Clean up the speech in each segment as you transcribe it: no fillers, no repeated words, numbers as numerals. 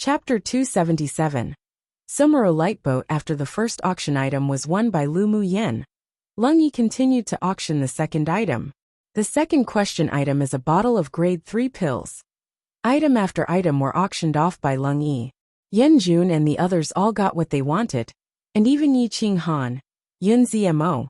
Chapter 277. Sumeru Lightboat. After the first auction item was won by Lu Mu Yen, Lung Yi continued to auction the second item. The second question item is a bottle of grade 3 pills. Item after item were auctioned off by Lung Yi. Yen Jun and the others all got what they wanted, and even Yi Qing Han, Yun Zmo,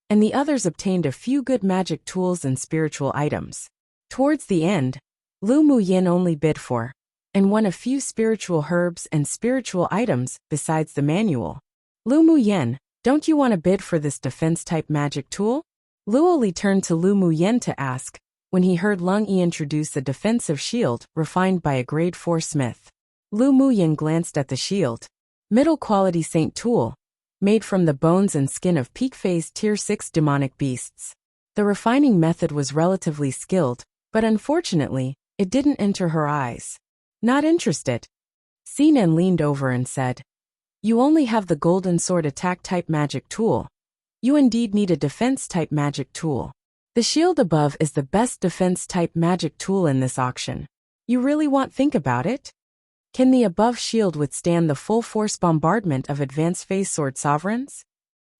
and the others obtained a few good magic tools and spiritual items. Towards the end, Lu Mu Yen only bid for and won a few spiritual herbs and spiritual items besides the manual. Lu Mu Yen, don't you want to bid for this defense-type magic tool? Luo Li turned to Lu Mu Yen to ask, when he heard Lung Yi introduce a defensive shield refined by a grade 4 smith. Lu Mu Yen glanced at the shield. Middle-quality saint tool, made from the bones and skin of peak phase tier 6 demonic beasts. The refining method was relatively skilled, but unfortunately, it didn't enter her eyes. Not interested. Sinan leaned over and said, "You only have the golden sword attack-type magic tool. You indeed need a defense-type magic tool. The shield above is the best defense-type magic tool in this auction. You really want to think about it? Can the above shield withstand the full-force bombardment of advanced phase sword sovereigns?"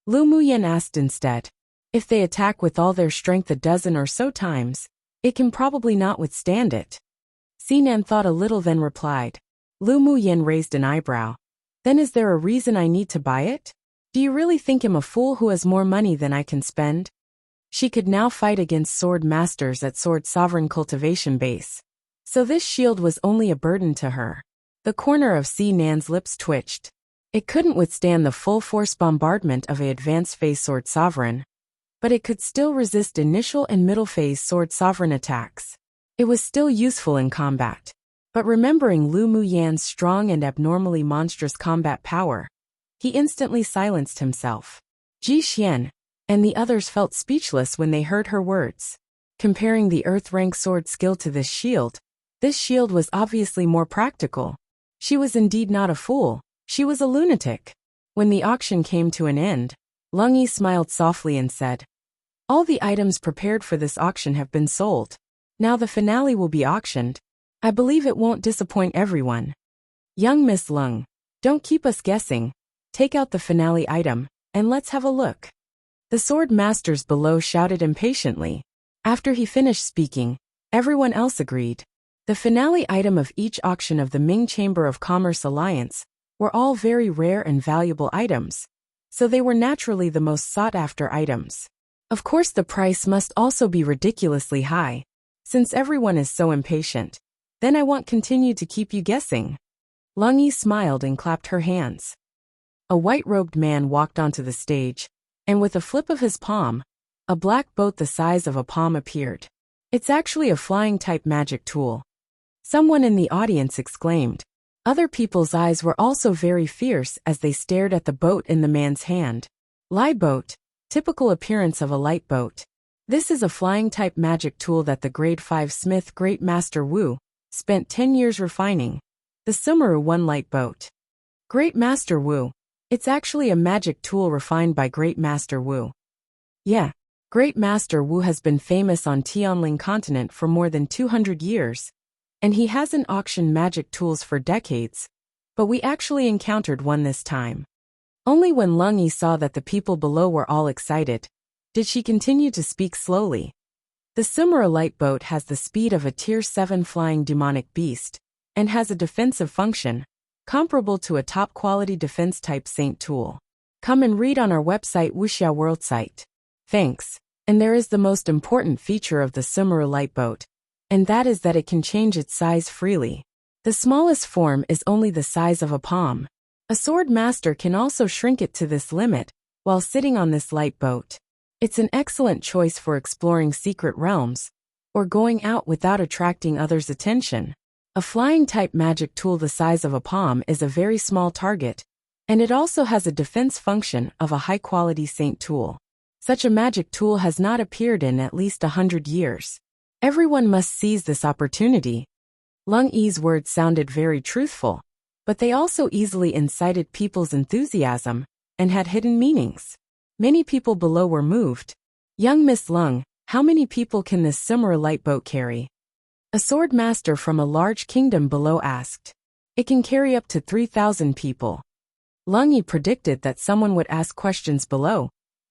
Lu Mu Yen asked instead. "If they attack with all their strength a dozen or so times, it can probably not withstand it." Sinan thought a little then replied. Lu Mu Yen raised an eyebrow. "Then is there a reason I need to buy it? Do you really think I'm a fool who has more money than I can spend?" She could now fight against sword masters at Sword Sovereign Cultivation Base. So this shield was only a burden to her. The corner of Sinan's lips twitched. It couldn't withstand the full-force bombardment of an advanced phase Sword Sovereign, but it could still resist initial and middle phase Sword Sovereign attacks. It was still useful in combat. But remembering Lu Mu Yan's strong and abnormally monstrous combat power, he instantly silenced himself. Ji Xian and the others felt speechless when they heard her words. Comparing the earth-rank sword skill to this shield was obviously more practical. She was indeed not a fool, she was a lunatic. When the auction came to an end, Lung Yi smiled softly and said, "All the items prepared for this auction have been sold. Now the finale will be auctioned. I believe it won't disappoint everyone. Young Miss Lung, don't keep us guessing. Take out the finale item, and let's have a look." The sword masters below shouted impatiently. After he finished speaking, everyone else agreed. The finale item of each auction of the Ming Chamber of Commerce Alliance were all very rare and valuable items, so they were naturally the most sought-after items. Of course the price must also be ridiculously high, since everyone is so impatient. Then I won't continue to keep you guessing. Lung Yi smiled and clapped her hands. A white-robed man walked onto the stage, and with a flip of his palm, a black boat the size of a palm appeared. "It's actually a flying-type magic tool," someone in the audience exclaimed. Other people's eyes were also very fierce as they stared at the boat in the man's hand. Light boat, typical appearance of a light boat. This is a flying-type magic tool that the Grade 5 Smith Great Master Wu spent 10 years refining. The Sumeru 1 Light Boat. Great Master Wu. It's actually a magic tool refined by Great Master Wu. Yeah, Great Master Wu has been famous on Tianling continent for more than 200 years, and he hasn't auctioned magic tools for decades, but we actually encountered one this time. Only when Lung Yi saw that the people below were all excited, did she continue to speak slowly. The Sumeru light boat has the speed of a tier 7 flying demonic beast, and has a defensive function, comparable to a top-quality defense-type saint tool. Come and read on our website Wuxia World site. Thanks. And there is the most important feature of the Sumeru light boat, and that is that it can change its size freely. The smallest form is only the size of a palm. A sword master can also shrink it to this limit, while sitting on this light boat. It's an excellent choice for exploring secret realms, or going out without attracting others' attention. A flying-type magic tool the size of a palm is a very small target, and it also has a defense function of a high-quality saint tool. Such a magic tool has not appeared in at least 100 years. Everyone must seize this opportunity. Lung Yi's words sounded very truthful, but they also easily incited people's enthusiasm, and had hidden meanings. Many people below were moved. "Young Miss Lung, how many people can this Sumeru light boat carry?" A sword master from a large kingdom below asked. It can carry up to 3,000 people. Lung Yi predicted that someone would ask questions below,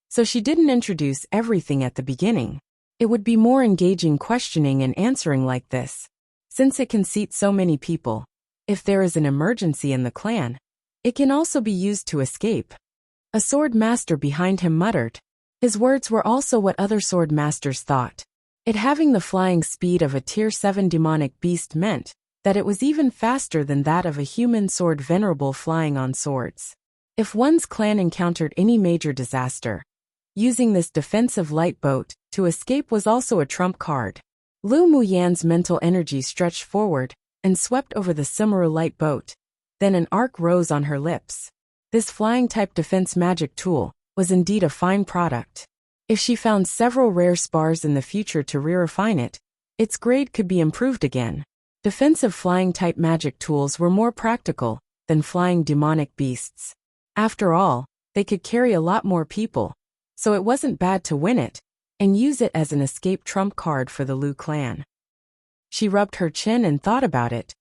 so she didn't introduce everything at the beginning. It would be more engaging questioning and answering like this. Since it can seat so many people, if there is an emergency in the clan, it can also be used to escape. A sword master behind him muttered. His words were also what other sword masters thought. It having the flying speed of a tier 7 demonic beast meant that it was even faster than that of a human sword venerable flying on swords. If one's clan encountered any major disaster, using this defensive light boat to escape was also a trump card. Lu Muyan's mental energy stretched forward and swept over the Sumeru light boat. Then an arc rose on her lips. This flying-type defense magic tool was indeed a fine product. If she found several rare spars in the future to re-refine it, its grade could be improved again. Defensive flying-type magic tools were more practical than flying demonic beasts. After all, they could carry a lot more people, so it wasn't bad to win it and use it as an escape trump card for the Lu clan. She rubbed her chin and thought about it.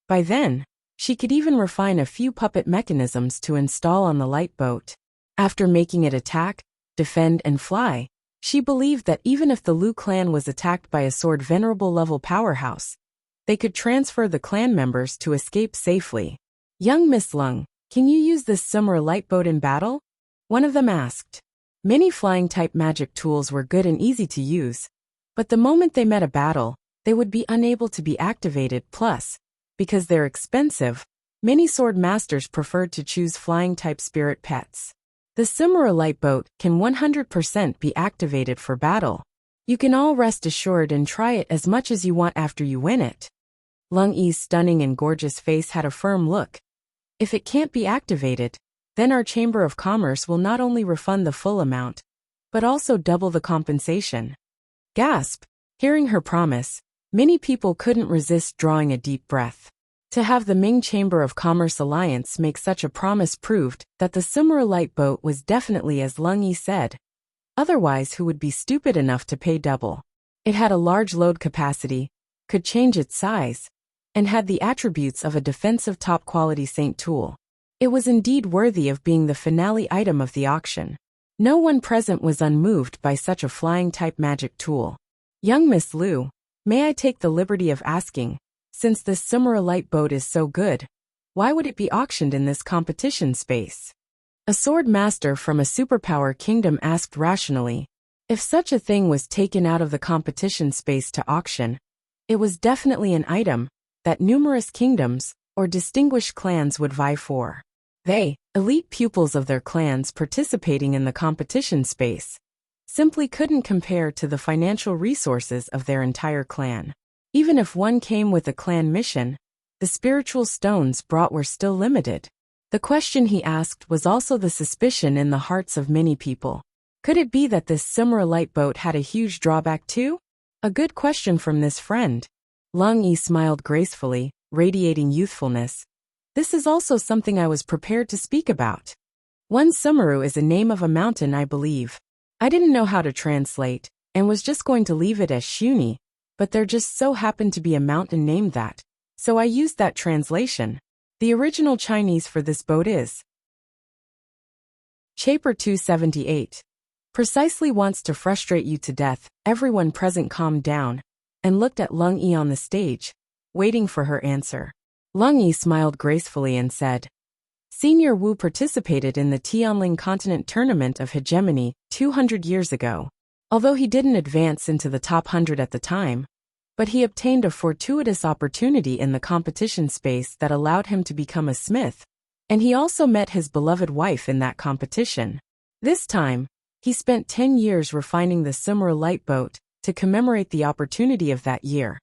By then, she could even refine a few puppet mechanisms to install on the light boat. After making it attack, defend and fly, she believed that even if the Lu clan was attacked by a sword venerable level powerhouse, they could transfer the clan members to escape safely. Young Miss Lung, can you use this Sumeru light boat in battle? One of them asked. Many flying-type magic tools were good and easy to use, but the moment they met a battle, they would be unable to be activated. Plus, because they're expensive, many sword masters preferred to choose flying-type spirit pets. The Sumeru light boat can 100% be activated for battle. You can all rest assured and try it as much as you want after you win it. Lung Yi's stunning and gorgeous face had a firm look. If it can't be activated, then our Chamber of Commerce will not only refund the full amount, but also double the compensation. Gasp! Hearing her promise, many people couldn't resist drawing a deep breath. To have the Ming Chamber of Commerce Alliance make such a promise proved that the Sumeru light boat was definitely as Lung Yi said. Otherwise, who would be stupid enough to pay double? It had a large load capacity, could change its size, and had the attributes of a defensive top-quality saint tool. It was indeed worthy of being the finale item of the auction. No one present was unmoved by such a flying-type magic tool. Young Miss Lu, may I take the liberty of asking, since this Sumeru light boat is so good, why would it be auctioned in this competition space? A sword master from a superpower kingdom asked rationally. If such a thing was taken out of the competition space to auction, it was definitely an item that numerous kingdoms or distinguished clans would vie for. They, elite pupils of their clans participating in the competition space, simply couldn't compare to the financial resources of their entire clan. Even if one came with a clan mission, the spiritual stones brought were still limited. The question he asked was also the suspicion in the hearts of many people. Could it be that this Sumeru light boat had a huge drawback too? A good question from this friend. Lung Yi smiled gracefully, radiating youthfulness. This is also something I was prepared to speak about. One Sumeru is a name of a mountain, I believe. I didn't know how to translate, and was just going to leave it as Shuni, but there just so happened to be a mountain named that, so I used that translation. The original Chinese for this boat is Chaper 278. Precisely wants to frustrate you to death. Everyone present calmed down and looked at Lung Yi on the stage, waiting for her answer. Lung Yi smiled gracefully and said, Senior Wu participated in the Tianling Continent Tournament of Hegemony 200 years ago. Although he didn't advance into the top 100 at the time, but he obtained a fortuitous opportunity in the competition space that allowed him to become a smith, and he also met his beloved wife in that competition. This time, he spent 10 years refining the Sumeru light boat to commemorate the opportunity of that year,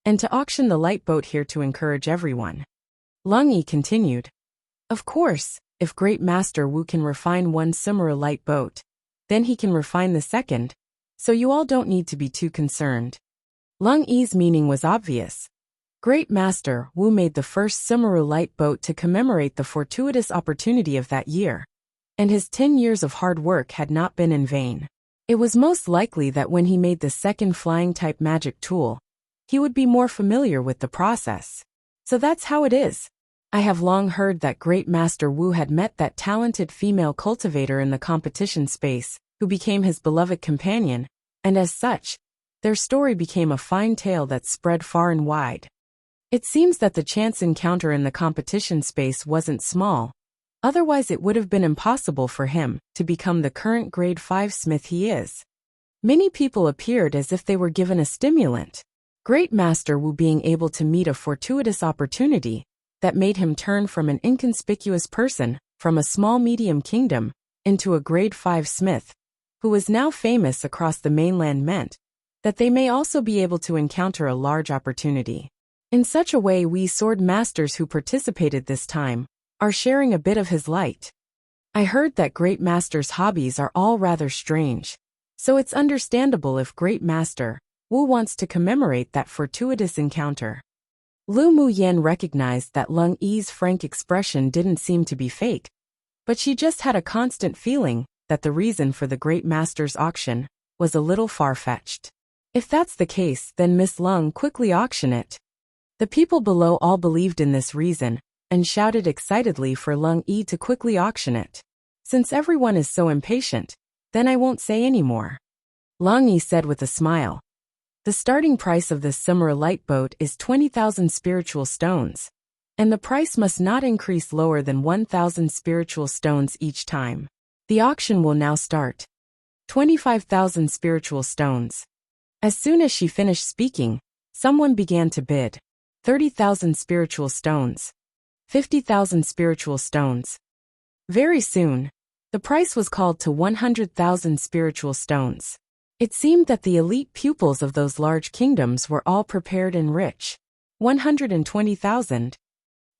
and to auction the light boat here to encourage everyone. Lung Yi continued, Of course, if Great Master Wu can refine one Sumeru light boat, then he can refine the second, so you all don't need to be too concerned. Lung Yi's meaning was obvious. Great Master Wu made the first Sumeru light boat to commemorate the fortuitous opportunity of that year, and his 10 years of hard work had not been in vain. It was most likely that when he made the second flying-type magic tool, he would be more familiar with the process. So that's how it is. I have long heard that Great Master Wu had met that talented female cultivator in the competition space, who became his beloved companion, and as such, their story became a fine tale that spread far and wide. It seems that the chance encounter in the competition space wasn't small, otherwise it would have been impossible for him to become the current grade 5 smith he is. Many people appeared as if they were given a stimulant, Great Master Wu being able to meet a fortuitous opportunity that made him turn from an inconspicuous person from a small medium kingdom into a grade 5 smith, who was now famous across the mainland, meant that they may also be able to encounter a large opportunity. In such a way, we sword masters who participated this time are sharing a bit of his light. I heard that Great Master's hobbies are all rather strange, so it's understandable if Great Master Wu wants to commemorate that fortuitous encounter. Lu Muyan recognized that Lung Yi's frank expression didn't seem to be fake, but she just had a constant feeling that the reason for the Great Master's auction was a little far-fetched. If that's the case, then Miss Lung quickly auction it. The people below all believed in this reason and shouted excitedly for Lung Yi to quickly auction it. Since everyone is so impatient, then I won't say any more. Lung Yi said with a smile. The starting price of this Simera light boat is 20,000 spiritual stones, and the price must not increase lower than 1,000 spiritual stones each time. The auction will now start. 25,000 spiritual stones. As soon as she finished speaking, someone began to bid. 30,000 spiritual stones. 50,000 spiritual stones. Very soon, the price was called to 100,000 spiritual stones. It seemed that the elite pupils of those large kingdoms were all prepared and rich. 120,000.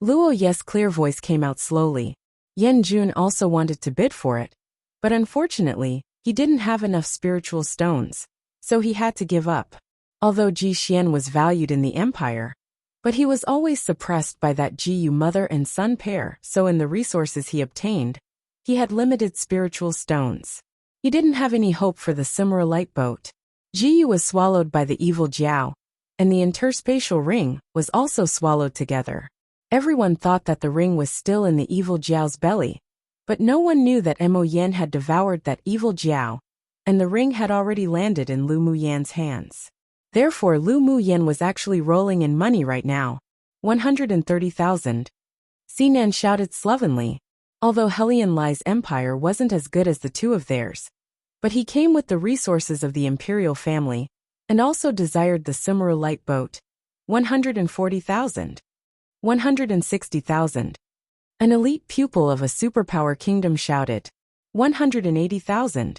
Luo Ye's clear voice came out slowly. Yan Jun also wanted to bid for it, but unfortunately, he didn't have enough spiritual stones, so he had to give up. Although Ji Xian was valued in the empire, but he was always suppressed by that Ji Yu mother and son pair, so in the resources he obtained, he had limited spiritual stones. He didn't have any hope for the Simera light boat. Ji Yu was swallowed by the evil Jiao, and the interspatial ring was also swallowed together. Everyone thought that the ring was still in the evil Jiao's belly, but no one knew that Mo Yan had devoured that evil Jiao, and the ring had already landed in Lu Muyan's hands. Therefore, Lu Muyan was actually rolling in money right now. 130,000. Sinan shouted slovenly. Although Helion Lai's empire wasn't as good as the two of theirs, but he came with the resources of the Imperial family, and also desired the Simera light boat. 140,000. 160,000. An elite pupil of a superpower kingdom shouted. 180,000.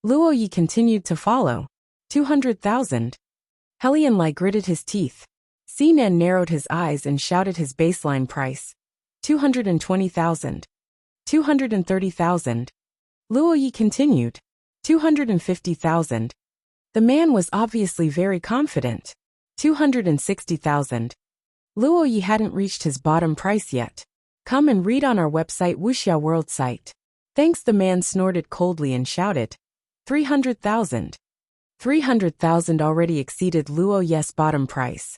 Luo Yi continued to follow. 200,000. Helion Lai gritted his teeth. Sinan narrowed his eyes and shouted his baseline price. 220,000. 230,000. Luo Yi continued. 250,000. The man was obviously very confident. 260,000. Luo Yi hadn't reached his bottom price yet. Come and read on our website Wuxia World site. Thanks, the man snorted coldly and shouted. 300,000. 300,000 already exceeded Luo Yi's bottom price.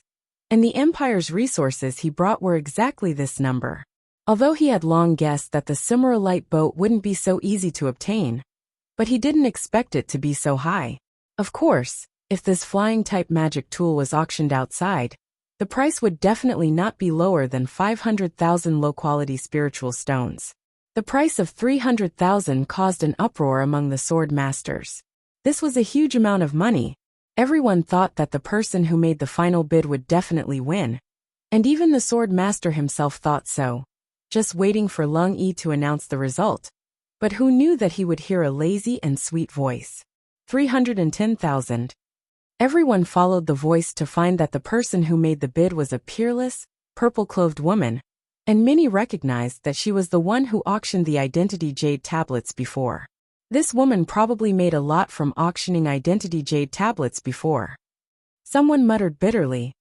And the empire's resources he brought were exactly this number. Although he had long guessed that the Simera light boat wouldn't be so easy to obtain, but he didn't expect it to be so high. Of course, if this flying-type magic tool was auctioned outside, the price would definitely not be lower than 500,000 low-quality spiritual stones. The price of 300,000 caused an uproar among the sword masters. This was a huge amount of money. Everyone thought that the person who made the final bid would definitely win, and even the sword master himself thought so, just waiting for Lung Yi to announce the result. But who knew that he would hear a lazy and sweet voice? 310,000. Everyone followed the voice to find that the person who made the bid was a peerless, purple-clothed woman, and many recognized that she was the one who auctioned the identity jade tablets before. This woman probably made a lot from auctioning identity jade tablets before. Someone muttered bitterly.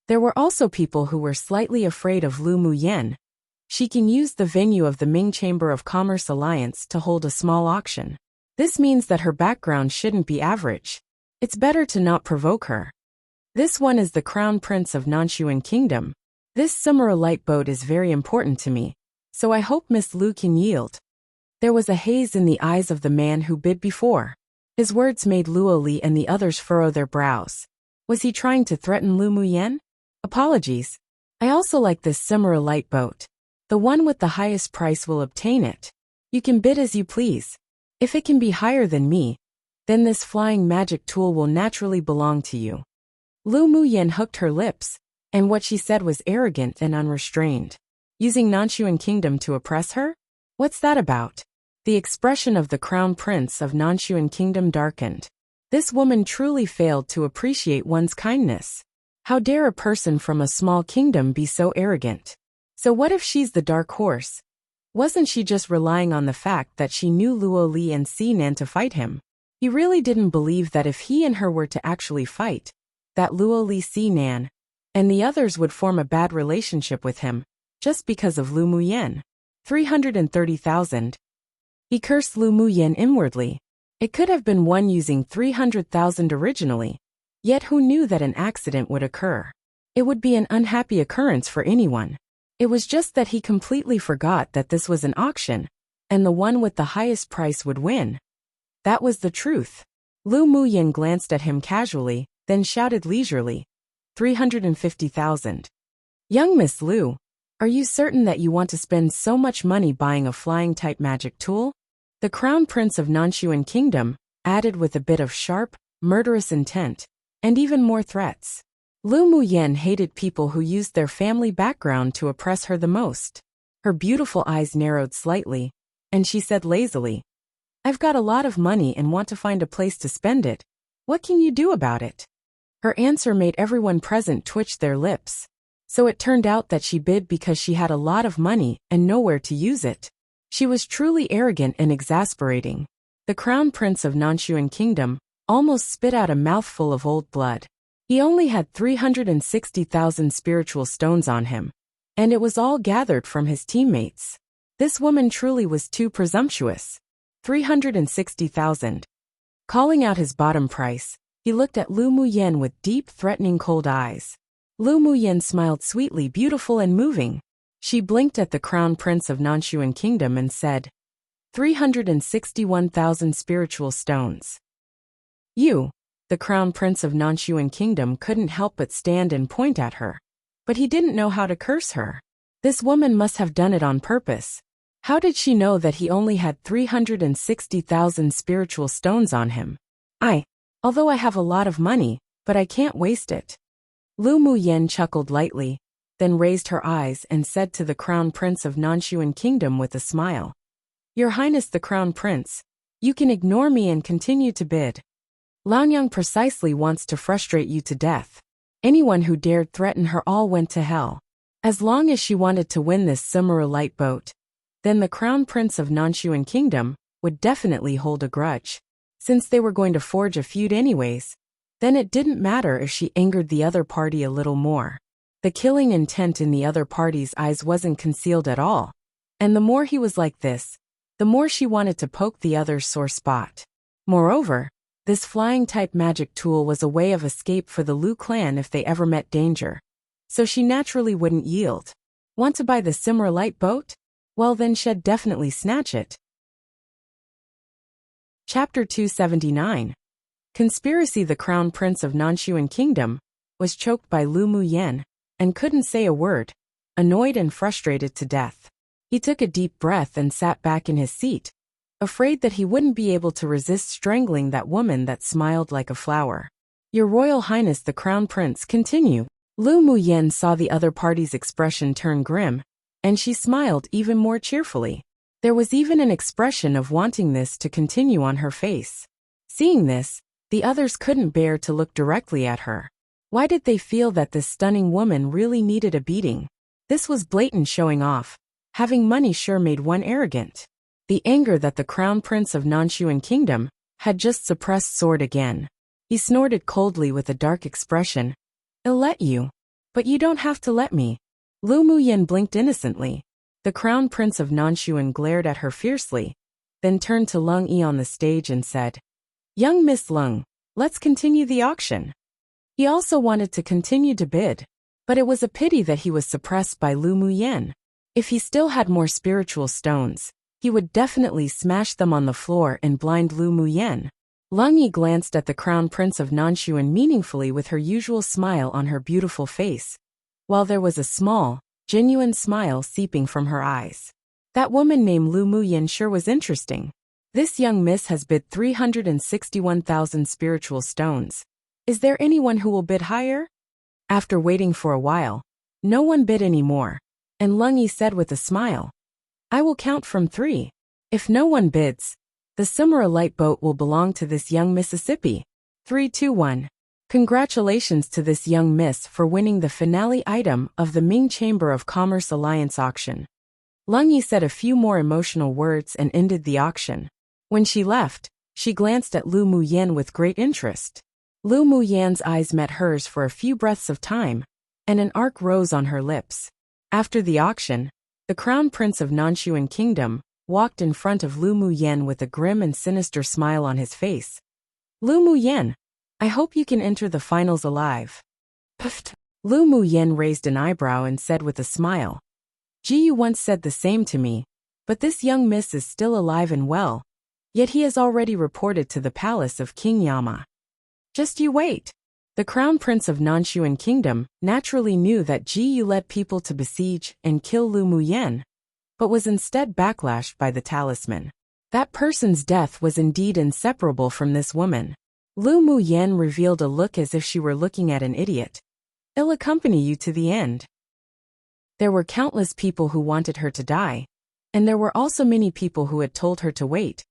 There were also people who were slightly afraid of Lu Muyan. She can use the venue of the Ming Chamber of Commerce Alliance to hold a small auction. This means that her background shouldn't be average. It's better to not provoke her. This one is the Crown Prince of Nanshuan Kingdom, This Summer light boat is very important to me, so I hope Miss Lu can yield. There was a haze in the eyes of the man who bid before. His words made Luo Li and the others furrow their brows. Was he trying to threaten Lu Muyen? Apologies. I also like this Summer light boat. The one with the highest price will obtain it. You can bid as you please. If it can be higher than me, then this flying magic tool will naturally belong to you. Lu Muyen hooked her lips, and what she said was arrogant and unrestrained. Using Nanshuan Kingdom to oppress her? What's that about? The expression of the Crown Prince of Nanshuan Kingdom darkened. This woman truly failed to appreciate one's kindness. How dare a person from a small kingdom be so arrogant? So what if she's the dark horse? Wasn't she just relying on the fact that she knew Luo Li and Sinan to fight him? He really didn't believe that if he and her were to actually fight, that Luo Li, Sinan, and the others would form a bad relationship with him, just because of Lu Muyen. 330,000. He cursed Lu Muyen inwardly. It could have been one using 300,000 originally, yet who knew that an accident would occur? It would be an unhappy occurrence for anyone. It was just that he completely forgot that this was an auction, and the one with the highest price would win. That was the truth. Lu Muyen glanced at him casually, then shouted leisurely, 350,000. Young Miss Lu, are you certain that you want to spend so much money buying a flying-type magic tool? The Crown Prince of Nanshuan Kingdom added with a bit of sharp, murderous intent, and even more threats. Lu Muyen hated people who used their family background to oppress her the most. Her beautiful eyes narrowed slightly, and she said lazily, I've got a lot of money and want to find a place to spend it. What can you do about it? Her answer made everyone present twitch their lips. So it turned out that she bid because she had a lot of money and nowhere to use it. She was truly arrogant and exasperating. The Crown Prince of Nanshuan Kingdom almost spit out a mouthful of old blood. He only had 360,000 spiritual stones on him, and it was all gathered from his teammates. This woman truly was too presumptuous. 360,000. Calling out his bottom price, he looked at Lu Muyen with deep, threatening cold eyes. Lu Muyen smiled sweetly, beautiful and moving. She blinked at the Crown Prince of Nanshuan Kingdom and said, 361,000 spiritual stones. You, the Crown Prince of Nanshuan Kingdom, couldn't help but stand and point at her. But he didn't know how to curse her. This woman must have done it on purpose. How did she know that he only had 360,000 spiritual stones on him? Although I have a lot of money, but I can't waste it. Lu Muyen chuckled lightly, then raised her eyes and said to the Crown Prince of Nanshuan Kingdom with a smile, Your Highness the Crown Prince, you can ignore me and continue to bid. Laonyang precisely wants to frustrate you to death. Anyone who dared threaten her all went to hell. As long as she wanted to win this Sumuru light boat, then the Crown Prince of Nanshuan Kingdom would definitely hold a grudge. Since they were going to forge a feud anyways, then it didn't matter if she angered the other party a little more. The killing intent in the other party's eyes wasn't concealed at all, and the more he was like this, the more she wanted to poke the other's sore spot. Moreover, this flying-type magic tool was a way of escape for the Lu clan if they ever met danger, so she naturally wouldn't yield. Want to buy the Simmer light boat? Well then she'd definitely snatch it. Chapter 279. Conspiracy. The Crown Prince of Nanshuan Kingdom was choked by Lu Muyen and couldn't say a word, annoyed and frustrated to death. He took a deep breath and sat back in his seat, afraid that he wouldn't be able to resist strangling that woman that smiled like a flower. Your Royal Highness the Crown Prince, continue. Lu Muyen saw the other party's expression turn grim, and she smiled even more cheerfully. There was even an expression of wanting this to continue on her face. Seeing this, the others couldn't bear to look directly at her. Why did they feel that this stunning woman really needed a beating? This was blatant showing off. Having money sure made one arrogant. The anger that the Crown Prince of Nanshuan Kingdom had just suppressed soared again. He snorted coldly with a dark expression. I'll let you. But you don't have to let me. Lu Muyen blinked innocently. The Crown Prince of Nanshuan glared at her fiercely, then turned to Lung Yi on the stage and said, Young Miss Lung, let's continue the auction. He also wanted to continue to bid, But it was a pity that he was suppressed by Lu Muyen. If he still had more spiritual stones, he would definitely smash them on the floor and blind Lu Muyen. Lung Yi glanced at the Crown Prince of Nanshuan meaningfully with her usual smile on her beautiful face, while there was a small, genuine smile seeping from her eyes. That woman named Lu Muyen sure was interesting. This young miss has bid 361,000 spiritual stones. Is there anyone who will bid higher? After waiting for a while, no one bid any more, and Lung Yi said with a smile, I will count from 3. If no one bids, the Sumera light boat will belong to this young Mississippi. 3, 2, 1. Congratulations to this young miss for winning the finale item of the Ming Chamber of Commerce Alliance auction. Lung Yi said a few more emotional words and ended the auction. When she left, she glanced at Lu Muyen with great interest. Lu Muyen's eyes met hers for a few breaths of time, and an arc rose on her lips. After the auction, the Crown Prince of Nanshuan Kingdom walked in front of Lu Muyen with a grim and sinister smile on his face. Lu Muyen, I hope you can enter the finals alive. Puffed. Lu Muyen raised an eyebrow and said with a smile, Ji Yu once said the same to me, but this young miss is still alive and well. Yet he has already reported to the palace of King Yama. Just you wait. The Crown Prince of Nanshuan Kingdom naturally knew that Ji Yu led people to besiege and kill Lu Muyen, but was instead backlashed by the talisman. That person's death was indeed inseparable from this woman. Lu Muyen revealed a look as if she were looking at an idiot. I'll accompany you to the end. There were countless people who wanted her to die, and there were also many people who had told her to wait.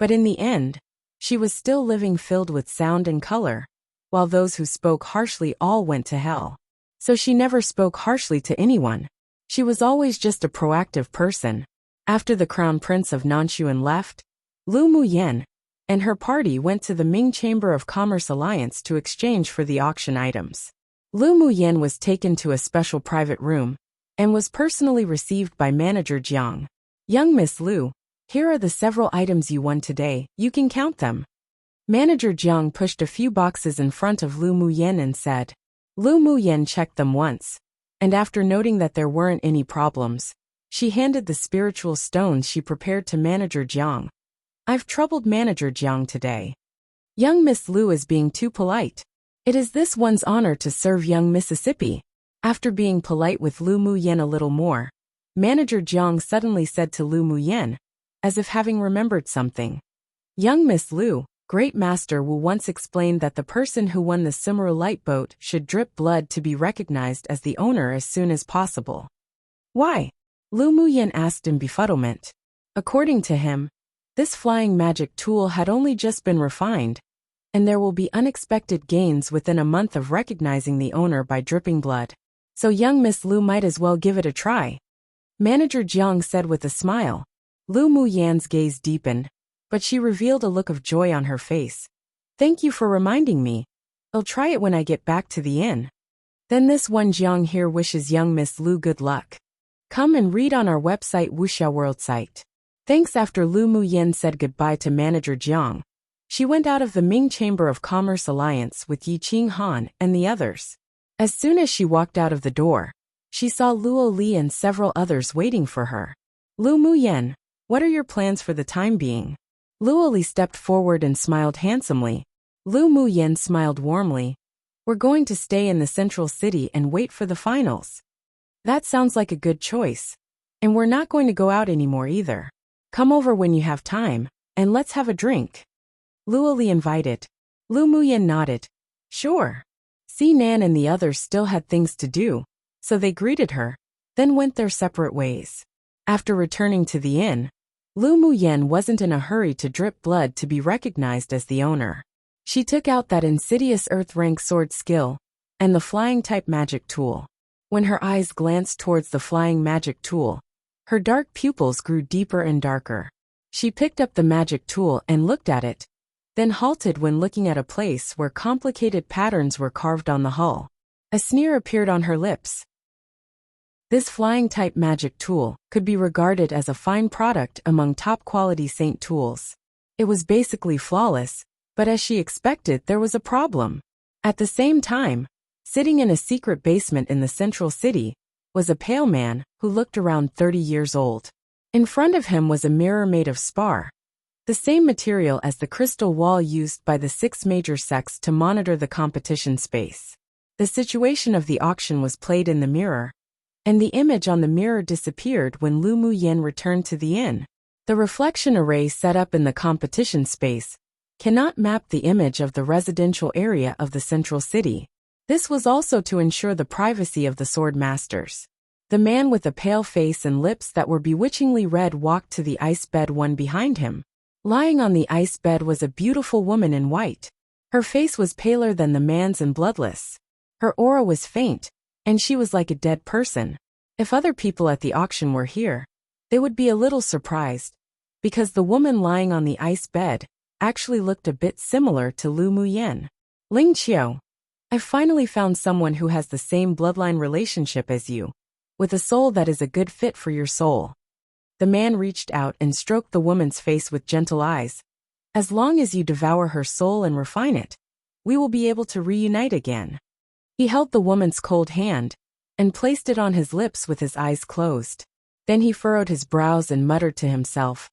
But in the end, she was still living filled with sound and color, while those who spoke harshly all went to hell. So she never spoke harshly to anyone. She was always just a proactive person. After the Crown Prince of Nanshuan left, Lu Muyen and her party went to the Ming Chamber of Commerce Alliance to exchange for the auction items. Lu Muyen was taken to a special private room and was personally received by Manager Jiang. Young Miss Lu, here are the several items you won today, you can count them. Manager Jiang pushed a few boxes in front of Lu Muyen and said. Lu Muyen checked them once, and after noting that there weren't any problems, she handed the spiritual stones she prepared to Manager Jiang. I've troubled Manager Jiang today. Young Miss Lu is being too polite. It is this one's honor to serve young Mississippi. After being polite with Lu Muyen a little more, Manager Jiang suddenly said to Lu Muyen, as if having remembered something. Young Miss Lu, Great Master Wu once explained that the person who won the Sumera light boat should drip blood to be recognized as the owner as soon as possible. Why? Lu Muyen asked in befuddlement. According to him, this flying magic tool had only just been refined, and there will be unexpected gains within a month of recognizing the owner by dripping blood. So young Miss Lu might as well give it a try. Manager Jiang said with a smile. Lu Muyen's gaze deepened, but she revealed a look of joy on her face. Thank you for reminding me. I'll try it when I get back to the inn. Then this one Jiang here wishes young Miss Lu good luck. Come and read on our website Wuxia World site. Thanks. After Lu Muyen said goodbye to Manager Jiang, she went out of the Ming Chamber of Commerce Alliance with Yi Qing Han and the others. As soon as she walked out of the door, she saw Luo Li and several others waiting for her. Lu Muyen, what are your plans for the time being? Luo Li stepped forward and smiled handsomely. Lu Muyen smiled warmly. We're going to stay in the central city and wait for the finals. That sounds like a good choice. And we're not going to go out anymore either. Come over when you have time, and let's have a drink. Luo Li invited. Lu Muyen nodded. Sure. Si Nan and the others still had things to do, so they greeted her, then went their separate ways. After returning to the inn, Lu Muyen wasn't in a hurry to drip blood to be recognized as the owner. She took out that insidious earth-rank sword skill and the flying-type magic tool. When her eyes glanced towards the flying magic tool, her dark pupils grew deeper and darker. She picked up the magic tool and looked at it, then halted when looking at a place where complicated patterns were carved on the hull. A sneer appeared on her lips. This flying-type magic tool could be regarded as a fine product among top-quality Saint tools. It was basically flawless, but as she expected, there was a problem. At the same time, Sitting in a secret basement in the central city was a pale man who looked around 30 years old. In front of him was a mirror made of spar, the same material as the crystal wall used by the 6 major sects to monitor the competition space. The situation of the auction was played in the mirror, and the image on the mirror disappeared when Lu Muyen returned to the inn. The reflection array set up in the competition space cannot map the image of the residential area of the central city. This was also to ensure the privacy of the sword masters. The man with a pale face and lips that were bewitchingly red walked to the ice bed one behind him. Lying on the ice bed was a beautiful woman in white. Her face was paler than the man's and bloodless. Her aura was faint, and she was like a dead person. If other people at the auction were here, they would be a little surprised, because the woman lying on the ice bed actually looked a bit similar to Lu Muyen. Ling Qiu, I finally found someone who has the same bloodline relationship as you, with a soul that is a good fit for your soul. The man reached out and stroked the woman's face with gentle eyes. As long as you devour her soul and refine it, we will be able to reunite again. He held the woman's cold hand and placed it on his lips with his eyes closed. Then he furrowed his brows and muttered to himself,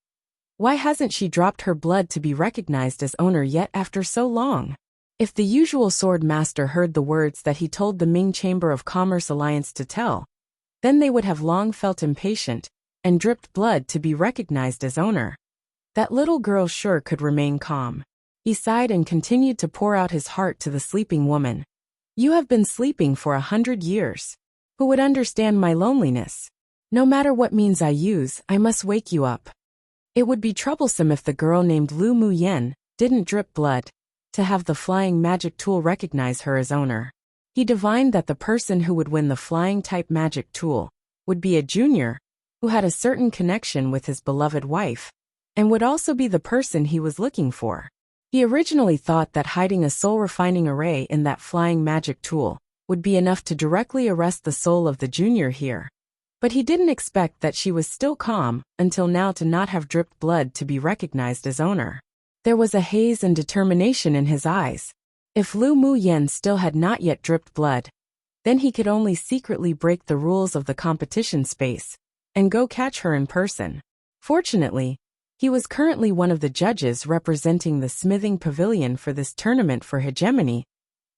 "Why hasn't she dropped her blood to be recognized as owner yet after so long?" If the usual sword master heard the words that he told the Ming Chamber of Commerce Alliance to tell, then they would have long felt impatient and dripped blood to be recognized as owner. That little girl sure could remain calm. He sighed and continued to pour out his heart to the sleeping woman. "You have been sleeping for 100 years. Who would understand my loneliness? No matter what means I use, I must wake you up." It would be troublesome if the girl named Lu Muyen didn't drip blood to have the flying magic tool recognize her as owner. He divined that the person who would win the flying type magic tool would be a junior who had a certain connection with his beloved wife, and would also be the person he was looking for. He originally thought that hiding a soul refining array in that flying magic tool would be enough to directly arrest the soul of the junior here. But he didn't expect that she was still calm until now to not have dripped blood to be recognized as owner. There was a haze and determination in his eyes. If Lu Muyen still had not yet dripped blood, then he could only secretly break the rules of the competition space and go catch her in person. Fortunately, he was currently one of the judges representing the smithing pavilion for this tournament for hegemony.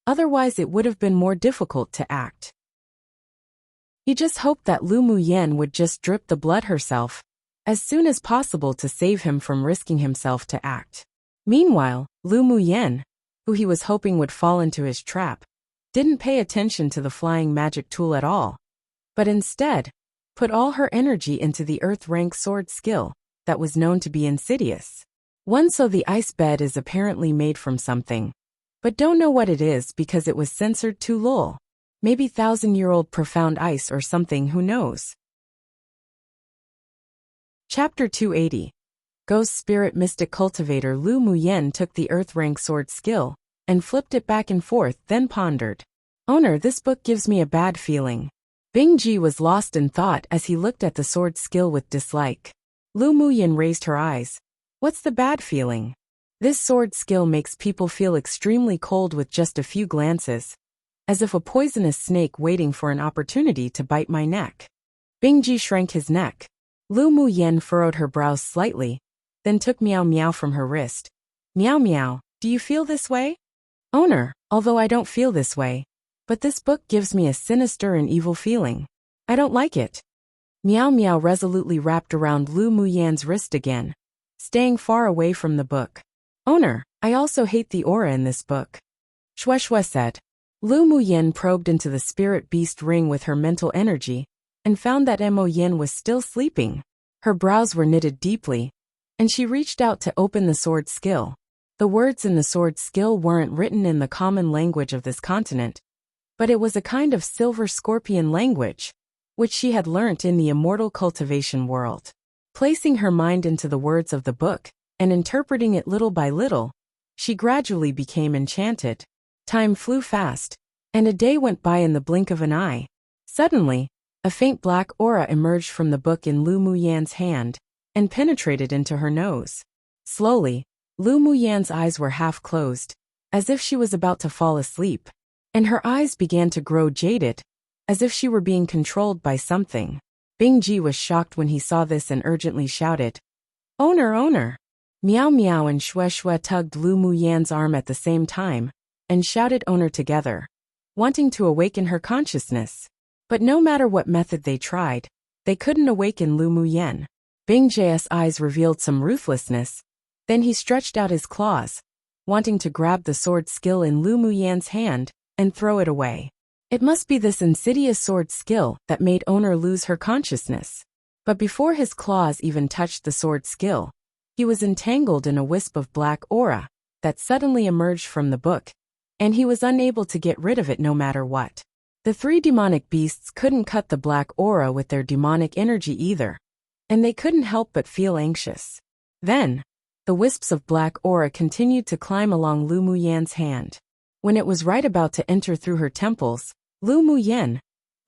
Otherwise it would have been more difficult to act. He just hoped that Lu Muyen would just drip the blood herself as soon as possible to save him from risking himself to act. Meanwhile, Lu Muyen, who he was hoping would fall into his trap, didn't pay attention to the flying magic tool at all, but instead put all her energy into the earth rank sword skill that was known to be insidious. So the ice bed is apparently made from something, but don't know what it is because it was censored too lol. Maybe 1,000-year-old profound ice or something, who knows. Chapter 280. Ghost Spirit Mystic Cultivator Lu Muyen took the earth rank sword skill and flipped it back and forth, then pondered. "Owner, this book gives me a bad feeling." Bingji was lost in thought as he looked at the sword skill with dislike. Lu Muyen raised her eyes. "What's the bad feeling?" "This sword skill makes people feel extremely cold with just a few glances, as if a poisonous snake waiting for an opportunity to bite my neck." Bingji shrank his neck. Lu Muyen furrowed her brows slightly, then took Meow Meow from her wrist. "Meow Meow, do you feel this way?" "Owner, although I don't feel this way, but this book gives me a sinister and evil feeling. I don't like it." Meow Meow resolutely wrapped around Lu Muyen's wrist again, staying far away from the book. "Owner, I also hate the aura in this book," Shue Shue said. Lu Muyen probed into the spirit beast ring with her mental energy and found that Mo Yin was still sleeping. Her brows were knitted deeply, and she reached out to open the sword skill. The words in the sword skill weren't written in the common language of this continent, but it was a kind of silver scorpion language, which she had learnt in the immortal cultivation world. Placing her mind into the words of the book and interpreting it little by little, she gradually became enchanted. Time flew fast, and a day went by in the blink of an eye. Suddenly, a faint black aura emerged from the book in Lu Muyen's hand and penetrated into her nose. Slowly, Lu Muyen's eyes were half closed, as if she was about to fall asleep. and her eyes began to grow jaded, as if she were being controlled by something. Bingji was shocked when he saw this and urgently shouted, "Owner, owner!" Meow Meow and Shue Shue tugged Lu Muyan's arm at the same time, and shouted owner together, wanting to awaken her consciousness. But no matter what method they tried, they couldn't awaken Lu Muyan. Bingji's eyes revealed some ruthlessness, then he stretched out his claws, wanting to grab the sword skill in Lu Muyan's hand and throw it away. It must be this insidious sword skill that made owner lose her consciousness. But before his claws even touched the sword skill, he was entangled in a wisp of black aura that suddenly emerged from the book, and he was unable to get rid of it no matter what. The three demonic beasts couldn't cut the black aura with their demonic energy either, and they couldn't help but feel anxious. Then, the wisps of black aura continued to climb along Lu Muyan's hand. When it was right about to enter through her temples, Lu Muyan,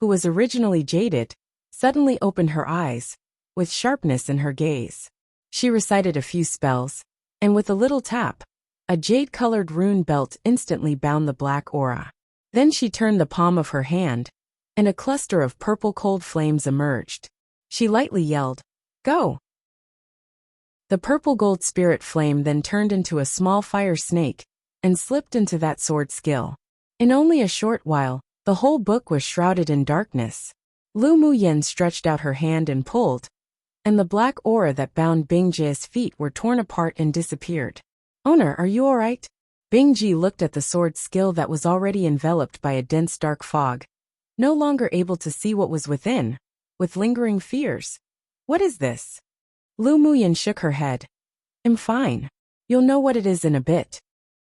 who was originally jaded, suddenly opened her eyes, with sharpness in her gaze. She recited a few spells, and with a little tap, a jade-colored rune belt instantly bound the black aura. Then she turned the palm of her hand, and a cluster of purple cold flames emerged. She lightly yelled, "Go!" The purple gold spirit flame then turned into a small fire snake, and slipped into that sword skill. In only a short while, the whole book was shrouded in darkness. Lu Muyan stretched out her hand and pulled, and the black aura that bound Bingji's feet were torn apart and disappeared. "Owner, are you alright?" Bingji looked at the sword skill that was already enveloped by a dense dark fog, no longer able to see what was within, with lingering fears. "What is this?" Lu Muyan shook her head. "I'm fine. You'll know what it is in a bit."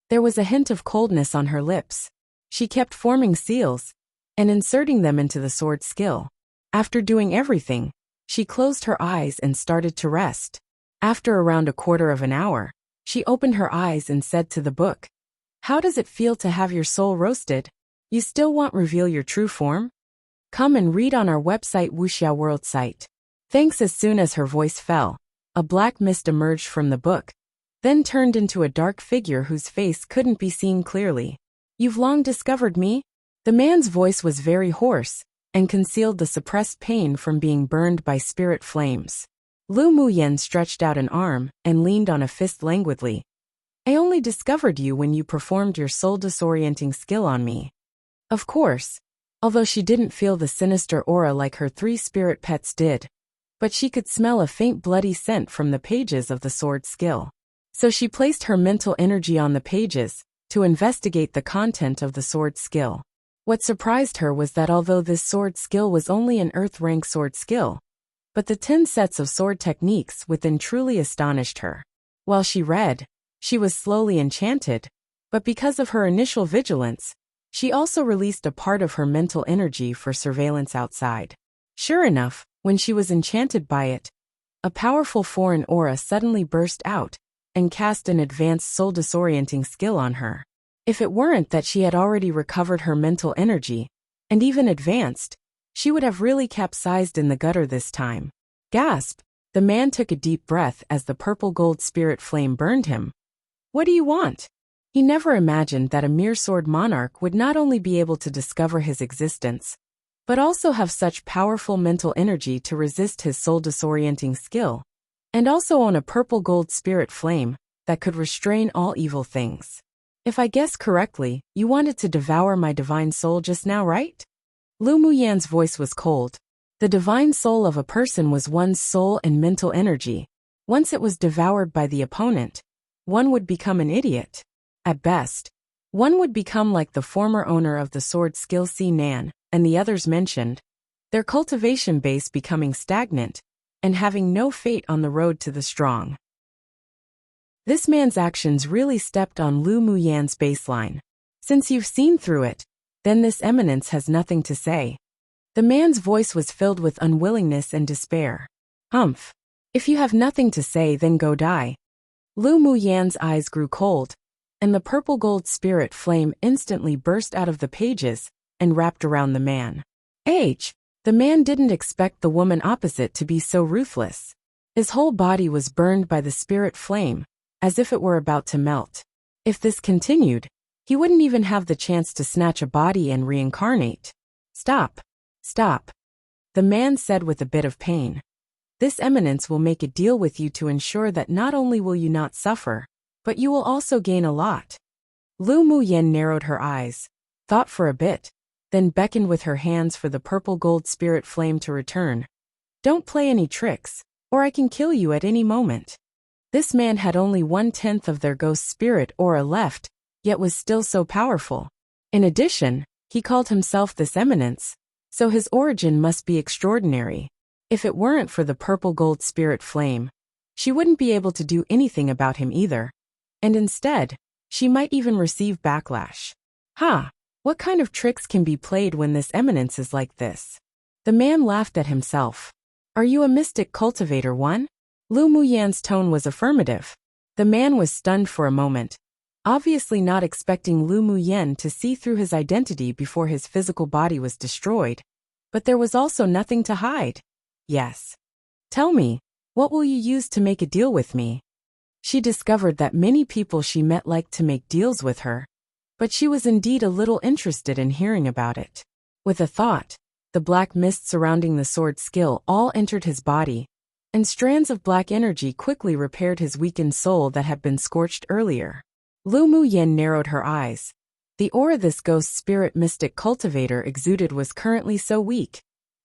There was a hint of coldness on her lips. She kept forming seals and inserting them into the sword skill. After doing everything, she closed her eyes and started to rest. After around a quarter of an hour, she opened her eyes and said to the book, "How does it feel to have your soul roasted? You still won't reveal your true form? Come and read on our website Wuxia World site." Thanks. As soon as her voice fell, a black mist emerged from the book, then turned into a dark figure whose face couldn't be seen clearly. "You've long discovered me?" The man's voice was very hoarse, and concealed the suppressed pain from being burned by spirit flames. Lu Muyan stretched out an arm and leaned on a fist languidly. "I only discovered you when you performed your soul disorienting skill on me." Of course, although she didn't feel the sinister aura like her three spirit pets did, but she could smell a faint bloody scent from the pages of the sword skill. So she placed her mental energy on the pages to investigate the content of the sword skill. What surprised her was that although this sword skill was only an earth rank sword skill, but the 10 sets of sword techniques within truly astonished her. While she read, she was slowly enchanted, but because of her initial vigilance, she also released a part of her mental energy for surveillance outside. Sure enough, when she was enchanted by it, a powerful foreign aura suddenly burst out and cast an advanced soul disorienting skill on her. If it weren't that she had already recovered her mental energy, and even advanced, she would have really capsized in the gutter this time. Gasp! The man took a deep breath as the purple gold spirit flame burned him. "What do you want?" He never imagined that a mere sword monarch would not only be able to discover his existence, but also have such powerful mental energy to resist his soul disorienting skill, and also own a purple gold spirit flame that could restrain all evil things. "If I guess correctly, you wanted to devour my divine soul just now, right?" Lu Muyan's voice was cold. The divine soul of a person was one's soul and mental energy. Once it was devoured by the opponent, one would become an idiot. At best, one would become like the former owner of the sword skill Nan and the others mentioned, their cultivation base becoming stagnant and having no fate on the road to the strong. This man's actions really stepped on Lu Muyan's baseline. "Since you've seen through it, then this eminence has nothing to say." The man's voice was filled with unwillingness and despair. "Humph. If you have nothing to say, then go die." Lu Muyan's eyes grew cold, and the purple gold spirit flame instantly burst out of the pages and wrapped around the man. The man didn't expect the woman opposite to be so ruthless. His whole body was burned by the spirit flame, as if it were about to melt. If this continued, He wouldn't even have the chance to snatch a body and reincarnate. Stop. Stop. The man said with a bit of pain. This eminence will make a deal with you to ensure that not only will you not suffer, but you will also gain a lot. Lu Muyen narrowed her eyes, thought for a bit, then beckoned with her hands for the purple gold spirit flame to return. Don't play any tricks, or I can kill you at any moment. This man had only 1/10 of their ghost spirit aura left, yet was still so powerful. In addition, he called himself this eminence, so his origin must be extraordinary. If it weren't for the purple gold spirit flame, she wouldn't be able to do anything about him either. And instead, she might even receive backlash. What kind of tricks can be played when this eminence is like this? The man laughed at himself. Are you a mystic cultivator one? Lu Muyan's tone was affirmative. The man was stunned for a moment, obviously not expecting Lu Muyan to see through his identity before his physical body was destroyed. But there was also nothing to hide. Yes. Tell me, what will you use to make a deal with me? She discovered that many people she met liked to make deals with her, but she was indeed a little interested in hearing about it. With a thought, the black mist surrounding the sword skill all entered his body, and strands of black energy quickly repaired his weakened soul that had been scorched earlier. Lu Muyen narrowed her eyes. The aura this ghost spirit mystic cultivator exuded was currently so weak,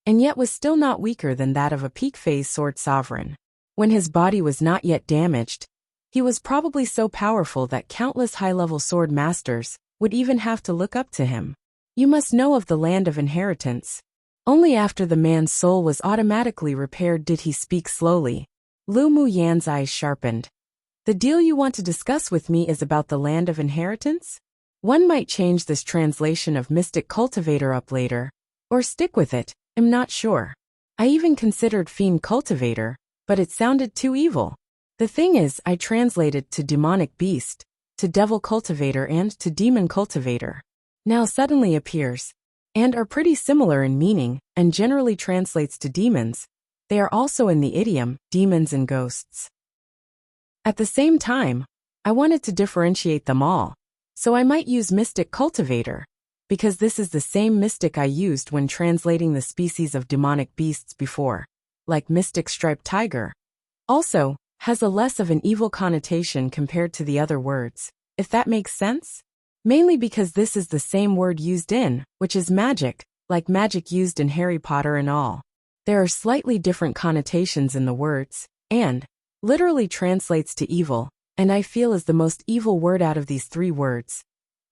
and yet was still not weaker than that of a peak phase sword sovereign. When his body was not yet damaged, he was probably so powerful that countless high-level sword masters would even have to look up to him. You must know of the land of inheritance. Only after the man's soul was automatically repaired did he speak slowly. Lu Muyan's eyes sharpened. The deal you want to discuss with me is about the land of inheritance? One might change this translation of mystic cultivator up later, or stick with it, I'm not sure. I even considered fiend cultivator, but it sounded too evil. The thing is, I translated to demonic beast, to devil cultivator and to demon cultivator. Now suddenly appears, and are pretty similar in meaning, and generally translates to demons. They are also in the idiom, demons and ghosts. At the same time, I wanted to differentiate them all, so I might use mystic cultivator, because this is the same mystic I used when translating the species of demonic beasts before, like mystic striped tiger. Also, has a less of an evil connotation compared to the other words, if that makes sense? Mainly because this is the same word used in, which is magic, like magic used in Harry Potter and all. There are slightly different connotations in the words, and literally translates to evil, and I feel is the most evil word out of these three words.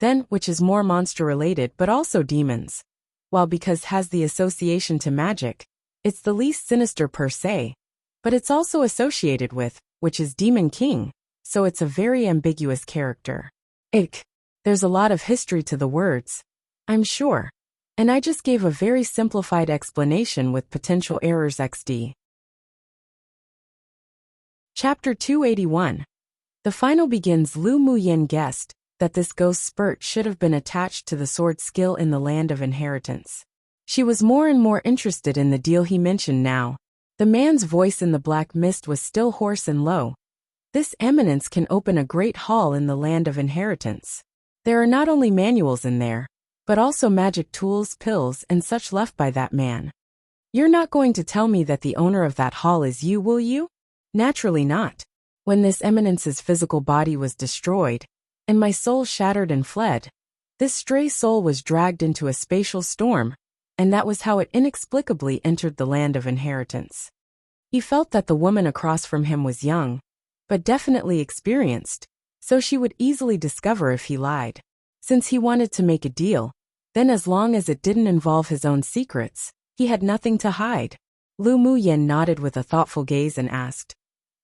Then, which is more monster-related but also demons. While because has the association to magic, it's the least sinister per se, but it's also associated with, which is Demon King, so it's a very ambiguous character. There's a lot of history to the words, I'm sure, and I just gave a very simplified explanation with potential errors XD. Chapter 281. The final begins. Lu Muyen guessed that this ghost spurt should have been attached to the sword skill in the land of inheritance. She was more and more interested in the deal he mentioned now. The man's voice in the black mist was still hoarse and low. This eminence can open a great hall in the land of inheritance. There are not only manuals in there, but also magic tools, pills, and such left by that man. You're not going to tell me that the owner of that hall is you, will you? Naturally not. When this eminence's physical body was destroyed, and my soul shattered and fled, this stray soul was dragged into a spatial storm, and that was how it inexplicably entered the land of inheritance. He felt that the woman across from him was young, but definitely experienced, so she would easily discover if he lied. Since he wanted to make a deal, then as long as it didn't involve his own secrets, he had nothing to hide. Lu Muyen nodded with a thoughtful gaze and asked,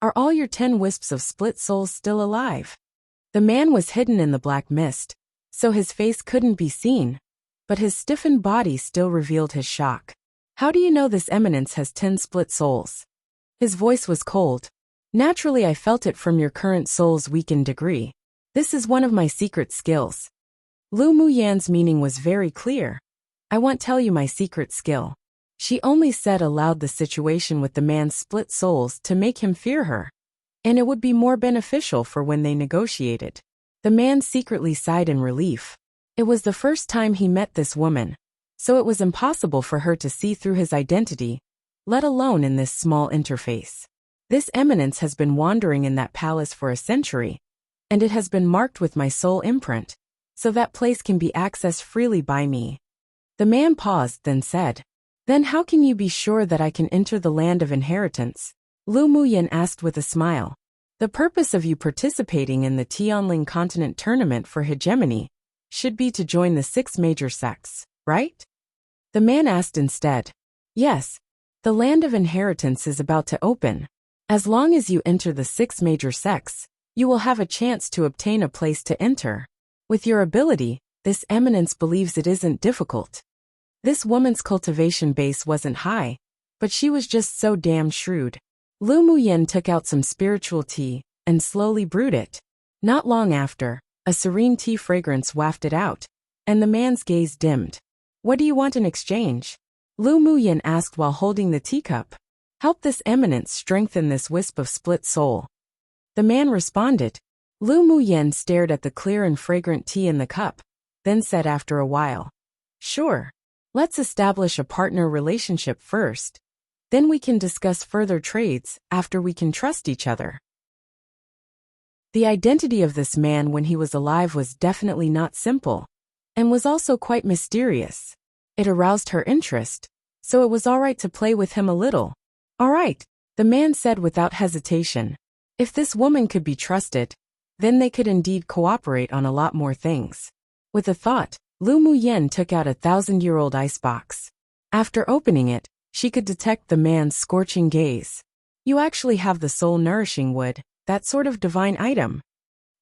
"Are all your 10 wisps of split souls still alive?" The man was hidden in the black mist, so his face couldn't be seen, but his stiffened body still revealed his shock. "How do you know this eminence has 10 split souls?" His voice was cold. "Naturally, I felt it from your current soul's weakened degree. This is one of my secret skills." Lu Muyan's meaning was very clear. "I won't tell you my secret skill." She only said aloud the situation with the man's split souls to make him fear her, and it would be more beneficial for when they negotiated. The man secretly sighed in relief. It was the first time he met this woman, so it was impossible for her to see through his identity, let alone in this small interface. This eminence has been wandering in that palace for a century, and it has been marked with my soul imprint, so that place can be accessed freely by me. The man paused, then said, "Then how can you be sure that I can enter the land of inheritance?" Lu Muyin asked with a smile. "The purpose of you participating in the Tianling continent tournament for hegemony should be to join the 6 major sects, right?" The man asked instead. "Yes. The land of inheritance is about to open. As long as you enter the 6 major sects, you will have a chance to obtain a place to enter. With your ability, this eminence believes it isn't difficult." This woman's cultivation base wasn't high, but she was just so damn shrewd. Lu Muyin took out some spiritual tea and slowly brewed it. Not long after, a serene tea fragrance wafted out, and the man's gaze dimmed. "What do you want in exchange?" Lu Muyin asked while holding the teacup. "Help this eminence strengthen this wisp of split soul." The man responded. Lu Muyin stared at the clear and fragrant tea in the cup, then said after a while, "Sure. Let's establish a partner relationship first. Then we can discuss further trades after we can trust each other." The identity of this man when he was alive was definitely not simple, and was also quite mysterious. It aroused her interest, so it was all right to play with him a little. "All right," the man said without hesitation. If this woman could be trusted, then they could indeed cooperate on a lot more things. With a thought, Lu Muyin took out a 1,000-year-old icebox. After opening it, she could detect the man's scorching gaze. "You actually have the soul-nourishing wood, that sort of divine item."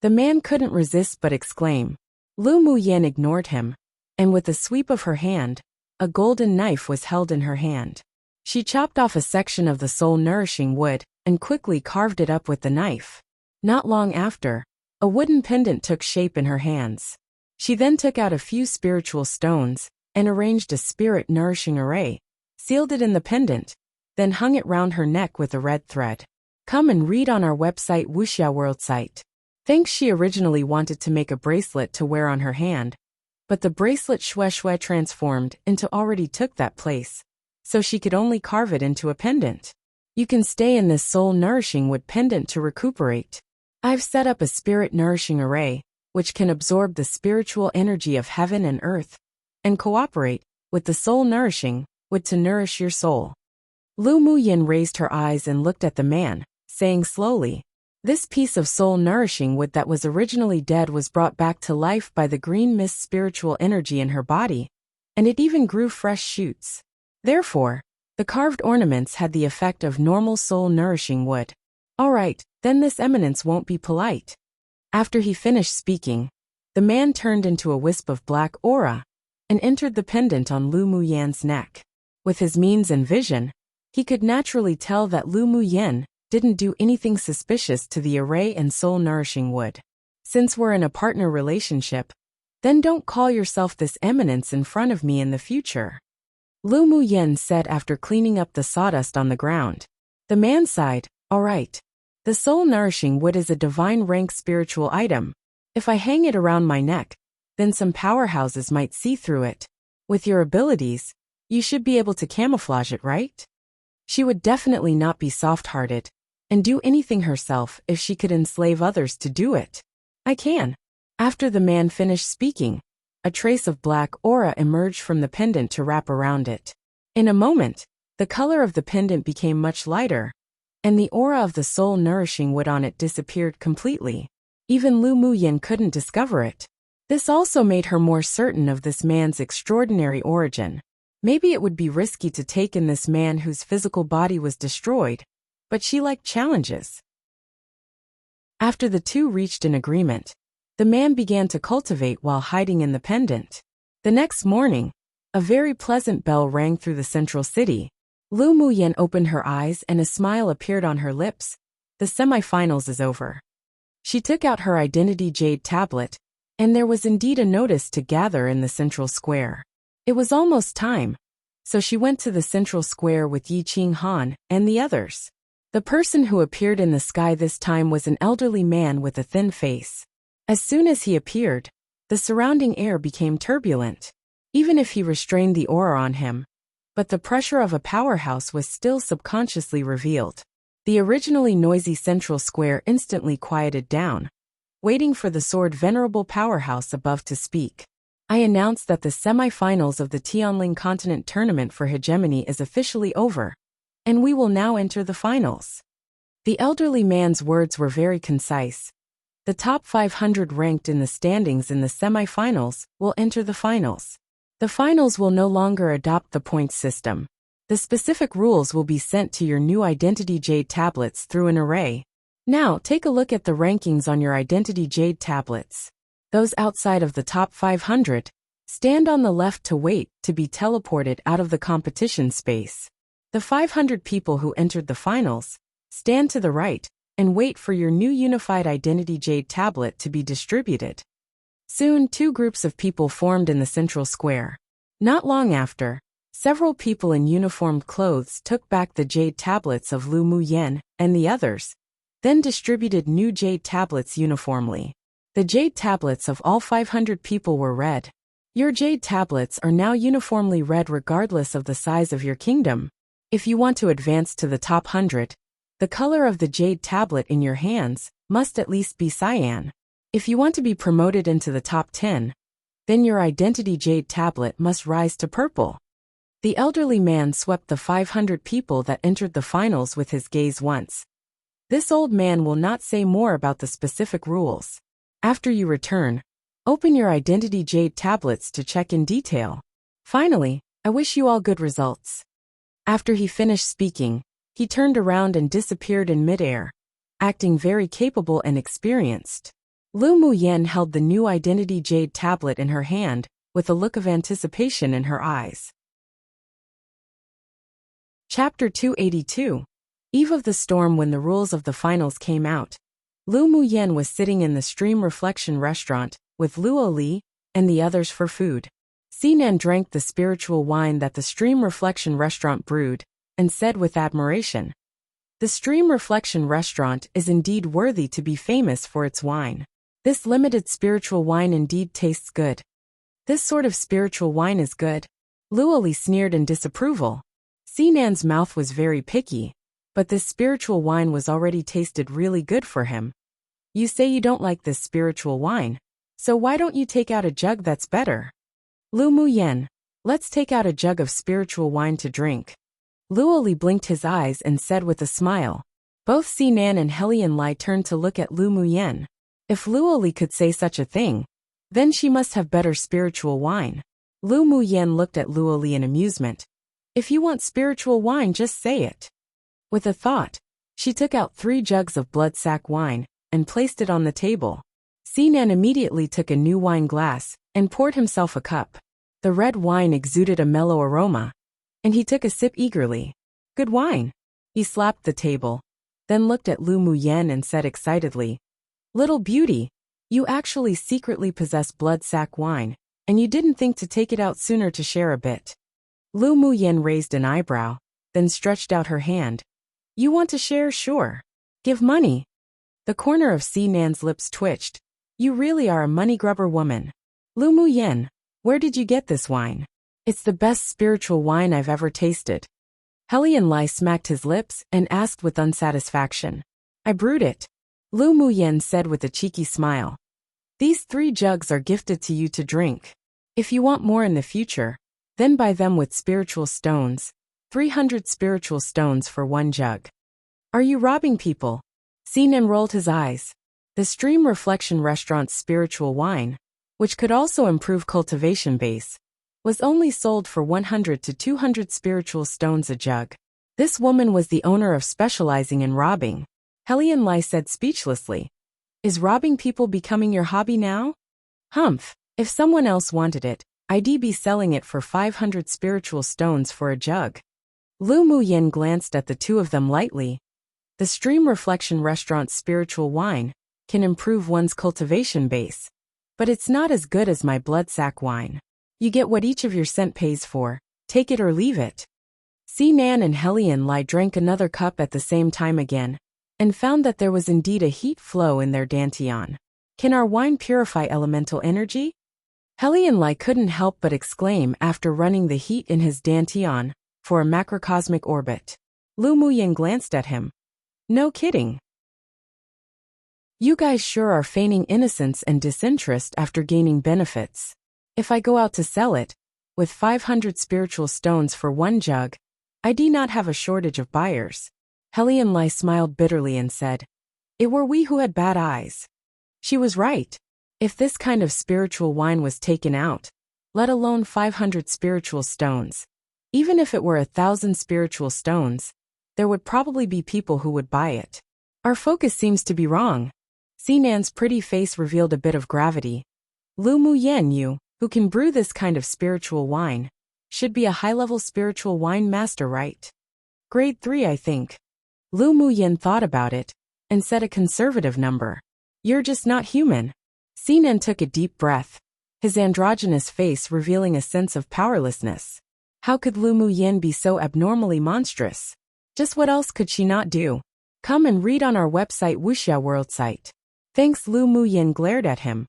The man couldn't resist but exclaim. Lu Muyin ignored him, and with a sweep of her hand, a golden knife was held in her hand. She chopped off a section of the soul-nourishing wood and quickly carved it up with the knife. Not long after, a wooden pendant took shape in her hands. She then took out a few spiritual stones and arranged a spirit-nourishing array, sealed it in the pendant, then hung it round her neck with a red thread. Come and read on our website Wuxia World site. Thanks. She originally wanted to make a bracelet to wear on her hand, but the bracelet Shui transformed into already took that place, so she could only carve it into a pendant. You can stay in this soul-nourishing wood pendant to recuperate. I've set up a spirit-nourishing array, which can absorb the spiritual energy of heaven and earth, and cooperate with the soul-nourishing wood to nourish your soul. Lu Muyin raised her eyes and looked at the man, saying slowly, "This piece of soul-nourishing wood that was originally dead was brought back to life by the green mist spiritual energy in her body, and it even grew fresh shoots. Therefore, the carved ornaments had the effect of normal soul-nourishing wood. All right, then this eminence won't be polite." After he finished speaking, the man turned into a wisp of black aura and entered the pendant on Lu Muyin's neck. With his means and vision, he could naturally tell that Lu Muyin didn't do anything suspicious to the array and soul-nourishing wood. "Since we're in a partner relationship, then don't call yourself this eminence in front of me in the future," Lu Muyin said after cleaning up the sawdust on the ground. The man sighed. "All right. The soul-nourishing wood is a divine rank spiritual item. If I hang it around my neck, then some powerhouses might see through it. With your abilities, you should be able to camouflage it, right?" She would definitely not be soft-hearted and do anything herself if she could enslave others to do it. "I can." After the man finished speaking, a trace of black aura emerged from the pendant to wrap around it. In a moment, the color of the pendant became much lighter, and the aura of the soul-nourishing wood on it disappeared completely. Even Lu Muyin couldn't discover it. This also made her more certain of this man's extraordinary origin. Maybe it would be risky to take in this man whose physical body was destroyed, but she liked challenges. After the two reached an agreement, the man began to cultivate while hiding in the pendant. The next morning, a very pleasant bell rang through the central city. Lu Muyin opened her eyes and a smile appeared on her lips. The semifinals is over. She took out her identity jade tablet, and there was indeed a notice to gather in the central square. It was almost time, so she went to the central square with Yi Qing Han and the others. The person who appeared in the sky this time was an elderly man with a thin face. As soon as he appeared, the surrounding air became turbulent, even if he restrained the aura on him. But the pressure of a powerhouse was still subconsciously revealed. The originally noisy central square instantly quieted down, waiting for the sword venerable powerhouse above to speak. I announce that the semi-finals of the Tianling Continent Tournament for Hegemony is officially over, and we will now enter the finals. The elderly man's words were very concise. The top 500 ranked in the standings in the semi-finals will enter the finals. The finals will no longer adopt the points system. The specific rules will be sent to your new Identity Jade tablets through an array. Now, take a look at the rankings on your Identity Jade tablets. Those outside of the top 500, stand on the left to wait to be teleported out of the competition space. The 500 people who entered the finals, stand to the right and wait for your new unified Identity Jade tablet to be distributed. Soon, two groups of people formed in the central square. Not long after, several people in uniformed clothes took back the Jade tablets of Lu Muyen and the others, then distributed new Jade tablets uniformly. The Jade tablets of all 500 people were red. Your Jade tablets are now uniformly red regardless of the size of your kingdom. If you want to advance to the top 100, the color of the Jade tablet in your hands must at least be cyan. If you want to be promoted into the top 10, then your Identity Jade tablet must rise to purple. The elderly man swept the 500 people that entered the finals with his gaze once. This old man will not say more about the specific rules. After you return, open your Identity Jade tablets to check in detail. Finally, I wish you all good results. After he finished speaking, he turned around and disappeared in midair, acting very capable and experienced. Lu Muyen held the new Identity Jade tablet in her hand, with a look of anticipation in her eyes. Chapter 282. Eve of the storm. When the rules of the finals came out, Lu Muyen was sitting in the Stream Reflection restaurant, with Luo Li and the others for food. Sinan drank the spiritual wine that the Stream Reflection restaurant brewed, and said with admiration, "The Stream Reflection restaurant is indeed worthy to be famous for its wine. This limited spiritual wine indeed tastes good." "This sort of spiritual wine is good?" Luo Li sneered in disapproval. Sinan's mouth was very picky, but this spiritual wine was already tasted really good for him. "You say you don't like this spiritual wine, so why don't you take out a jug that's better?" "Lu Muyen, let's take out a jug of spiritual wine to drink." Luo Li blinked his eyes and said with a smile. Both Sinan and Helian Lai turned to look at Lu Muyen. If Luo Li could say such a thing, then she must have better spiritual wine. Lu Muyen looked at Luo Li in amusement. "If you want spiritual wine, just say it." With a thought, she took out 3 jugs of blood sack wine and placed it on the table. Sinan immediately took a new wine glass and poured himself a cup. The red wine exuded a mellow aroma, and he took a sip eagerly. "Good wine." He slapped the table, then looked at Lu Muyen and said excitedly, "Little beauty, you actually secretly possess blood sack wine, and you didn't think to take it out sooner to share a bit." Lu Muyen raised an eyebrow, then stretched out her hand. "You want to share? Sure. Give money." The corner of Sinan's lips twitched. "You really are a money grubber woman. Lu Muyen, where did you get this wine? It's the best spiritual wine I've ever tasted." Helian Lai smacked his lips and asked with unsatisfaction. "I brewed it," Lu Muyen said with a cheeky smile. "These 3 jugs are gifted to you to drink. If you want more in the future, then buy them with spiritual stones, 300 spiritual stones for 1 jug." "Are you robbing people?" Sinan rolled his eyes. The Stream Reflection restaurant's spiritual wine, which could also improve cultivation base, was only sold for 100 to 200 spiritual stones a jug. This woman was the owner of specializing in robbing. Helian Lai said speechlessly. "Is robbing people becoming your hobby now?" "Humph, if someone else wanted it, I'd be selling it for 500 spiritual stones for a jug." Lu Muyen glanced at the two of them lightly. The Stream Reflection restaurant's spiritual wine can improve one's cultivation base, but it's not as good as my blood sack wine. You get what each of your cent pays for, take it or leave it. Sinan and Helian Lai drank another cup at the same time again, and found that there was indeed a heat flow in their dantian. Can our wine purify elemental energy? Helian Lai couldn't help but exclaim after running the heat in his dantian for a macrocosmic orbit. Lu Muyin glanced at him. No kidding. You guys sure are feigning innocence and disinterest after gaining benefits. If I go out to sell it, with 500 spiritual stones for one jug, I do not have a shortage of buyers. Helian Lai smiled bitterly and said, It were we who had bad eyes. She was right. If this kind of spiritual wine was taken out, let alone 500 spiritual stones, even if it were 1,000 spiritual stones, there would probably be people who would buy it. Our focus seems to be wrong. Sinan's pretty face revealed a bit of gravity. Lu Muyen, you, who can brew this kind of spiritual wine, should be a high-level spiritual wine master, right? Grade 3, I think. Lu Muyen thought about it and said a conservative number. You're just not human. Sinan took a deep breath, his androgynous face revealing a sense of powerlessness. How could Lu Muyen be so abnormally monstrous? Just what else could she not do? Come and read on our website Wuxia World site. Thanks. Lu Muyen glared at him.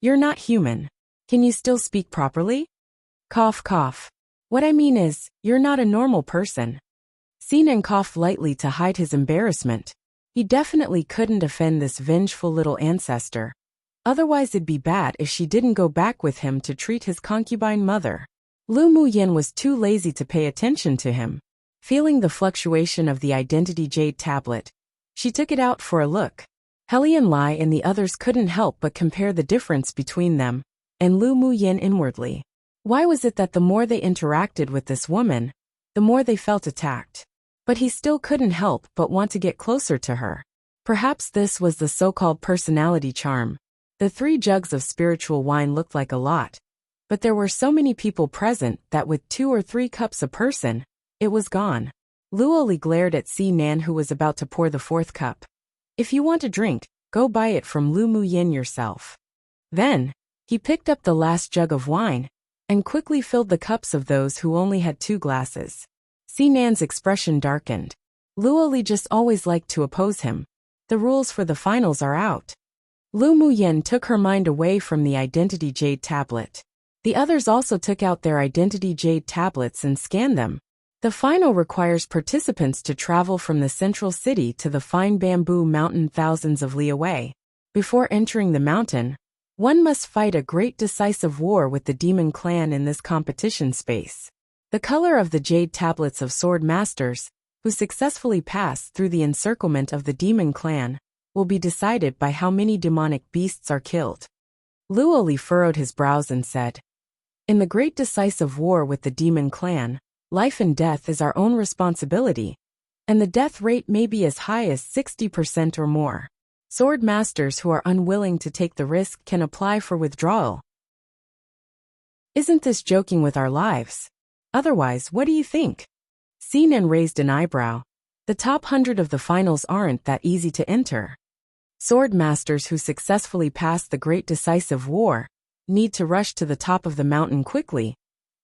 You're not human. Can you still speak properly? Cough cough. What I mean is, you're not a normal person. Sinan coughed lightly to hide his embarrassment. He definitely couldn't offend this vengeful little ancestor. Otherwise it'd be bad if she didn't go back with him to treat his concubine mother. Lu Muyen was too lazy to pay attention to him. Feeling the fluctuation of the identity jade tablet, she took it out for a look. Helian Lai and the others couldn't help but compare the difference between them, and Lu Muyen inwardly. Why was it that the more they interacted with this woman, the more they felt attacked? But he still couldn't help but want to get closer to her. Perhaps this was the so-called personality charm. The 3 jugs of spiritual wine looked like a lot, but there were so many people present that with 2 or 3 cups a person, it was gone. Luoli glared at Sinan, who was about to pour the 4th cup. If you want a drink, go buy it from Lu Muyen yourself. Then, he picked up the last jug of wine and quickly filled the cups of those who only had 2 glasses. Sinan's expression darkened. Luoli just always liked to oppose him. The rules for the finals are out. Lu Muyen took her mind away from the identity jade tablet. The others also took out their identity jade tablets and scanned them. The final requires participants to travel from the central city to the fine bamboo mountain thousands of li away. Before entering the mountain, one must fight a great decisive war with the demon clan in this competition space. The color of the jade tablets of sword masters, who successfully pass through the encirclement of the demon clan, will be decided by how many demonic beasts are killed. Luoli furrowed his brows and said, In the great decisive war with the demon clan, life and death is our own responsibility, and the death rate may be as high as 60% or more. Sword masters who are unwilling to take the risk can apply for withdrawal. Isn't this joking with our lives? Otherwise, what do you think? Sinan raised an eyebrow. The top 100 of the finals aren't that easy to enter. Sword masters who successfully pass the great decisive war need to rush to the top of the mountain quickly,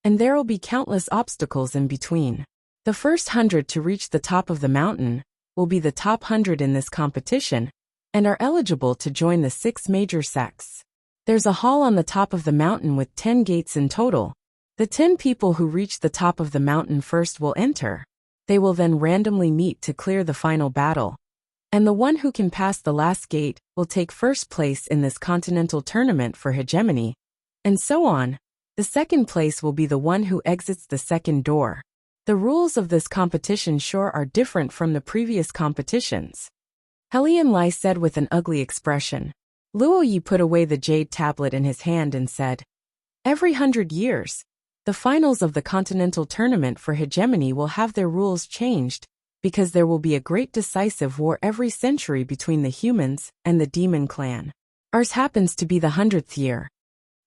and there will be countless obstacles in between. The first 100 to reach the top of the mountain will be the top 100 in this competition and are eligible to join the 6 major sects. There's a hall on the top of the mountain with 10 gates in total. The 10 people who reach the top of the mountain first will enter. They will then randomly meet to clear the final battle. And the one who can pass the last gate will take first place in this continental tournament for hegemony. And so on. The second place will be the one who exits the second door. The rules of this competition sure are different from the previous competitions. Helian Lai said with an ugly expression. Luo Yi put away the jade tablet in his hand and said, Every 100 years, the finals of the continental tournament for hegemony will have their rules changed, because there will be a great decisive war every century between the humans and the demon clan. Ours happens to be the 100th year.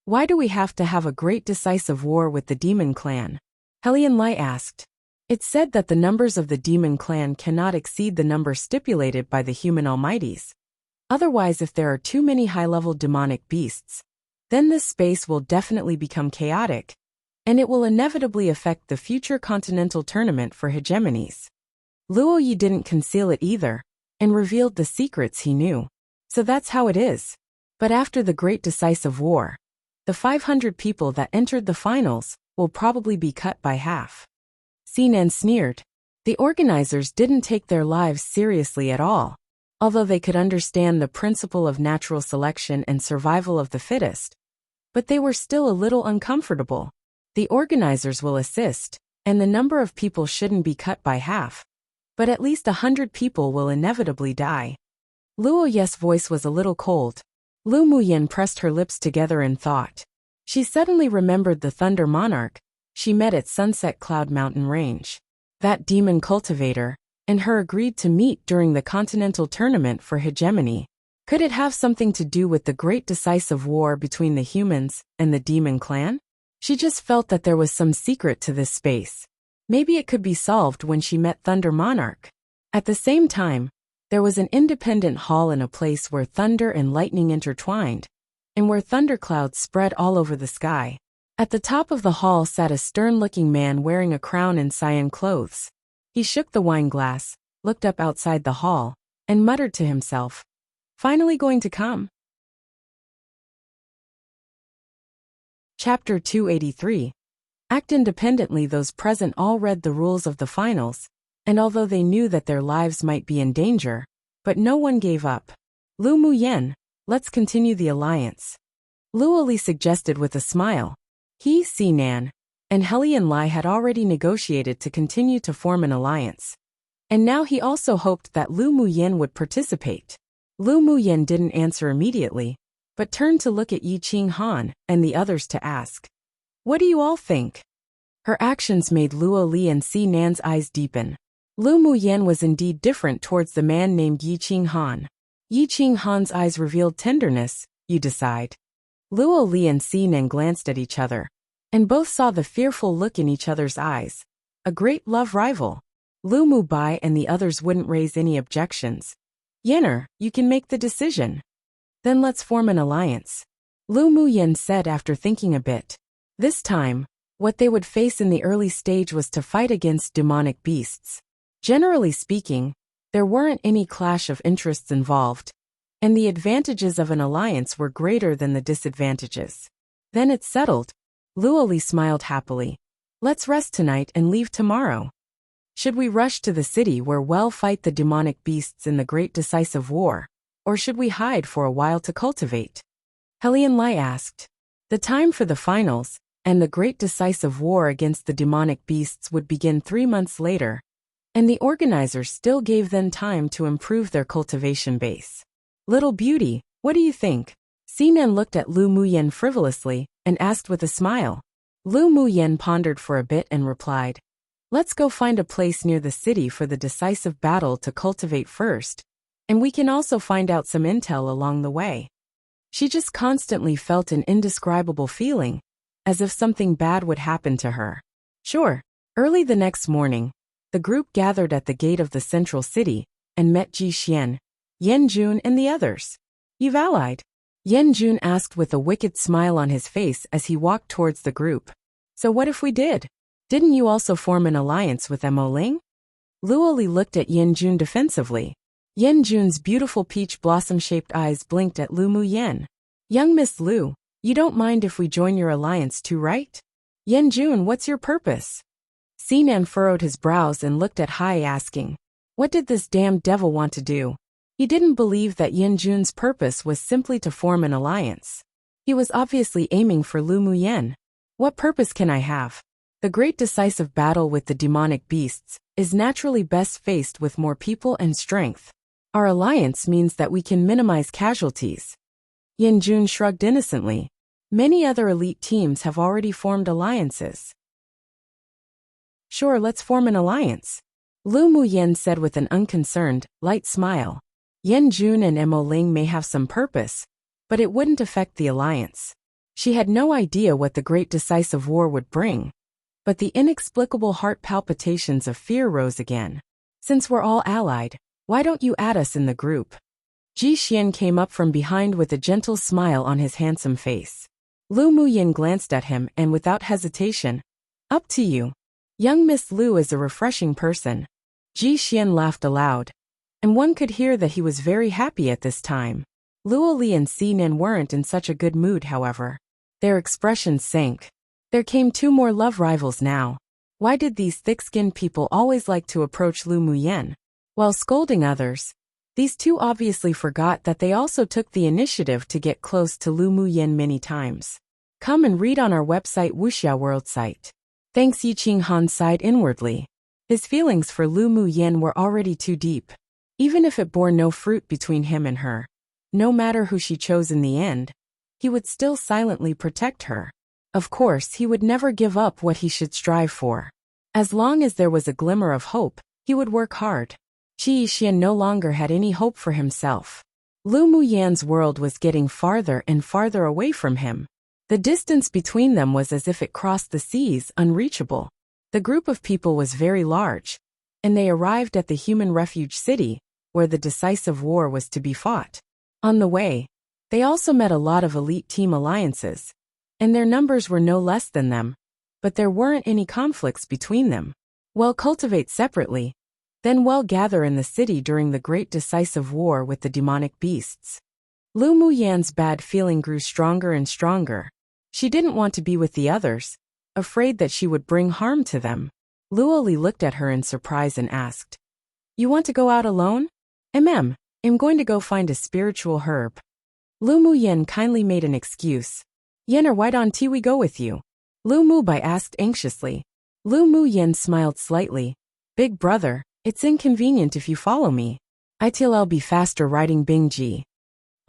Why do we have to have a great decisive war with the demon clan? Helian Lai asked. It's said that the numbers of the demon clan cannot exceed the number stipulated by the human almighties. Otherwise, if there are too many high-level demonic beasts, then this space will definitely become chaotic, and it will inevitably affect the future continental tournament for hegemonies. Luo Yi didn't conceal it either, and revealed the secrets he knew. So that's how it is. But after the Great Decisive War, the 500 people that entered the finals will probably be cut by half. Sinan sneered. The organizers didn't take their lives seriously at all. Although they could understand the principle of natural selection and survival of the fittest, but they were still a little uncomfortable. The organizers will assist, and the number of people shouldn't be cut by half, but at least 100 people will inevitably die. Luo Ye's voice was a little cold. Lu Muyin pressed her lips together in thought. She suddenly remembered the Thunder Monarch she met at Sunset Cloud Mountain Range. That demon cultivator, and her agreed to meet during the Continental Tournament for Hegemony. Could it have something to do with the Great Decisive War between the humans and the demon clan? She just felt that there was some secret to this space. Maybe it could be solved when she met Thunder Monarch. At the same time, there was an independent hall in a place where thunder and lightning intertwined, and where thunderclouds spread all over the sky. At the top of the hall sat a stern-looking man wearing a crown and cyan clothes. He shook the wine glass, looked up outside the hall, and muttered to himself, "Finally going to come?" Chapter 283. Act independently. Those present all read the rules of the finals, and although they knew that their lives might be in danger, but no one gave up. Lu Muyen, let's continue the alliance. Luo Li suggested with a smile. He, Sinan, and Helian Lai had already negotiated to continue to form an alliance. And now he also hoped that Lu Muyen would participate. Lu Muyen didn't answer immediately, but turned to look at Yi Qing Han and the others to ask, "What do you all think?" Her actions made Luo Li and Sinan's eyes deepen. Lu Muyen was indeed different towards the man named Yi Qing Han. Yi Qing Han's eyes revealed tenderness, you decide. Luo Li and Sinan glanced at each other, and both saw the fearful look in each other's eyes. A great love rival. Lu Mubai and the others wouldn't raise any objections. "Yenner, you can make the decision." "Then let's form an alliance," Lu Muyen said after thinking a bit. This time, what they would face in the early stage was to fight against demonic beasts. Generally speaking, there weren't any clash of interests involved, and the advantages of an alliance were greater than the disadvantages. "Then it's settled." Luo Li smiled happily. "Let's rest tonight and leave tomorrow. Should we rush to the city where we'll fight the demonic beasts in the Great Decisive War, or should we hide for a while to cultivate?" Helian Lai asked. The time for the finals, and the Great Decisive War against the demonic beasts would begin 3 months later, and the organizers still gave them time to improve their cultivation base. "Little beauty, what do you think?" Sinan looked at Lu Muyen frivolously and asked with a smile. Lu Muyen pondered for a bit and replied, "Let's go find a place near the city for the decisive battle to cultivate first, and we can also find out some intel along the way." She just constantly felt an indescribable feeling, as if something bad would happen to her. Sure. Early the next morning, the group gathered at the gate of the central city and met Ji Xian, Yan Jun and the others. "You've allied?" Yan Jun asked with a wicked smile on his face as he walked towards the group. "So what if we did? Didn't you also form an alliance with Mo Ling?" Luo Li looked at Yan Jun defensively. Yan Jun's beautiful peach blossom-shaped eyes blinked at Lu Muyen. "Young Miss Lu, you don't mind if we join your alliance too, right?" "Yan Jun, what's your purpose?" Sinan furrowed his brows and looked at Hai asking, "What did this damned devil want to do?" He didn't believe that Yan Jun's purpose was simply to form an alliance. He was obviously aiming for Lu Muyen. "What purpose can I have? The great decisive battle with the demonic beasts is naturally best faced with more people and strength. Our alliance means that we can minimize casualties." Yan Jun shrugged innocently. Many other elite teams have already formed alliances. "Sure, let's form an alliance," Lu Muyen said with an unconcerned, light smile. Yan Jun and Mo Ling may have some purpose, but it wouldn't affect the alliance. She had no idea what the Great Decisive War would bring, but the inexplicable heart palpitations of fear rose again. "Since we're all allied, why don't you add us in the group?" Ji Xian came up from behind with a gentle smile on his handsome face. Lu Muyen glanced at him and without hesitation, "Up to you. Young Miss Lu is a refreshing person." Ji Xian laughed aloud, and one could hear that he was very happy at this time. Luo Li and Si Nin weren't in such a good mood, however. Their expressions sank. There came two more love rivals now. Why did these thick-skinned people always like to approach Lu Muyen? While scolding others, these two obviously forgot that they also took the initiative to get close to Lu Muyen many times. Come and read on our website Wuxia World site. Thanks. Yi Qinghan sighed inwardly. His feelings for Lu Muyen were already too deep. Even if it bore no fruit between him and her, no matter who she chose in the end, he would still silently protect her. Of course, he would never give up what he should strive for. As long as there was a glimmer of hope, he would work hard. Qi Yixian no longer had any hope for himself. Lu Muyan's world was getting farther and farther away from him. The distance between them was as if it crossed the seas, unreachable. The group of people was very large, and they arrived at the human refuge city, where the decisive war was to be fought. On the way, they also met a lot of elite team alliances, and their numbers were no less than them, but there weren't any conflicts between them. Well, cultivate separately, then well gather in the city during the great decisive war with the demonic beasts. Lu Muyan's bad feeling grew stronger and stronger. She didn't want to be with the others, afraid that she would bring harm to them. Luo Li looked at her in surprise and asked, "You want to go out alone?" I'm going to go find a spiritual herb." Lu Muyen kindly made an excuse. "Yenner, why don't we go with you?" Lu Mubai asked anxiously. Lu Muyen smiled slightly. "Big brother, it's inconvenient if you follow me. I'll be faster riding Bingji."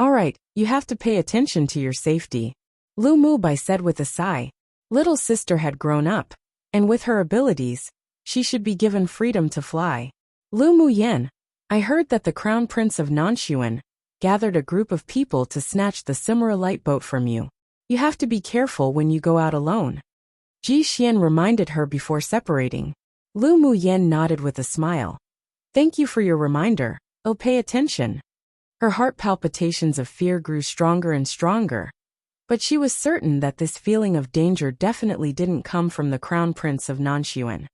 "Alright, you have to pay attention to your safety," Lu Mubai said with a sigh. Little sister had grown up, and with her abilities, she should be given freedom to fly. "Lu Muyen, I heard that the Crown Prince of Nanshuan gathered a group of people to snatch the Simera light boat from you. You have to be careful when you go out alone." Ji Xian reminded her before separating. Lu Muyen nodded with a smile. "Thank you for your reminder, I'll pay attention." Her heart palpitations of fear grew stronger and stronger, but she was certain that this feeling of danger definitely didn't come from the Crown Prince of Nanshuan.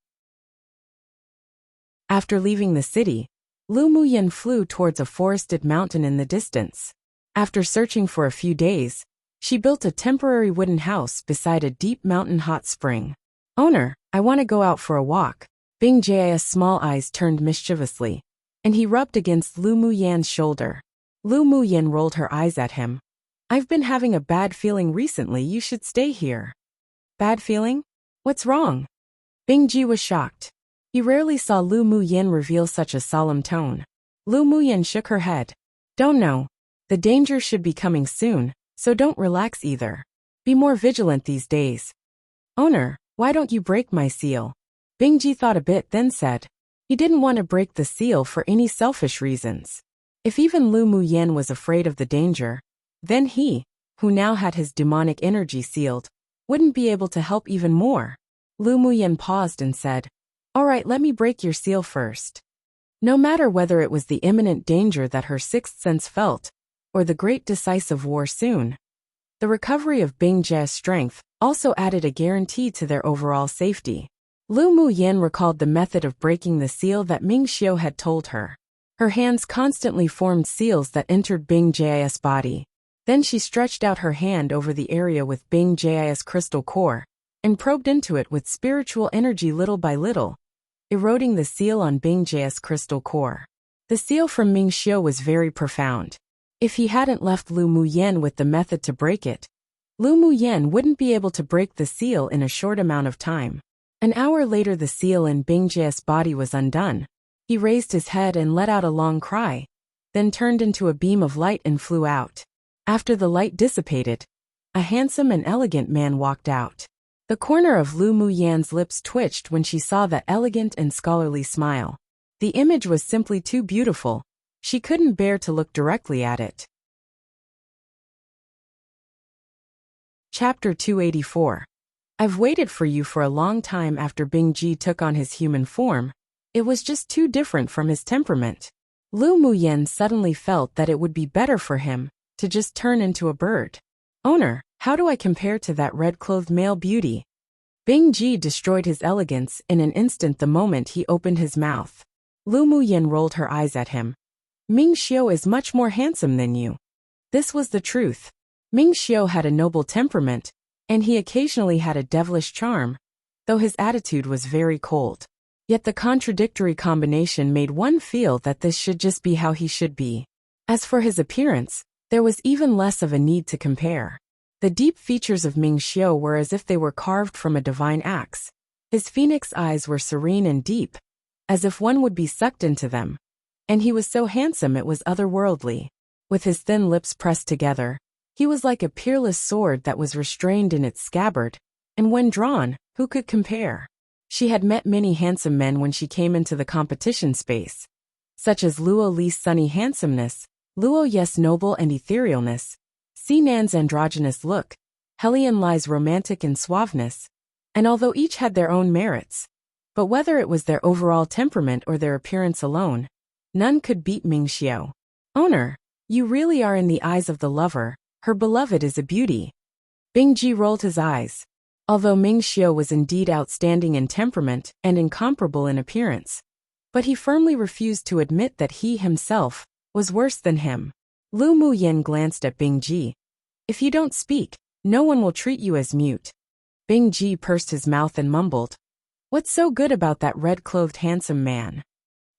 After leaving the city, Lu Muyen flew towards a forested mountain in the distance. After searching for a few days, she built a temporary wooden house beside a deep mountain hot spring. "Owner, I want to go out for a walk." Bing Jia's small eyes turned mischievously, and he rubbed against Lu Muyan's shoulder. Lu Muyen rolled her eyes at him. "I've been having a bad feeling recently. You should stay here." "Bad feeling? What's wrong?" Bing Ji was shocked. He rarely saw Lu Muyen reveal such a solemn tone. Lu Muyen shook her head. "Don't know. The danger should be coming soon, so don't relax either. Be more vigilant these days." "Owner, why don't you break my seal?" Bingji thought a bit, then said. He didn't want to break the seal for any selfish reasons. If even Lu Muyen was afraid of the danger, then he, who now had his demonic energy sealed, wouldn't be able to help even more. Lu Muyen paused and said, "Alright, let me break your seal first." No matter whether it was the imminent danger that her sixth sense felt, or the great decisive war soon, the recovery of Bing Jie's strength also added a guarantee to their overall safety. Lu Muyen recalled the method of breaking the seal that Ming Xiu had told her. Her hands constantly formed seals that entered Bing Jie's body. Then she stretched out her hand over the area with Bing Jie's crystal core, and probed into it with spiritual energy little by little, eroding the seal on Bing Jie's crystal core. The seal from Ming Xiu was very profound. If he hadn't left Lu Muyen with the method to break it, Lu Muyen wouldn't be able to break the seal in a short amount of time. An hour later the seal in Bing Jie's body was undone. He raised his head and let out a long cry, then turned into a beam of light and flew out. After the light dissipated, a handsome and elegant man walked out. The corner of Lu Muyan's lips twitched when she saw that elegant and scholarly smile. The image was simply too beautiful. She couldn't bear to look directly at it. Chapter 284. I've waited for you for a long time. After Bing Ji took on his human form, it was just too different from his temperament. Lu Muyen suddenly felt that it would be better for him to just turn into a bird. "Owner, how do I compare to that red-clothed male beauty?" Bing Ji destroyed his elegance in an instant the moment he opened his mouth. Lu Muyen rolled her eyes at him. "Ming Xiu is much more handsome than you." This was the truth. Ming Xiu had a noble temperament, and he occasionally had a devilish charm, though his attitude was very cold. Yet the contradictory combination made one feel that this should just be how he should be. As for his appearance, there was even less of a need to compare. The deep features of Ming Xiu were as if they were carved from a divine axe. His phoenix eyes were serene and deep, as if one would be sucked into them. And he was so handsome it was otherworldly. With his thin lips pressed together, he was like a peerless sword that was restrained in its scabbard, and when drawn, who could compare? She had met many handsome men when she came into the competition space, such as Luo Li's sunny handsomeness, Luo Ye's noble and etherealness, Sinan's androgynous look, Helian Li's romantic and suaveness, and although each had their own merits, but whether it was their overall temperament or their appearance alone, none could beat Ming Xiu. Owner, you really are in the eyes of the lover, her beloved is a beauty. Bingji rolled his eyes. Although Ming Xiu was indeed outstanding in temperament and incomparable in appearance, but he firmly refused to admit that he himself was worse than him. Lu Muyin glanced at Bingji. If you don't speak, no one will treat you as mute. Bingji pursed his mouth and mumbled, what's so good about that red-clothed handsome man?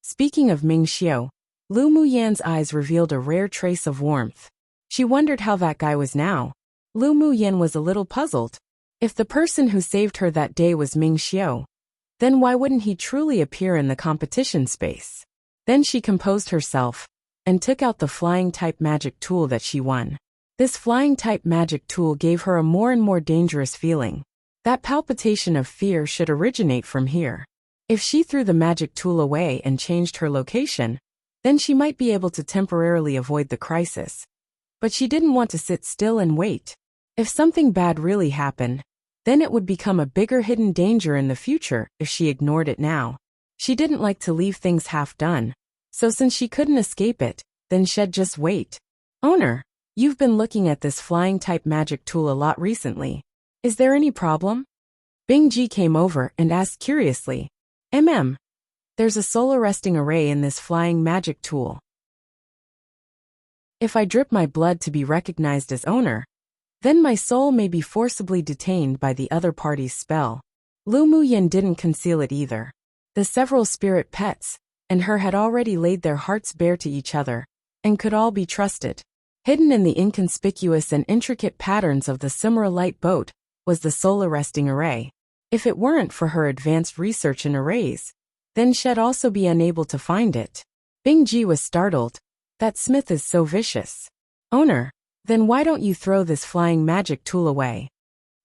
Speaking of Ming Xiu, Lu Muyan's eyes revealed a rare trace of warmth. She wondered how that guy was now. Lu Muyan was a little puzzled. If the person who saved her that day was Ming Xiu, then why wouldn't he truly appear in the competition space? Then she composed herself and took out the flying-type magic tool that she won. This flying-type magic tool gave her a more and more dangerous feeling. That palpitation of fear should originate from here. If she threw the magic tool away and changed her location, then she might be able to temporarily avoid the crisis. But she didn't want to sit still and wait. If something bad really happened, then it would become a bigger hidden danger in the future if she ignored it now. She didn't like to leave things half done, so since she couldn't escape it, then she'd just wait. Owner, you've been looking at this flying-type magic tool a lot recently. Is there any problem? Bingji came over and asked curiously. There's a soul arresting array in this flying magic tool. If I drip my blood to be recognized as owner, then my soul may be forcibly detained by the other party's spell. Lu Muyin didn't conceal it either. The several spirit pets and her had already laid their hearts bare to each other, and could all be trusted. Hidden in the inconspicuous and intricate patterns of the Simra light boat was the soul arresting array. If it weren't for her advanced research in arrays, then she'd also be unable to find it. Bingji was startled. That smith is so vicious. Owner, then why don't you throw this flying magic tool away?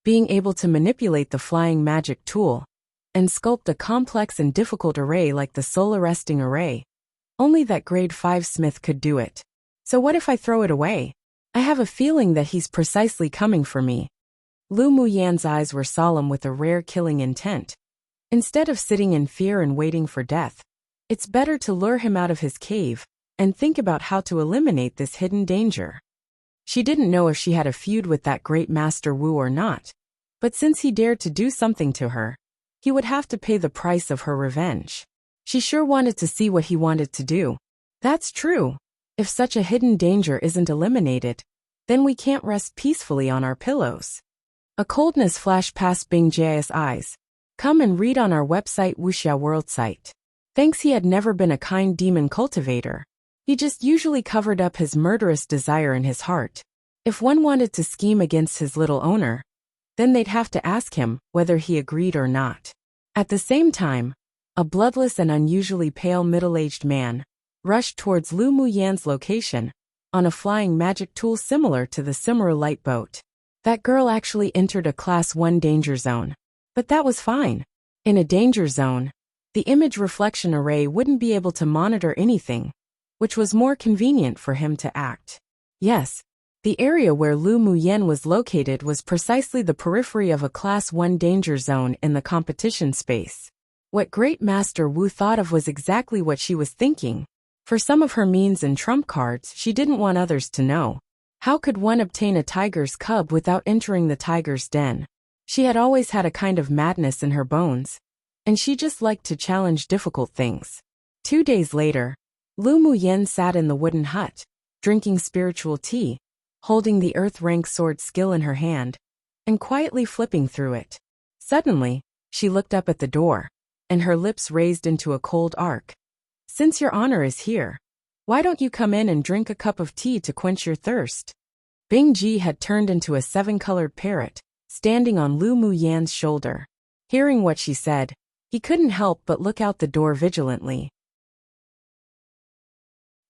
Being able to manipulate the flying magic tool and sculpt a complex and difficult array like the soul arresting array, only that grade 5 smith could do it. So what if I throw it away? I have a feeling that he's precisely coming for me. Lu Muyan's eyes were solemn with a rare killing intent. Instead of sitting in fear and waiting for death, it's better to lure him out of his cave and think about how to eliminate this hidden danger. She didn't know if she had a feud with that great Master Wu or not, but since he dared to do something to her, he would have to pay the price of her revenge. She sure wanted to see what he wanted to do. That's true. If such a hidden danger isn't eliminated, then we can't rest peacefully on our pillows. A coldness flashed past Bing Jia's eyes. Come and read on our website Wuxia World site. Thanks, he had never been a kind demon cultivator. He just usually covered up his murderous desire in his heart. If one wanted to scheme against his little owner, then they'd have to ask him whether he agreed or not. At the same time, a bloodless and unusually pale middle-aged man rushed towards Lu Muyan's location on a flying magic tool similar to the Simra light boat. That girl actually entered a Class 1 danger zone. But that was fine. In a danger zone, the image reflection array wouldn't be able to monitor anything, which was more convenient for him to act. Yes, the area where Lu Muyan was located was precisely the periphery of a Class 1 danger zone in the competition space. What Great Master Wu thought of was exactly what she was thinking. For some of her means and trump cards, she didn't want others to know. How could one obtain a tiger's cub without entering the tiger's den? She had always had a kind of madness in her bones, and she just liked to challenge difficult things. 2 days later, Lu Muyan sat in the wooden hut, drinking spiritual tea, holding the earth-rank sword skill in her hand, and quietly flipping through it. Suddenly, she looked up at the door, and her lips raised into a cold arc. "Since your honor is here, why don't you come in and drink a cup of tea to quench your thirst?" Bing Ji had turned into a seven-colored parrot, standing on Lu Muyan's shoulder. Hearing what she said, he couldn't help but look out the door vigilantly.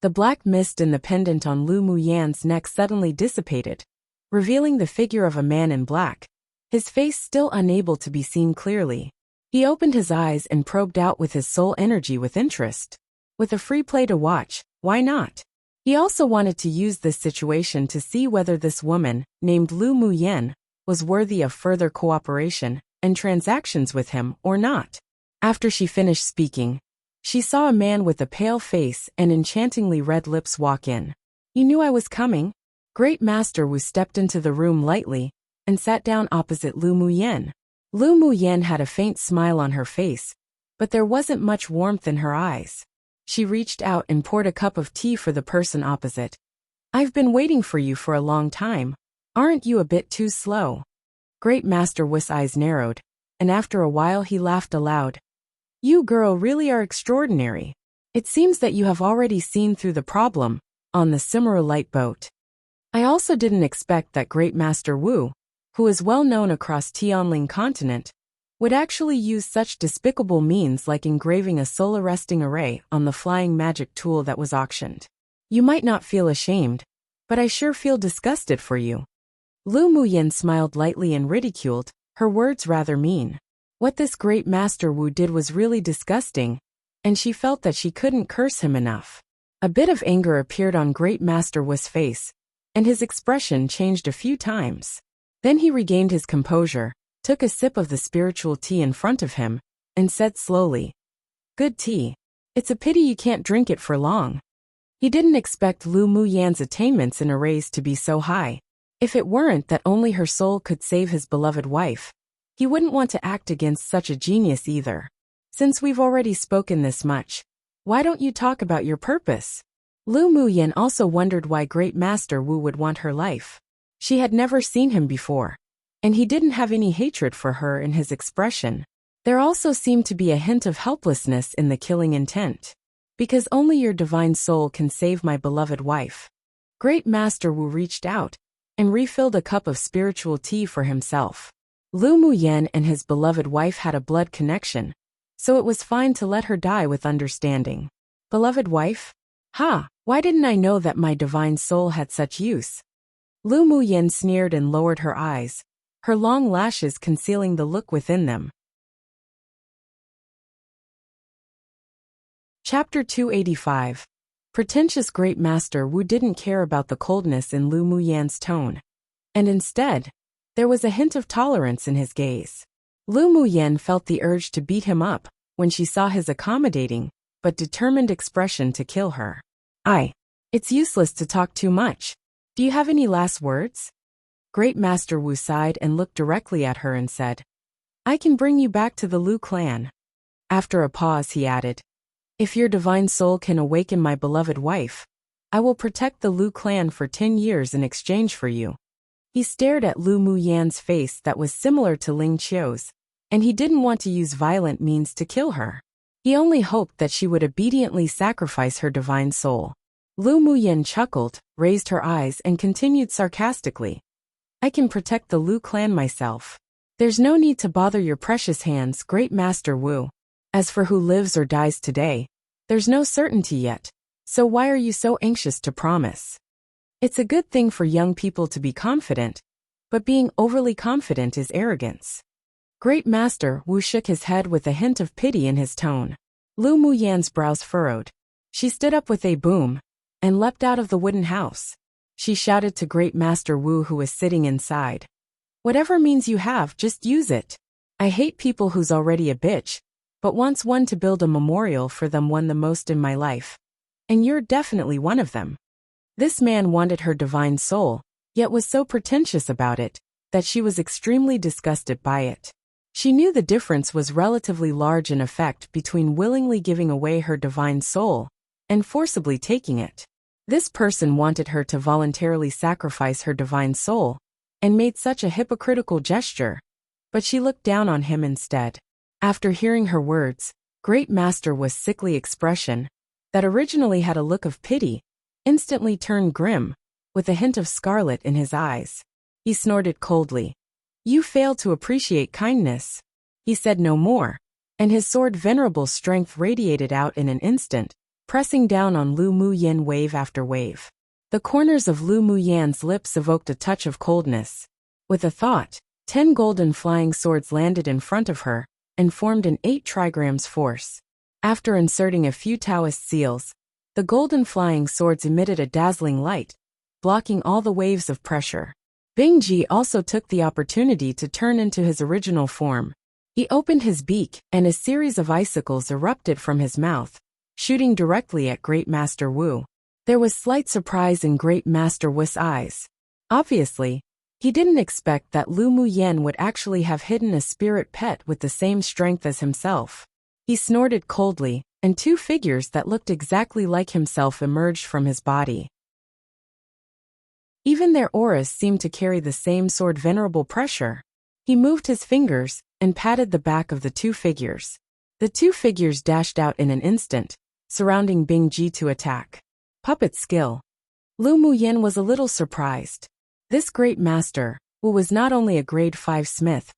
The black mist in the pendant on Lu Muyan's neck suddenly dissipated, revealing the figure of a man in black, his face still unable to be seen clearly. He opened his eyes and probed out with his soul energy with interest. With a free play to watch, why not? He also wanted to use this situation to see whether this woman, named Lu Muyan, was worthy of further cooperation and transactions with him or not. After she finished speaking, she saw a man with a pale face and enchantingly red lips walk in. "You knew I was coming?" Great Master Wu stepped into the room lightly and sat down opposite Lu Muyan. Lu Muyan had a faint smile on her face, but there wasn't much warmth in her eyes. She reached out and poured a cup of tea for the person opposite. "I've been waiting for you for a long time. Aren't you a bit too slow?" Great Master Wu's eyes narrowed, and after a while he laughed aloud. "You girl really are extraordinary. It seems that you have already seen through the problem on the Light boat." I also didn't expect that Great Master Wu, who is well known across Tianling continent, would actually use such despicable means like engraving a soul-arresting array on the flying magic tool that was auctioned. "You might not feel ashamed, but I sure feel disgusted for you." Lu Muyan smiled lightly and ridiculed, her words rather mean. What this Great Master Wu did was really disgusting, and she felt that she couldn't curse him enough. A bit of anger appeared on Great Master Wu's face, and his expression changed a few times. Then he regained his composure, took a sip of the spiritual tea in front of him, and said slowly, "Good tea. It's a pity you can't drink it for long." He didn't expect Lu Muyan's attainments in arrays to be so high. If it weren't that only her soul could save his beloved wife, he wouldn't want to act against such a genius either. "Since we've already spoken this much, why don't you talk about your purpose?" Lu Muyan also wondered why Great Master Wu would want her life. She had never seen him before, and he didn't have any hatred for her in his expression. There also seemed to be a hint of helplessness in the killing intent. "Because only your divine soul can save my beloved wife." Great Master Wu reached out and refilled a cup of spiritual tea for himself. Lu Muyan and his beloved wife had a blood connection, so it was fine to let her die with understanding. Beloved wife? Ha! Why didn't I know that my divine soul had such use? Lu Muyan sneered and lowered her eyes, her long lashes concealing the look within them. Chapter 285. Pretentious Great Master Wu didn't care about the coldness in Lu Muyan's tone, and instead, there was a hint of tolerance in his gaze. Lu Muyan felt the urge to beat him up when she saw his accommodating but determined expression to kill her. It's useless to talk too much. Do you have any last words?" Great Master Wu sighed and looked directly at her and said, "I can bring you back to the Lu clan." After a pause he added, "If your divine soul can awaken my beloved wife, I will protect the Lu clan for 10 years in exchange for you." He stared at Lu Muyan's face that was similar to Ling Qiu's, and he didn't want to use violent means to kill her. He only hoped that she would obediently sacrifice her divine soul. Lu Muyan chuckled, raised her eyes and continued sarcastically, "I can protect the Lu clan myself. There's no need to bother your precious hands, Great Master Wu. As for who lives or dies today, there's no certainty yet, so why are you so anxious to promise? It's a good thing for young people to be confident, but being overly confident is arrogance." Great Master Wu shook his head with a hint of pity in his tone. Lu Muyan's brows furrowed. She stood up with a boom and leapt out of the wooden house. She shouted to Great Master Wu, who was sitting inside, "Whatever means you have, just use it. I hate people who's already a bitch, but wants one to build a memorial for them won the most in my life. And you're definitely one of them." This man wanted her divine soul, yet was so pretentious about it that she was extremely disgusted by it. She knew the difference was relatively large in effect between willingly giving away her divine soul and forcibly taking it. This person wanted her to voluntarily sacrifice her divine soul, and made such a hypocritical gesture, but she looked down on him instead. After hearing her words, Great Master was sickly expression, that originally had a look of pity, instantly turned grim, with a hint of scarlet in his eyes. He snorted coldly. You fail to appreciate kindness. He said no more, and his sword venerable strength radiated out in an instant, pressing down on Lu Muyan wave after wave. The corners of Lu Muyan's lips evoked a touch of coldness. With a thought, 10 golden flying swords landed in front of her, and formed an 8 trigrams force. After inserting a few Taoist seals, the golden flying swords emitted a dazzling light, blocking all the waves of pressure. Bingji also took the opportunity to turn into his original form. He opened his beak, and a series of icicles erupted from his mouth, shooting directly at Great Master Wu. There was slight surprise in Great Master Wu's eyes. Obviously, he didn't expect that Lu Muyan would actually have hidden a spirit pet with the same strength as himself. He snorted coldly, and 2 figures that looked exactly like himself emerged from his body. Even their auras seemed to carry the same sword venerable pressure. He moved his fingers, and patted the back of the 2 figures. The 2 figures dashed out in an instant, surrounding Bingji to attack. Puppet skill. Lu Muyan was a little surprised. This great master, who was not only a grade 5 smith,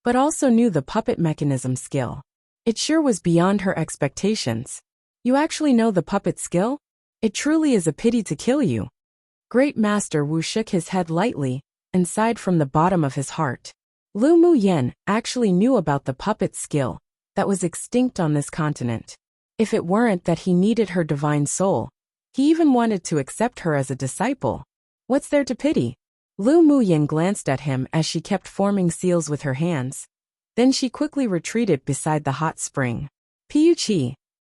but also knew the puppet mechanism skill. It sure was beyond her expectations. You actually know the puppet skill? It truly is a pity to kill you. Great Master Wu shook his head lightly, and sighed from the bottom of his heart. Lu Muyan actually knew about the puppet skill that was extinct on this continent. If it weren't that he needed her divine soul, he even wanted to accept her as a disciple. What's there to pity? Lu Muyan glanced at him as she kept forming seals with her hands. Then she quickly retreated beside the hot spring. Piuchi.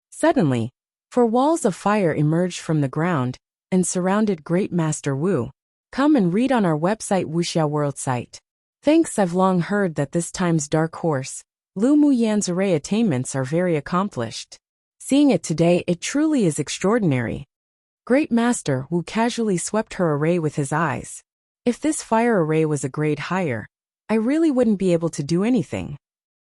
Suddenly, 4 walls of fire emerged from the ground and surrounded Great Master Wu. Come and read on our website Wuxia World site. Thanks. I've long heard that this time's dark horse, Lu Muyan's array attainments are very accomplished. Seeing it today, it truly is extraordinary. Great Master Wu casually swept her array with his eyes. If this fire array was a grade higher, I really wouldn't be able to do anything.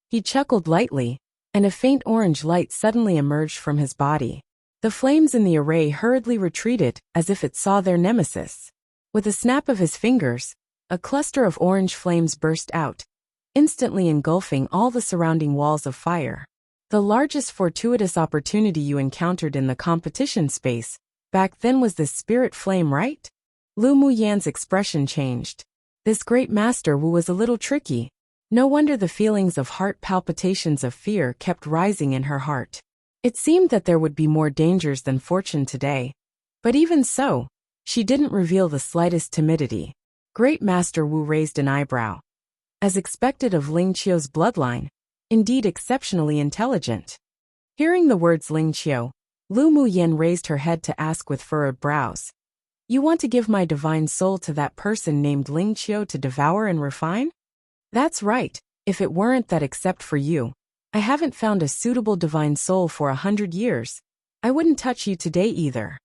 He chuckled lightly, and a faint orange light suddenly emerged from his body. The flames in the array hurriedly retreated as if it saw their nemesis. With a snap of his fingers, a cluster of orange flames burst out, instantly engulfing all the surrounding walls of fire. The largest fortuitous opportunity you encountered in the competition space back then was this spirit flame, right? Lu Muyan's expression changed. This great master Wu was a little tricky. No wonder the feelings of heart palpitations of fear kept rising in her heart. It seemed that there would be more dangers than fortune today. But even so, she didn't reveal the slightest timidity. Great Master Wu raised an eyebrow. As expected of Ling Qiu's bloodline, indeed exceptionally intelligent. Hearing the words Ling Qiu, Lu Muyan raised her head to ask with furrowed brows. You want to give my divine soul to that person named Ling Qiu to devour and refine? That's right. If it weren't that except for you, I haven't found a suitable divine soul for 100 years. I wouldn't touch you today either.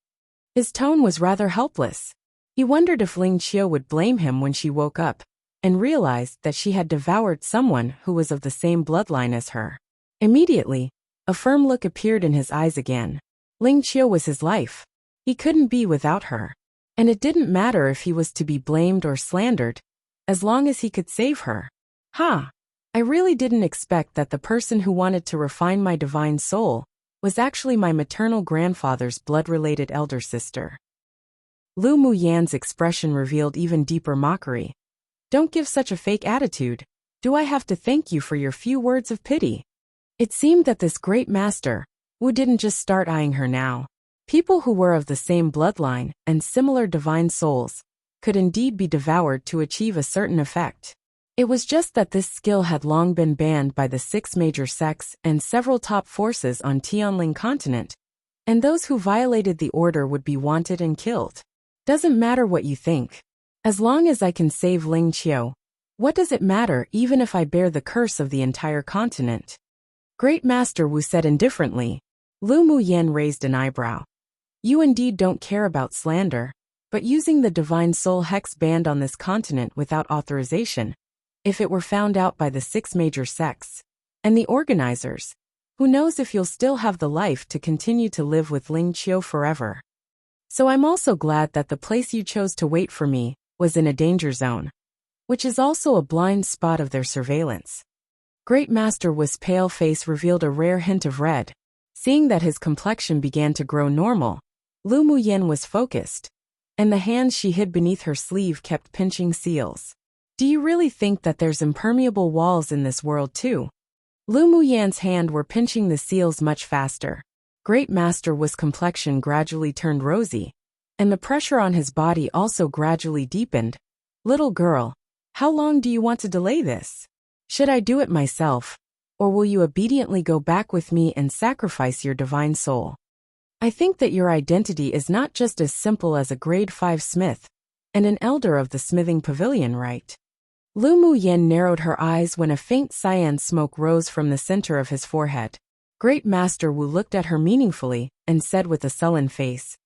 His tone was rather helpless. He wondered if Ling Qiu would blame him when she woke up and realized that she had devoured someone who was of the same bloodline as her. Immediately, a firm look appeared in his eyes again. Ling Qiu was his life. He couldn't be without her. And it didn't matter if he was to be blamed or slandered, as long as he could save her. I really didn't expect that the person who wanted to refine my divine soul was actually my maternal grandfather's blood-related elder sister. Lu Muyan's expression revealed even deeper mockery. Don't give such a fake attitude. Do I have to thank you for your few words of pity? It seemed that this great master, Wu, didn't just start eyeing her now. People who were of the same bloodline and similar divine souls could indeed be devoured to achieve a certain effect. It was just that this skill had long been banned by the 6 major sects and several top forces on Tianling continent, and those who violated the order would be wanted and killed. Doesn't matter what you think. As long as I can save Ling Qiu, what does it matter even if I bear the curse of the entire continent? Great Master Wu said indifferently. Lu Muyan raised an eyebrow. You indeed don't care about slander, but using the divine soul hex banned on this continent without authorization, if it were found out by the 6 major sects and the organizers, who knows if you'll still have the life to continue to live with Ling Qiu forever. So I'm also glad that the place you chose to wait for me was in a danger zone, which is also a blind spot of their surveillance. Great Master Wu's pale face revealed a rare hint of red. Seeing that his complexion began to grow normal, Lu Muyen was focused, and the hands she hid beneath her sleeve kept pinching seals. Do you really think that there's impermeable walls in this world too? Lu Muyan's hand were pinching the seals much faster. Great Master Wu's complexion gradually turned rosy, and the pressure on his body also gradually deepened. Little girl, how long do you want to delay this? Should I do it myself, or will you obediently go back with me and sacrifice your divine soul? I think that your identity is not just as simple as a grade 5 smith and an elder of the smithing pavilion, right? Lu Muyen narrowed her eyes when a faint cyan smoke rose from the center of his forehead. Great Master Wu looked at her meaningfully and said with a sullen face,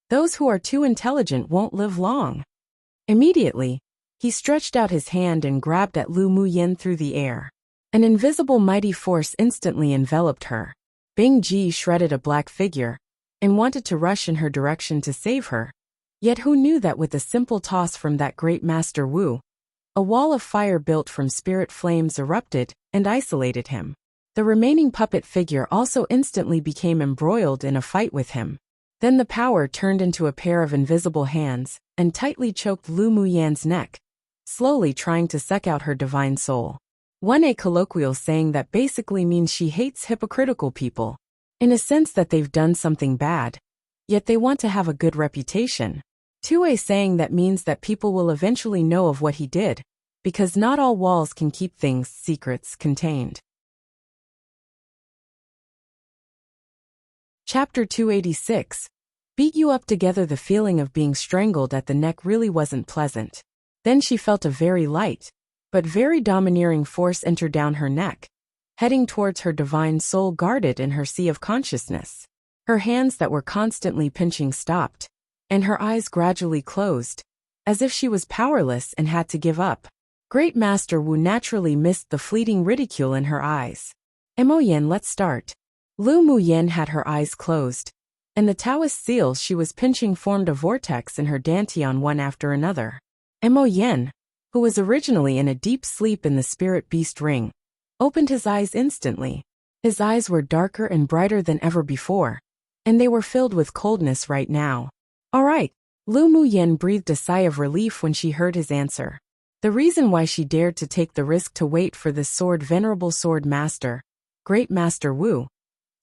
"Those who are too intelligent won't live long." Immediately, he stretched out his hand and grabbed at Lu Muyen through the air. An invisible mighty force instantly enveloped her. Bing Ji shredded a black figure and wanted to rush in her direction to save her. Yet who knew that with a simple toss from that great Master Wu, a wall of fire built from spirit flames erupted and isolated him. The remaining puppet figure also instantly became embroiled in a fight with him. Then the power turned into a pair of invisible hands and tightly choked Lu Muyan's neck, slowly trying to suck out her divine soul. A colloquial saying that basically means she hates hypocritical people, in a sense that they've done something bad, yet they want to have a good reputation. A saying that means that people will eventually know of what he did, because not all walls can keep things secrets contained. Chapter 286. Beat you up together. The feeling of being strangled at the neck really wasn't pleasant. Then she felt a very light, but very domineering force enter down her neck, heading towards her divine soul guarded in her sea of consciousness. Her hands that were constantly pinching stopped, and her eyes gradually closed, as if she was powerless and had to give up. Great Master Wu naturally missed the fleeting ridicule in her eyes. Emoyen, let's start. Lu Muyen had her eyes closed, and the Taoist seals she was pinching formed a vortex in her dantian one after another. Emoyen, who was originally in a deep sleep in the spirit beast ring, opened his eyes instantly. His eyes were darker and brighter than ever before, and they were filled with coldness right now. All right, Lu Muyen breathed a sigh of relief when she heard his answer. The reason why she dared to take the risk to wait for this venerable sword master, Great Master Wu,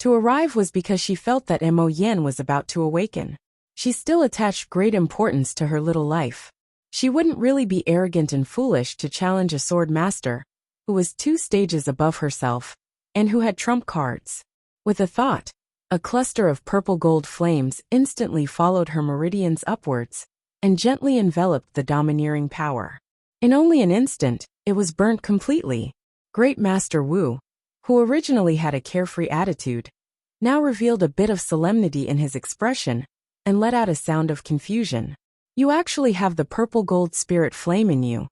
to arrive was because she felt that Mo Yen was about to awaken. She still attached great importance to her little life. She wouldn't really be arrogant and foolish to challenge a sword master, who was 2 stages above herself, and who had trump cards. With a thought, a cluster of purple gold flames instantly followed her meridians upwards, and gently enveloped the domineering power. In only an instant, it was burnt completely. Great Master Wu, who originally had a carefree attitude, now revealed a bit of solemnity in his expression, and let out a sound of confusion. You actually have the purple gold spirit flame in you.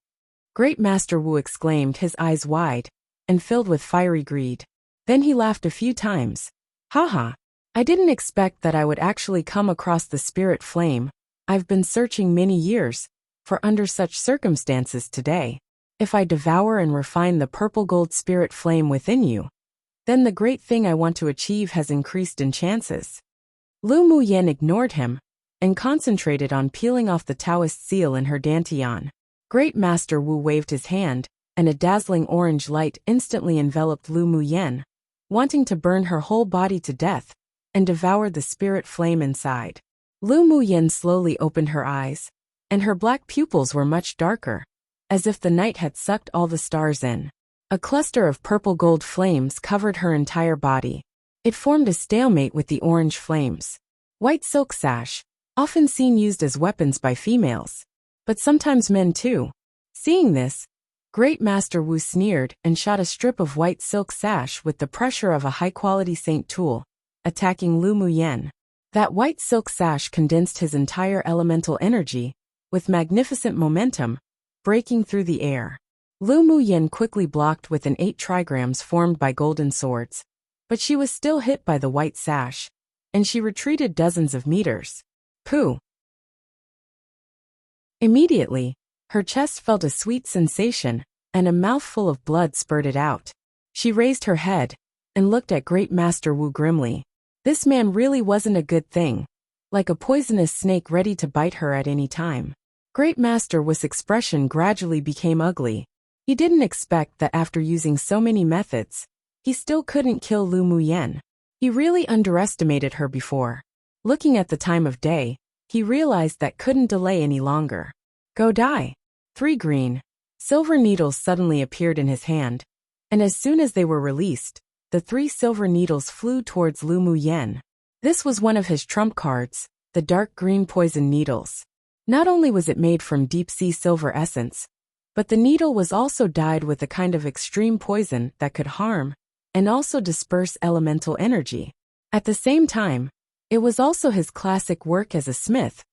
Great Master Wu exclaimed, his eyes wide, and filled with fiery greed. Then he laughed a few times. Haha, I didn't expect that I would actually come across the spirit flame. I've been searching many years for under such circumstances today. If I devour and refine the purple gold spirit flame within you, then the great thing I want to achieve has increased in chances. Lu Muyen ignored him and concentrated on peeling off the Taoist seal in her dantian. Great Master Wu waved his hand, and a dazzling orange light instantly enveloped Lu Muyen, wanting to burn her whole body to death and devour the spirit flame inside. Lu Muyen slowly opened her eyes, and her black pupils were much darker, as if the night had sucked all the stars in. A cluster of purple gold flames covered her entire body. It formed a stalemate with the orange flames. White silk sash, often seen used as weapons by females, but sometimes men too. Seeing this, Great Master Wu sneered and shot a strip of white silk sash with the pressure of a high-quality saint tool, attacking Lu Muyen. That white silk sash condensed his entire elemental energy, with magnificent momentum, breaking through the air. Lu Muyen quickly blocked with an 8 trigrams formed by golden swords, but she was still hit by the white sash, and she retreated dozens of meters. Pooh! Immediately, her chest felt a sweet sensation, and a mouthful of blood spurted out. She raised her head and looked at Great Master Wu grimly. This man really wasn't a good thing, like a poisonous snake ready to bite her at any time. Great Master Wu's expression gradually became ugly. He didn't expect that after using so many methods, he still couldn't kill Lu Muyen. He really underestimated her before. Looking at the time of day, he realized that couldn't delay any longer. Go die. 3 green, silver needles suddenly appeared in his hand, and as soon as they were released, the 3 silver needles flew towards Lu Muyen. This was one of his trump cards, the dark green poison needles. Not only was it made from deep-sea silver essence, but the needle was also dyed with a kind of extreme poison that could harm and also disperse elemental energy. At the same time, it was also his classic work as a smith,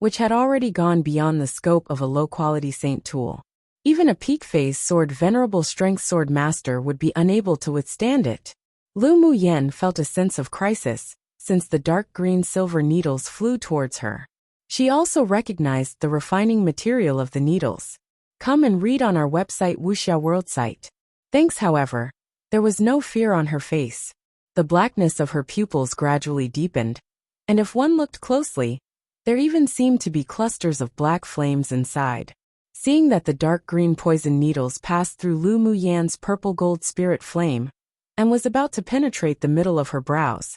which had already gone beyond the scope of a low-quality saint tool. Even a peak-phase sword venerable strength sword master would be unable to withstand it. Lu Muyen felt a sense of crisis, since the dark green silver needles flew towards her. She also recognized the refining material of the needles. Come and read on our website Wuxia World site. Thanks, however. There was no fear on her face. The blackness of her pupils gradually deepened, and if one looked closely, there even seemed to be clusters of black flames inside. Seeing that the dark green poison needles passed through Lu Muyen's purple gold spirit flame, and was about to penetrate the middle of her brows,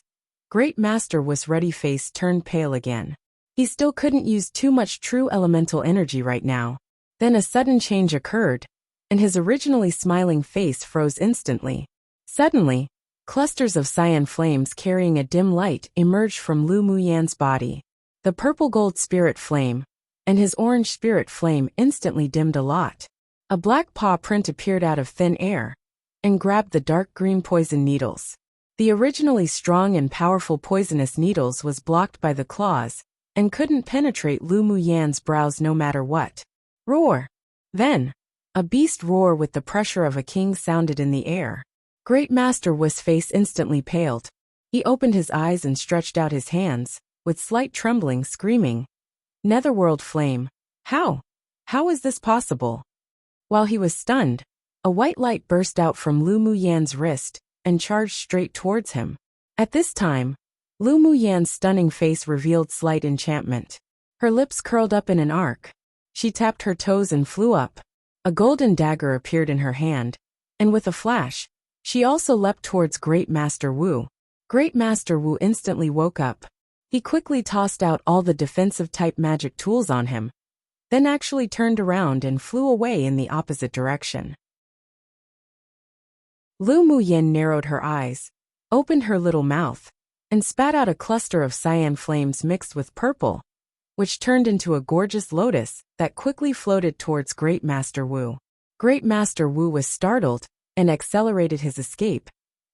Great Master Wu's ruddy face turned pale again. He still couldn't use too much true elemental energy right now. Then a sudden change occurred, and his originally smiling face froze instantly. Suddenly, clusters of cyan flames carrying a dim light emerged from Lu Muyen's body. The purple gold spirit flame and his orange spirit flame instantly dimmed a lot. A black paw print appeared out of thin air and grabbed the dark green poison needles. The originally strong and powerful poisonous needles was blocked by the claws and couldn't penetrate Lu Muyen's brows no matter what. Roar! Then, a beast roar with the pressure of a king sounded in the air. Great Master Wu's face instantly paled. He opened his eyes and stretched out his hands, with slight trembling, screaming, "Netherworld flame! How? How is this possible?" While he was stunned, a white light burst out from Lu Muyen's wrist and charged straight towards him. At this time, Lu Muyen's stunning face revealed slight enchantment. Her lips curled up in an arc. She tapped her toes and flew up. A golden dagger appeared in her hand, and with a flash, she also leapt towards Great Master Wu. Great Master Wu instantly woke up. He quickly tossed out all the defensive-type magic tools on him, then actually turned around and flew away in the opposite direction. Lu Muyen narrowed her eyes, opened her little mouth, and spat out a cluster of cyan flames mixed with purple, which turned into a gorgeous lotus that quickly floated towards Great Master Wu. Great Master Wu was startled and accelerated his escape,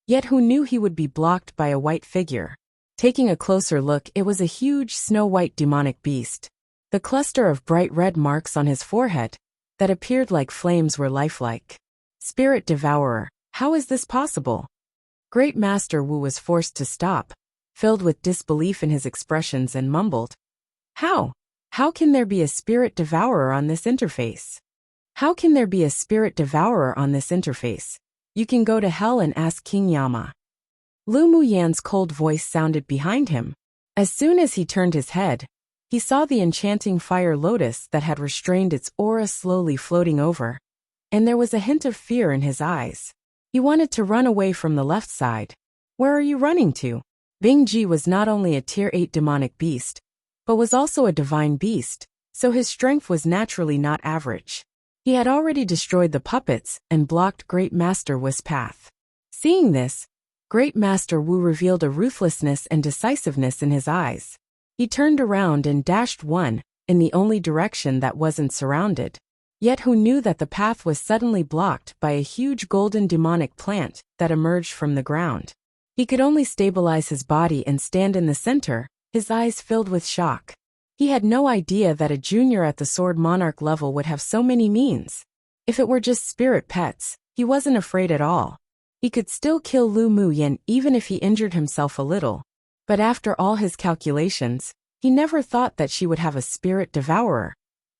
yet who knew he would be blocked by a white figure? Taking a closer look, it was a huge snow-white demonic beast. The cluster of bright red marks on his forehead that appeared like flames were lifelike. Spirit Devourer, how is this possible? Great Master Wu was forced to stop, filled with disbelief in his expressions, and mumbled, How? How can there be a Spirit Devourer on this interface? How can there be a Spirit Devourer on this interface? You can go to hell and ask King Yama. Lu Muyen's cold voice sounded behind him. As soon as he turned his head, he saw the enchanting fire lotus that had restrained its aura slowly floating over, and there was a hint of fear in his eyes. He wanted to run away from the left side. Where are you running to? Bing Ji was not only a tier 8 demonic beast, but was also a divine beast, so his strength was naturally not average. He had already destroyed the puppets and blocked Great Master Wu's path. Seeing this, Great Master Wu revealed a ruthlessness and decisiveness in his eyes. He turned around and dashed one in the only direction that wasn't surrounded. Yet who knew that the path was suddenly blocked by a huge golden demonic plant that emerged from the ground. He could only stabilize his body and stand in the center his eyes filled with shock. He had no idea that a junior at the Sword Monarch level would have so many means. If it were just spirit pets, he wasn't afraid at all. He could still kill Lu Muyan even if he injured himself a little. But after all his calculations, he never thought that she would have a spirit devourer.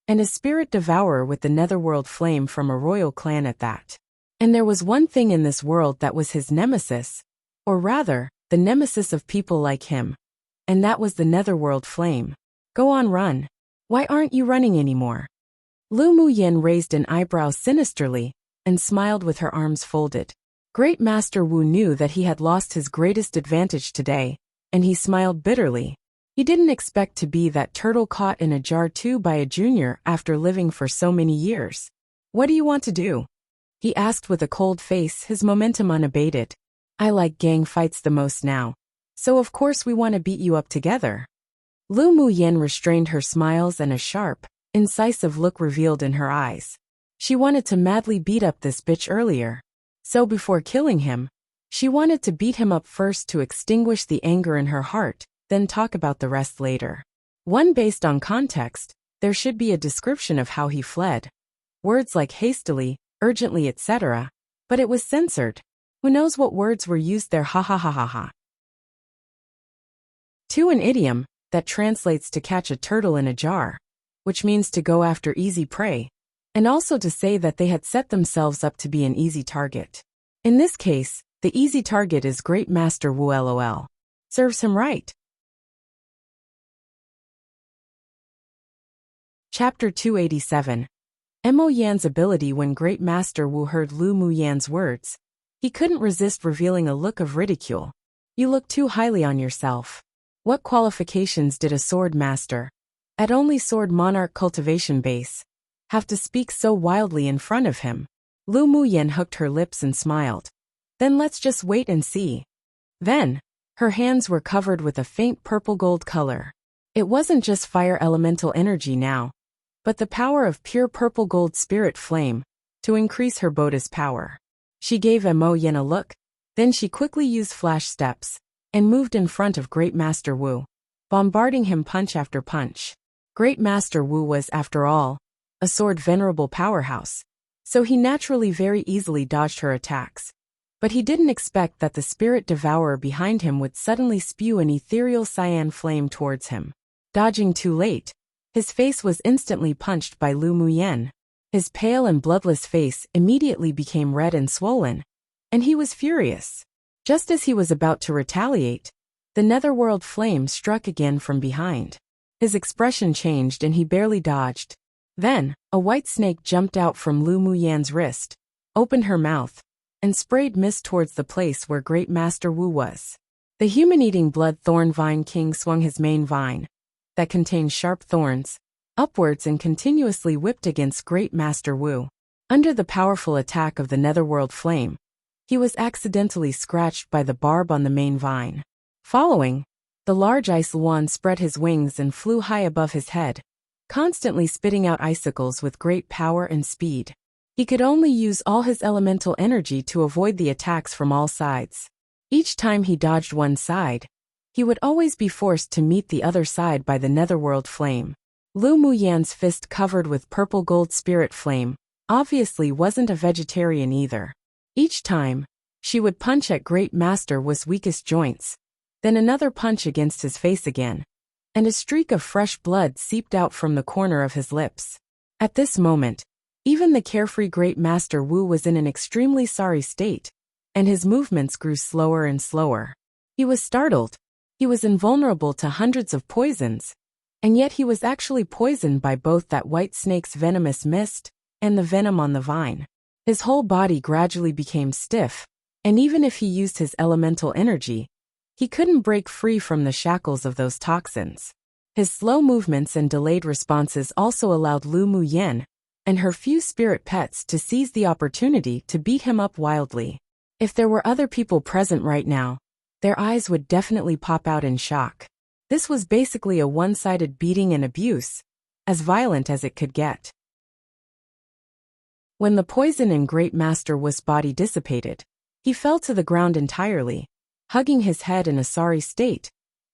And a spirit devourer with the netherworld flame from a royal clan at that. And there was one thing in this world that was his nemesis, or rather, the nemesis of people like him. And that was the netherworld flame. Go on, run. Why aren't you running anymore? Lu Muyan raised an eyebrow sinisterly, and smiled with her arms folded. Great Master Wu knew that he had lost his greatest advantage today, and he smiled bitterly. He didn't expect to be that turtle caught in a jar too by a junior after living for so many years. What do you want to do? He asked with a cold face, his momentum unabated. I like gang fights the most now. So of course we want to beat you up together. Lu Muyan restrained her smiles and a sharp, incisive look revealed in her eyes. She wanted to madly beat up this bitch earlier. So before killing him, she wanted to beat him up first to extinguish the anger in her heart, then talk about the rest later. One based on context, there should be a description of how he fled. Words like hastily, urgently, etc. But it was censored. Who knows what words were used there, ha ha ha ha ha. To an idiom that translates to catch a turtle in a jar, which means to go after easy prey, and also to say that they had set themselves up to be an easy target. In this case, the easy target is Great Master Wu lol. Serves him right. Chapter 287. Mo Yan's ability. When Great Master Wu heard Lu Muyan's words, he couldn't resist revealing a look of ridicule. You look too highly on yourself. What qualifications did a sword master, at only Sword Monarch cultivation base, have to speak so wildly in front of him? Lu Muyan hooked her lips and smiled. Then let's just wait and see. Then, her hands were covered with a faint purple gold color. It wasn't just fire elemental energy now, but the power of pure purple gold spirit flame, to increase her Boda's power. She gave Mo Yan a look, then she quickly used flash steps, and moved in front of Great Master Wu, bombarding him punch after punch. Great Master Wu was, after all, a sword venerable powerhouse, so he naturally very easily dodged her attacks. But he didn't expect that the spirit devourer behind him would suddenly spew an ethereal cyan flame towards him. Dodging too late, his face was instantly punched by Lu Muyan. His pale and bloodless face immediately became red and swollen, and he was furious. Just as he was about to retaliate, the netherworld flame struck again from behind. His expression changed and he barely dodged. Then, a white snake jumped out from Lu Muyan's wrist, opened her mouth, and sprayed mist towards the place where Great Master Wu was. The human-eating blood thorn vine king swung his main vine, that contained sharp thorns, upwards and continuously whipped against Great Master Wu. Under the powerful attack of the netherworld flame, he was accidentally scratched by the barb on the main vine. Following, the large ice wand spread his wings and flew high above his head, constantly spitting out icicles with great power and speed. He could only use all his elemental energy to avoid the attacks from all sides. Each time he dodged one side, he would always be forced to meet the other side by the netherworld flame. Lu Muyan's fist covered with purple gold spirit flame obviously wasn't a vegetarian either. Each time, she would punch at Great Master Wu's weakest joints, then another punch against his face again, and a streak of fresh blood seeped out from the corner of his lips. At this moment, even the carefree Great Master Wu was in an extremely sorry state, and his movements grew slower and slower. He was startled. He was invulnerable to hundreds of poisons, and yet he was actually poisoned by both that white snake's venomous mist and the venom on the vine. His whole body gradually became stiff, and even if he used his elemental energy, he couldn't break free from the shackles of those toxins. His slow movements and delayed responses also allowed Lu Muyan and her few spirit pets to seize the opportunity to beat him up wildly. If there were other people present right now, their eyes would definitely pop out in shock. This was basically a one-sided beating and abuse, as violent as it could get. When the poison in Great Master Wu's body dissipated, he fell to the ground entirely, hugging his head in a sorry state,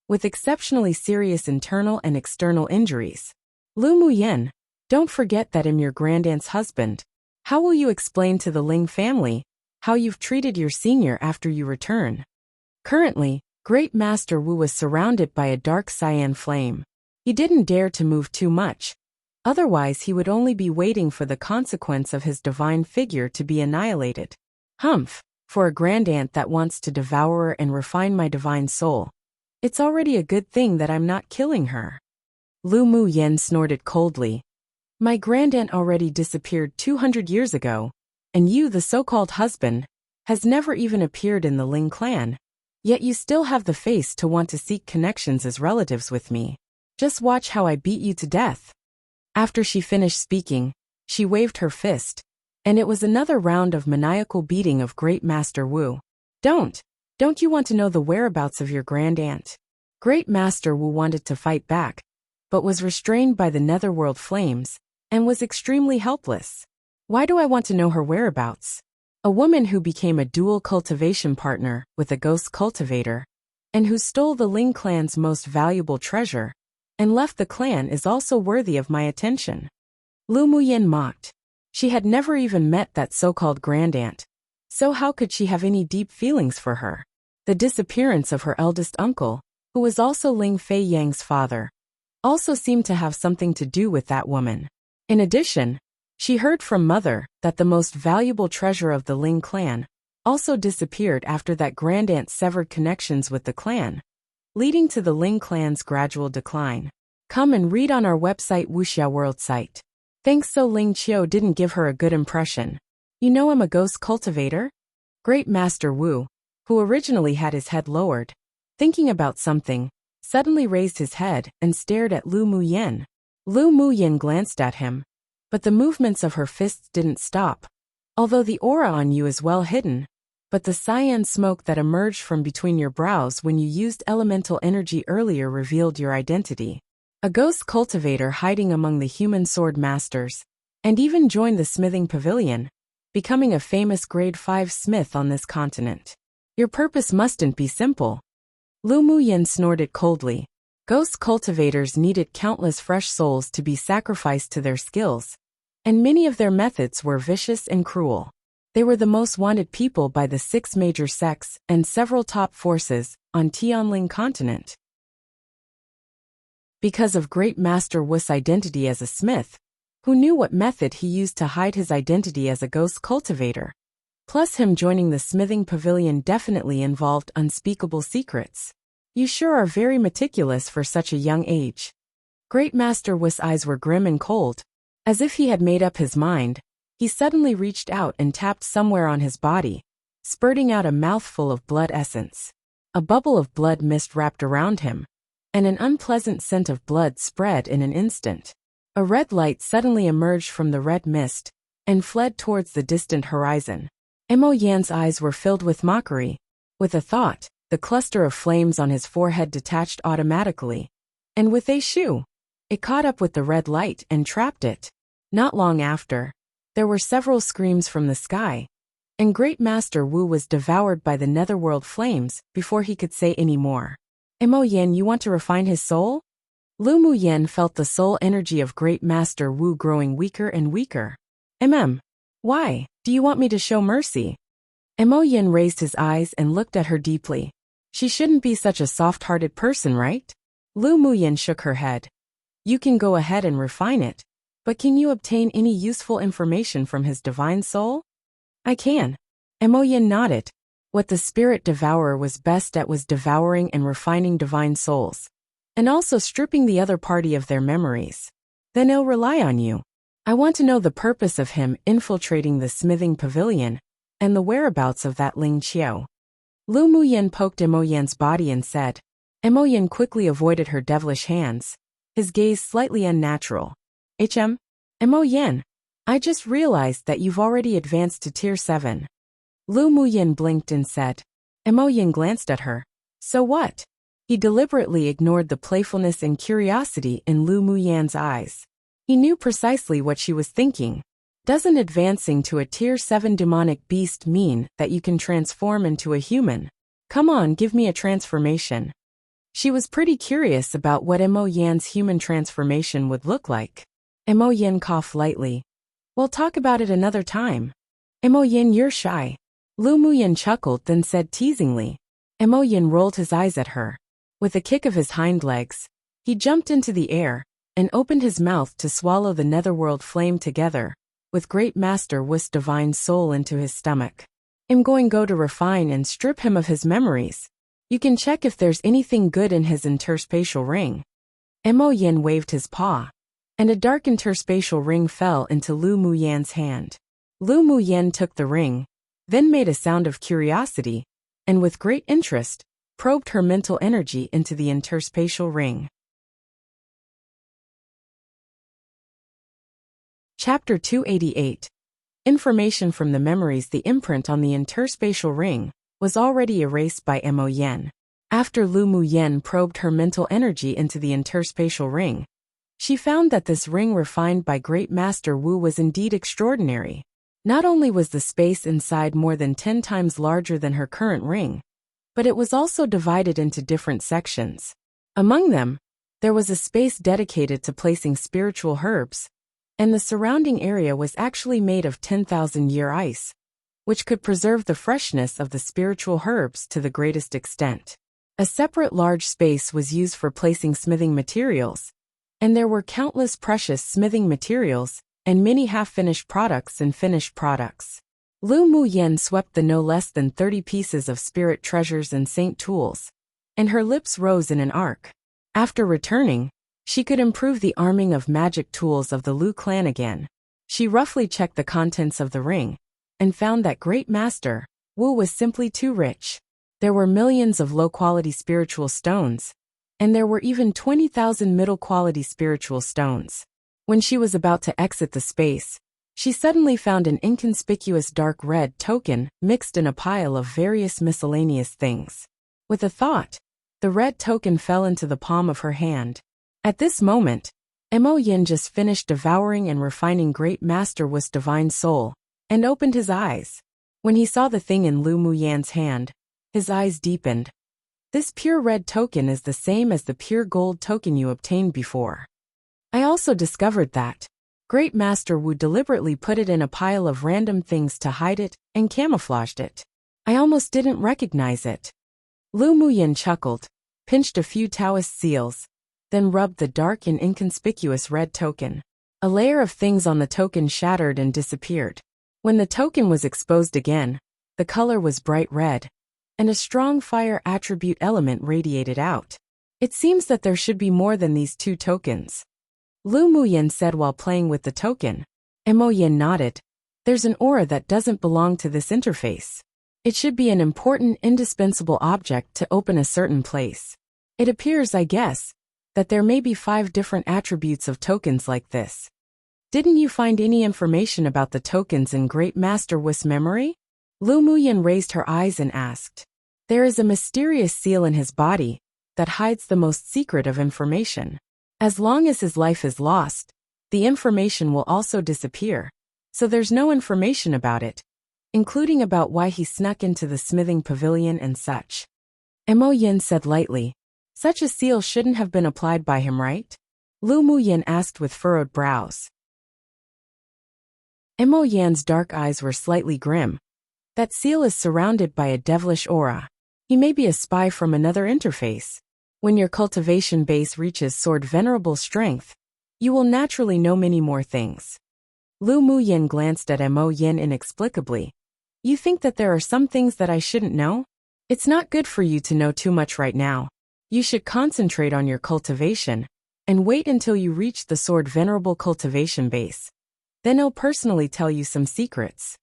with exceptionally serious internal and external injuries. Lu Muyen, don't forget that I'm your grandaunt's husband. How will you explain to the Ling family how you've treated your senior after you return? Currently, Great Master Wu was surrounded by a dark cyan flame. He didn't dare to move too much. Otherwise he would only be waiting for the consequence of his divine figure to be annihilated. Humph, for a grandaunt that wants to devour and refine my divine soul. It's already a good thing that I'm not killing her. Lu Muyen snorted coldly. My grandaunt already disappeared 200 years ago, and you, the so-called husband, has never even appeared in the Ling clan. Yet you still have the face to want to seek connections as relatives with me. Just watch how I beat you to death. After she finished speaking, she waved her fist, and it was another round of maniacal beating of Great Master Wu. Don't you want to know the whereabouts of your grandaunt? Great Master Wu wanted to fight back, but was restrained by the netherworld flames, and was extremely helpless. Why do I want to know her whereabouts? A woman who became a dual cultivation partner with a ghost cultivator, and who stole the Ling clan's most valuable treasure, and left the clan is also worthy of my attention. Lu Muyen mocked. She had never even met that so-called grandaunt, so how could she have any deep feelings for her? The disappearance of her eldest uncle, who was also Ling Fei Yang's father, also seemed to have something to do with that woman. In addition, she heard from Mother that the most valuable treasure of the Ling clan also disappeared after that grandaunt severed connections with the clan, leading to the Ling clan's gradual decline. Come and read on our website Wuxia World site. Thanks, so Ling Qiu didn't give her a good impression. You know I'm a ghost cultivator? Great Master Wu, who originally had his head lowered, thinking about something, suddenly raised his head and stared at Lu Muyen. Lu Muyen glanced at him, but the movements of her fists didn't stop. Although the aura on you is well hidden, but the cyan smoke that emerged from between your brows when you used elemental energy earlier revealed your identity. A ghost cultivator hiding among the human sword masters, and even joined the smithing pavilion, becoming a famous grade 5 smith on this continent. Your purpose mustn't be simple. Lu Muyen snorted coldly. Ghost cultivators needed countless fresh souls to be sacrificed to their skills, and many of their methods were vicious and cruel. They were the most wanted people by the 6 major sects and several top forces on Tianling continent. Because of Great Master Wu's identity as a smith, who knew what method he used to hide his identity as a ghost cultivator. Plus him joining the smithing pavilion definitely involved unspeakable secrets. You sure are very meticulous for such a young age. Great Master Wu's eyes were grim and cold. As if he had made up his mind, he suddenly reached out and tapped somewhere on his body, spurting out a mouthful of blood essence. A bubble of blood mist wrapped around him, and an unpleasant scent of blood spread in an instant. A red light suddenly emerged from the red mist, and fled towards the distant horizon. Mo Yan's eyes were filled with mockery. With a thought, the cluster of flames on his forehead detached automatically, and with a shoo, it caught up with the red light and trapped it. Not long after, there were several screams from the sky, and Great Master Wu was devoured by the netherworld flames before he could say any more. Mo Yan, you want to refine his soul? Lu Muyen felt the soul energy of Great Master Wu growing weaker and weaker. Why? Do you want me to show mercy? Mo Yan raised his eyes and looked at her deeply. She shouldn't be such a soft-hearted person, right? Lu Muyen shook her head. You can go ahead and refine it, but can you obtain any useful information from his divine soul? I can. Mo Yan nodded. What the spirit devourer was best at was devouring and refining divine souls, and also stripping the other party of their memories. Then he'll rely on you. I want to know the purpose of him infiltrating the smithing pavilion, and the whereabouts of that Ling Qiu. Lu Muyen poked Mo Yan's body and said. Mo Yan quickly avoided her devilish hands, his gaze slightly unnatural. Mo Yan, I just realized that you've already advanced to Tier 7. Lu Muyen blinked and said. Mo Yan glanced at her. So what? He deliberately ignored the playfulness and curiosity in Lu Muyen's eyes. He knew precisely what she was thinking. Doesn't advancing to a Tier 7 demonic beast mean that you can transform into a human? Come on, give me a transformation. She was pretty curious about what Mo Yan's human transformation would look like. Mo Yan coughed lightly. We'll talk about it another time. Mo Yan, you're shy. Lu Muyan chuckled, then said teasingly. Mo Yan rolled his eyes at her. With a kick of his hind legs, he jumped into the air and opened his mouth to swallow the netherworld flame together with Great Master Wu's divine soul into his stomach. I'm going go to refine and strip him of his memories. You can check if there's anything good in his interspatial ring. Mo Yan waved his paw, and a dark interspatial ring fell into Lu Muyan's hand. Lu Muyan took the ring, then made a sound of curiosity, and with great interest, probed her mental energy into the interspatial ring. Chapter 288. Information from the memories. The imprint on the interspatial ring was already erased by Mo Yan. After Lu Muyan probed her mental energy into the interspatial ring, she found that this ring refined by Great Master Wu was indeed extraordinary. Not only was the space inside more than 10 times larger than her current ring, but it was also divided into different sections. Among them, there was a space dedicated to placing spiritual herbs, and the surrounding area was actually made of 10,000-year ice, which could preserve the freshness of the spiritual herbs to the greatest extent. A separate large space was used for placing smithing materials, and there were countless precious smithing materials and many half-finished products and finished products. Lu Muyan swept the no less than 30 pieces of spirit treasures and saint tools, and her lips rose in an arc. After returning, she could improve the arming of magic tools of the Lu clan again. She roughly checked the contents of the ring, and found that Great Master Wu was simply too rich. There were millions of low-quality spiritual stones, and there were even 20,000 middle-quality spiritual stones. When she was about to exit the space, she suddenly found an inconspicuous dark red token mixed in a pile of various miscellaneous things. With a thought, the red token fell into the palm of her hand. At this moment, Mo Yan just finished devouring and refining Great Master Wu's divine soul, and opened his eyes. When he saw the thing in Lu Muyan's hand, his eyes deepened. This pure red token is the same as the pure gold token you obtained before. I also discovered that Great Master Wu deliberately put it in a pile of random things to hide it and camouflaged it. I almost didn't recognize it. Lu Muyan chuckled, pinched a few Taoist seals, then rubbed the dark and inconspicuous red token. A layer of things on the token shattered and disappeared. When the token was exposed again, the color was bright red, and a strong fire attribute element radiated out. It seems that there should be more than these 2 tokens, Lu Muyan said while playing with the token. Mo Yan nodded. There's an aura that doesn't belong to this interface. It should be an important, indispensable object to open a certain place. It appears, I guess, that there may be 5 different attributes of tokens like this. Didn't you find any information about the tokens in Great Master Wu's memory? Lu Muyan raised her eyes and asked. There is a mysterious seal in his body that hides the most secret of information. As long as his life is lost, the information will also disappear, so there's no information about it, including about why he snuck into the smithing pavilion and such. Mo Yan said lightly. Such a seal shouldn't have been applied by him, right? Lu Muyan asked with furrowed brows. Mo Yan's dark eyes were slightly grim. That seal is surrounded by a devilish aura. He may be a spy from another interface. When your cultivation base reaches sword venerable strength, you will naturally know many more things. Lu Muyan glanced at Mo Yan inexplicably. You think that there are some things that I shouldn't know? It's not good for you to know too much right now. You should concentrate on your cultivation, and wait until you reach the sword venerable cultivation base. Then he'll personally tell you some secrets.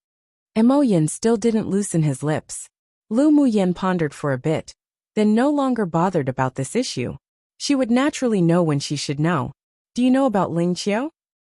Mo Yan still didn't loosen his lips. Lu Muyan pondered for a bit, then no longer bothered about this issue. She would naturally know when she should know. Do you know about Ling Qiu?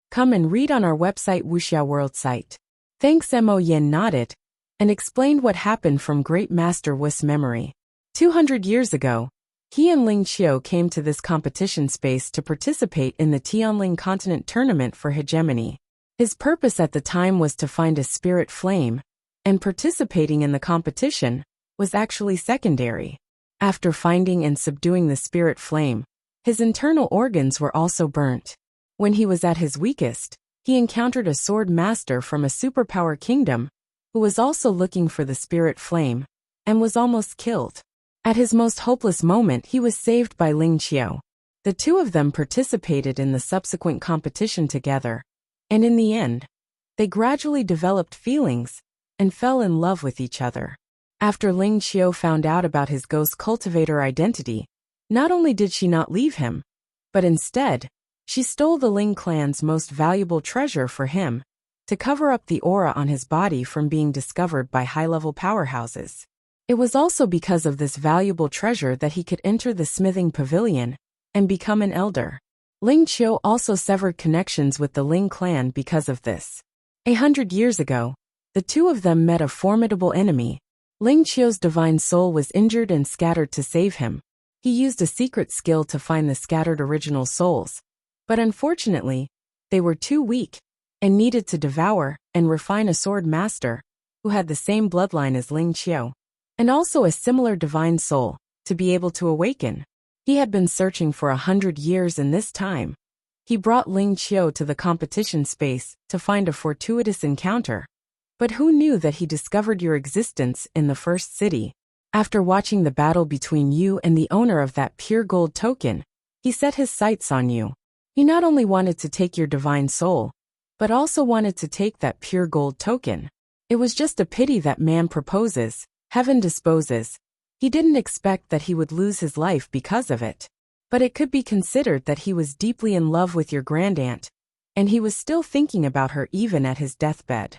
Come and read on our website Wuxia World site. Thanks. Mo Yan nodded, and explained what happened from Great Master Wu's memory. 200 years ago, he and Ling Qiu came to this competition space to participate in the Tianling Continent Tournament for Hegemony. His purpose at the time was to find a spirit flame, and participating in the competition was actually secondary. After finding and subduing the spirit flame, his internal organs were also burnt. When he was at his weakest, he encountered a sword master from a superpower kingdom, who was also looking for the spirit flame, and was almost killed. At his most hopeless moment, he was saved by Ling Qiu. The two of them participated in the subsequent competition together, and in the end, they gradually developed feelings and fell in love with each other. After Ling Qiu found out about his ghost cultivator identity, not only did she not leave him, but instead, she stole the Ling clan's most valuable treasure for him, to cover up the aura on his body from being discovered by high-level powerhouses. It was also because of this valuable treasure that he could enter the smithing pavilion and become an elder. Ling Qiu also severed connections with the Ling clan because of this. 100 years ago, the two of them met a formidable enemy. Ling Qiu's divine soul was injured and scattered to save him. He used a secret skill to find the scattered original souls, but unfortunately, they were too weak and needed to devour and refine a sword master who had the same bloodline as Ling Qiu, and also a similar divine soul, to be able to awaken. He had been searching for 100 years, and this time, he brought Ling Qiu to the competition space to find a fortuitous encounter. But who knew that he discovered your existence in the first city? After watching the battle between you and the owner of that pure gold token, he set his sights on you. He not only wanted to take your divine soul, but also wanted to take that pure gold token. It was just a pity that man proposes, heaven disposes. He didn't expect that he would lose his life because of it. But it could be considered that he was deeply in love with your grandaunt, and he was still thinking about her even at his deathbed.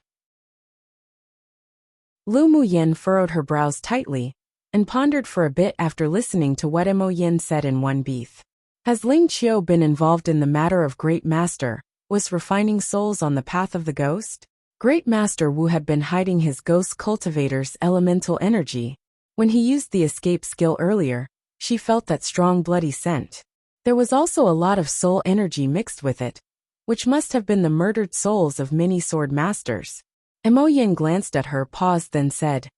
Lu Muyan furrowed her brows tightly and pondered for a bit after listening to what Mo Yin said in one breath. Has Ling Qiu been involved in the matter of Great Master, was refining souls on the path of the ghost? Great Master Wu had been hiding his ghost cultivator's elemental energy. When he used the escape skill earlier, she felt that strong bloody scent. There was also a lot of soul energy mixed with it, which must have been the murdered souls of many sword masters. Mo Yin glanced at her, paused, then said,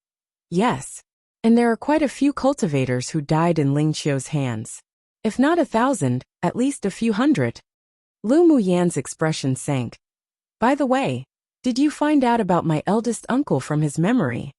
"Yes. And there are quite a few cultivators who died in Ling Qiu's hands. If not 1,000, at least a few hundred." Lu Muyan's expression sank. "By the way, did you find out about my eldest uncle from his memory?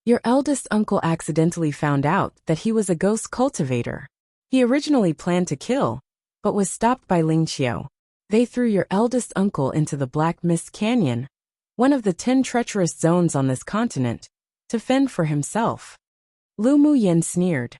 Your eldest uncle accidentally found out that he was a ghost cultivator. He originally planned to kill, but was stopped by Ling Qiu. They threw your eldest uncle into the Black Mist Canyon, one of the 10 treacherous zones on this continent, to fend for himself." Lu Muyan sneered.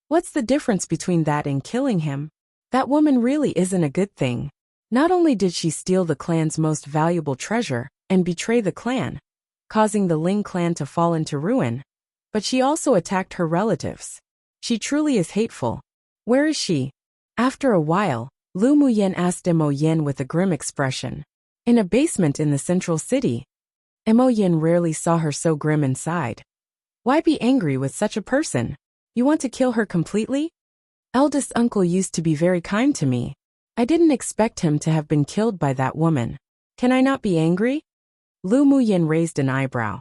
"What's the difference between that and killing him? That woman really isn't a good thing. Not only did she steal the clan's most valuable treasure and betray the clan, causing the Ling clan to fall into ruin, but she also attacked her relatives. She truly is hateful. Where is she?" After a while, Lu Muyan asked Mo Yin with a grim expression. "In a basement in the central city." Mo Yin rarely saw her so grim inside. "Why be angry with such a person? You want to kill her completely? Eldest uncle used to be very kind to me. I didn't expect him to have been killed by that woman. Can I not be angry?" Lu Muyan raised an eyebrow.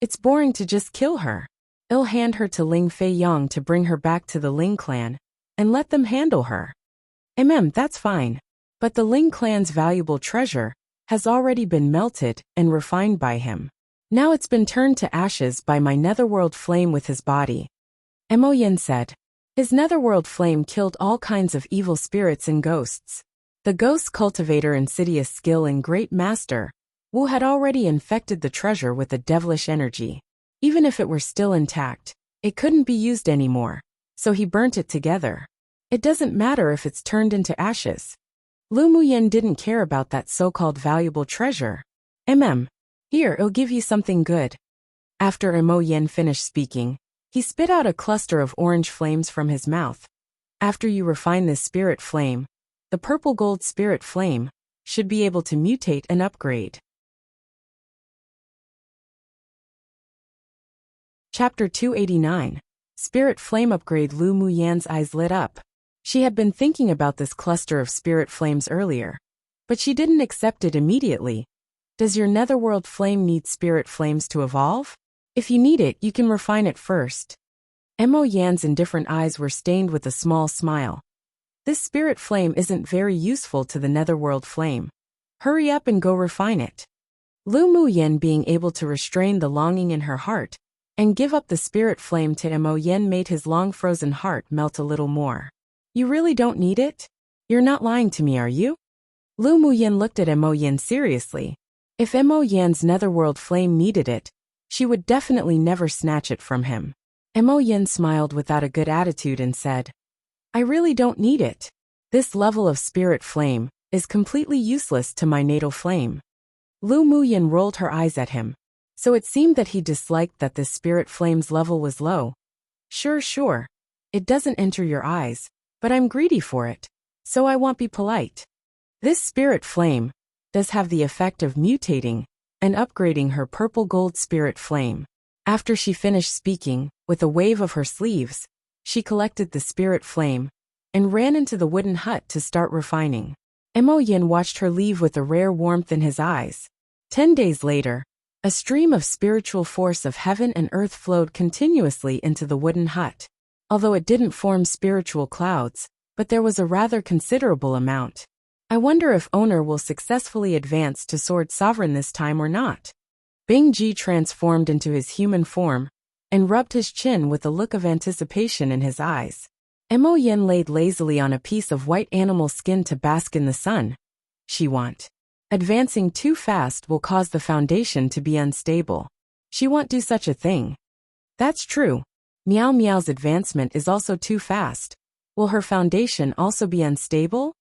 "It's boring to just kill her. I'll hand her to Ling Fei Yang to bring her back to the Ling clan, and let them handle her." That's fine. But the Ling clan's valuable treasure has already been melted and refined by him. Now it's been turned to ashes by my netherworld flame with his body." Mo Yin said. His netherworld flame killed all kinds of evil spirits and ghosts. The ghost cultivator insidious skill in Great Master Wu had already infected the treasure with a devilish energy. Even if it were still intact, it couldn't be used anymore, so he burnt it together. It doesn't matter if it's turned into ashes. Lu Muyan didn't care about that so-called valuable treasure. Here, I'll give you something good." After Mo Yin finished speaking, he spit out a cluster of orange flames from his mouth. "After you refine this spirit flame, the purple gold spirit flame should be able to mutate and upgrade." Chapter 289. Spirit Flame Upgrade. Lu Muyan's eyes lit up. She had been thinking about this cluster of spirit flames earlier, but she didn't accept it immediately. Does your netherworld flame need spirit flames to evolve? If you need it, you can refine it first. Mo Yan's indifferent eyes were stained with a small smile. This spirit flame isn't very useful to the netherworld flame. Hurry up and go refine it. Lu Mu Yen, being able to restrain the longing in her heart and give up the spirit flame to Mo Yen, made his long-frozen heart melt a little more. You really don't need it? You're not lying to me, are you? Lu Mu Yen looked at Mo Yen seriously. If Mo Yan's netherworld flame needed it, she would definitely never snatch it from him. Mo Yen smiled without a good attitude and said, I really don't need it. This level of spirit flame is completely useless to my natal flame. Lu Mu Yen rolled her eyes at him. So it seemed that he disliked that this spirit flame's level was low. Sure. It doesn't enter your eyes, but I'm greedy for it, so I won't be polite. This spirit flame does have the effect of mutating and upgrading her purple gold spirit flame. After she finished speaking, with a wave of her sleeves, she collected the spirit flame and ran into the wooden hut to start refining. Mo Yin watched her leave with a rare warmth in his eyes. 10 days later, a stream of spiritual force of heaven and earth flowed continuously into the wooden hut. Although it didn't form spiritual clouds, but there was a rather considerable amount. I wonder if owner will successfully advance to Sword Sovereign this time or not. Bing Ji transformed into his human form and rubbed his chin with a look of anticipation in his eyes. Mo Yin laid lazily on a piece of white animal skin to bask in the sun. She won't. Advancing too fast will cause the foundation to be unstable. She won't do such a thing. That's true. Meow Meow's advancement is also too fast. Will her foundation also be unstable?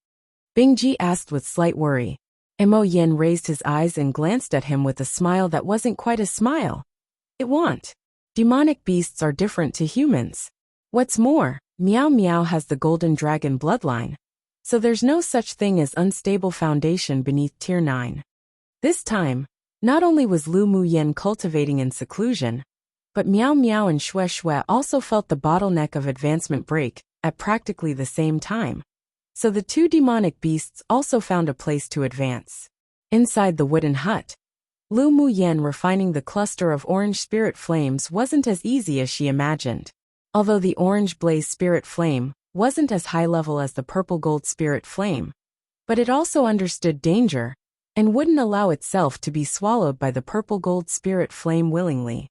Bing Ji asked with slight worry. Mo Yin raised his eyes and glanced at him with a smile that wasn't quite a smile. It won't. Demonic beasts are different to humans. What's more, Meow Meow has the golden dragon bloodline, so there's no such thing as unstable foundation beneath Tier 9. This time, not only was Lu Mu Yen cultivating in seclusion, but Meow Meow and Xue Xue also felt the bottleneck of advancement break at practically the same time. So the two demonic beasts also found a place to advance. Inside the wooden hut, Lu Mu Yen refining the cluster of orange spirit flames wasn't as easy as she imagined. Although the orange blaze spirit flame wasn't as high level as the purple gold spirit flame, but it also understood danger and wouldn't allow itself to be swallowed by the purple gold spirit flame willingly.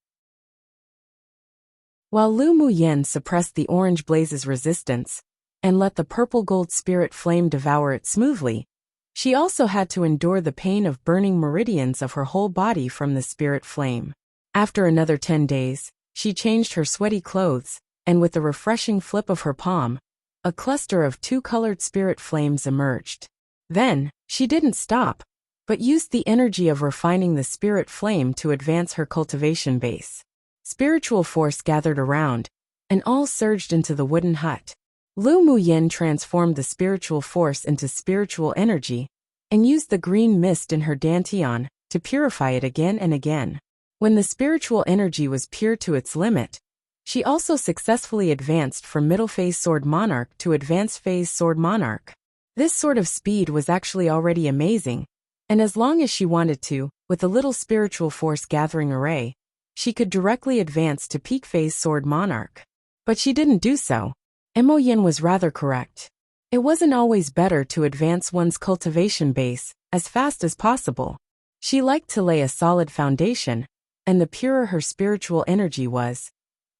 While Lu Mu Yen suppressed the orange blaze's resistance and let the purple gold spirit flame devour it smoothly, she also had to endure the pain of burning meridians of her whole body from the spirit flame. After another 10 days, she changed her sweaty clothes, and with a refreshing flip of her palm, a cluster of two-colored spirit flames emerged. Then, she didn't stop, but used the energy of refining the spirit flame to advance her cultivation base. Spiritual force gathered around, and all surged into the wooden hut. Lu Mu Yen transformed the spiritual force into spiritual energy, and used the green mist in her dantian to purify it again and again. When the spiritual energy was pure to its limit, she also successfully advanced from middle phase Sword Monarch to advanced phase Sword Monarch. This sort of speed was actually already amazing, and as long as she wanted to, with a little spiritual force gathering array, she could directly advance to peak phase Sword Monarch. But she didn't do so. Mo Yin was rather correct. It wasn't always better to advance one's cultivation base as fast as possible. She liked to lay a solid foundation, and the purer her spiritual energy was,